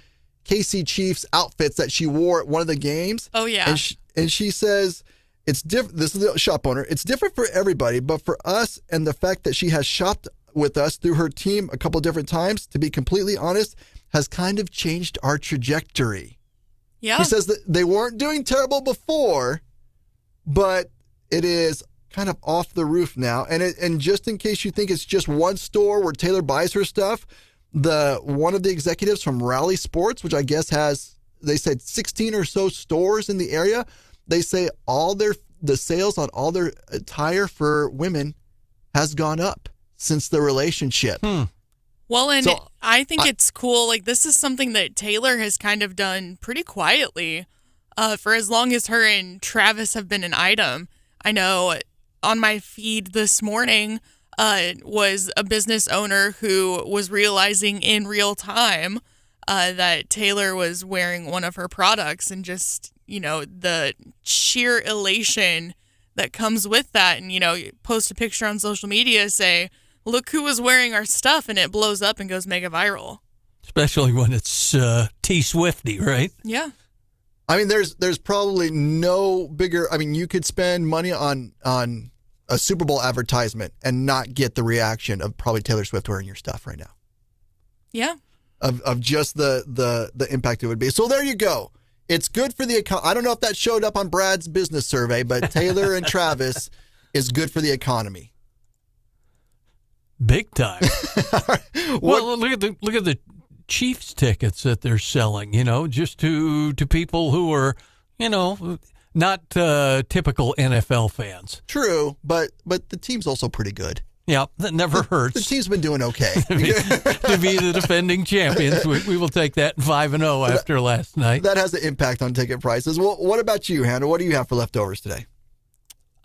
KC Chiefs outfits that she wore at one of the games. Oh, yeah. And she says, it's different. This is the shop owner. It's different for everybody, but for us, and the fact that she has shopped with us through her team a couple different times, to be completely honest, has kind of changed our trajectory. Yeah. He says that they weren't doing terrible before, but it is kind of off the roof now. And just in case you think it's just one store where Taylor buys her stuff, one of the executives from Rally Sports, which I guess they said 16 or so stores in the area, they say the sales on all their attire for women has gone up since the relationship. Well, and so, I think it's cool. Like, this is something that Taylor has kind of done pretty quietly for as long as her and Travis have been an item. I know on my feed this morning was a business owner who was realizing in real time that Taylor was wearing one of her products, and just, the sheer elation that comes with that. And, you post a picture on social media, say, look who was wearing our stuff, and it blows up and goes mega viral. Especially when it's T-Swifty, right? Yeah. I mean, there's probably no bigger. I mean, you could spend money on a Super Bowl advertisement and not get the reaction of probably Taylor Swift wearing your stuff right now. Yeah. Of just the impact it would be. So there you go. It's good for the economy. I don't know if that showed up on Brad's business survey, but Taylor and Travis is good for the economy. Big time. Well, look at the Chiefs tickets that they're selling, just to people who are, not typical NFL fans. True, but the team's also pretty good. Yeah, that never hurts. The team's been doing okay. to be the defending champions, we will take that 5-0 after last night. That has an impact on ticket prices. Well, what about you, Hannah? What do you have for leftovers today?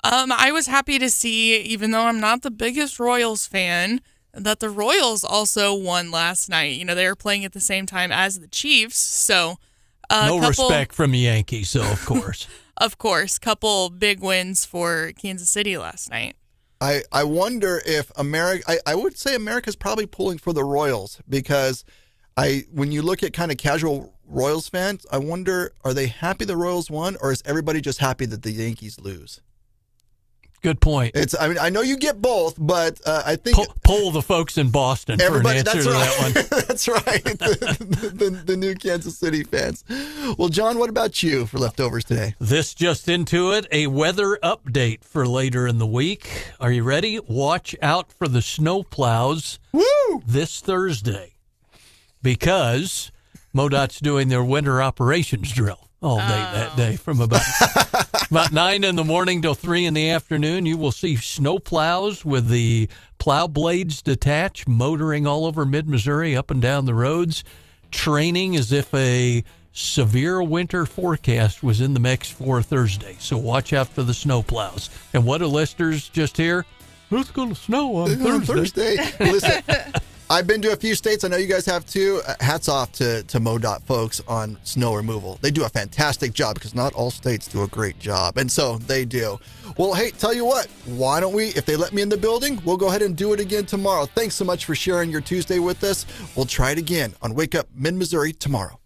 I was happy to see, even though I'm not the biggest Royals fan, that the Royals also won last night. They were playing at the same time as the Chiefs, so respect from the Yankees, so of course. Of course, couple big wins for Kansas City last night. I wonder if I would say America's probably pulling for the Royals, because when you look at kind of casual Royals fans, I wonder, are they happy the Royals won, or is everybody just happy that the Yankees lose? Good point. I know you get both, but I think poll the folks in Boston for an answer to that one. That's right. The new Kansas City fans. Well, John, what about you for leftovers today? This just into it, a weather update for later in the week. Are you ready? Watch out for the snow plows this Thursday, because MoDOT's doing their winter operations drill all day that day from about 9 in the morning till 3 in the afternoon. You will see snow plows with the plow blades detached, motoring all over mid-Missouri, up and down the roads, training as if a severe winter forecast was in the mix for Thursday. So watch out for the snow plows. And what do listeners just hear? It's going to snow on Thursday. Listen, I've been to a few states. I know you guys have too. Hats off to MoDOT folks on snow removal. They do a fantastic job, because not all states do a great job. And so they do. Well, hey, tell you what, why don't we, if they let me in the building, we'll go ahead and do it again tomorrow. Thanks so much for sharing your Tuesday with us. We'll try it again on Wake Up Mid-Missouri tomorrow.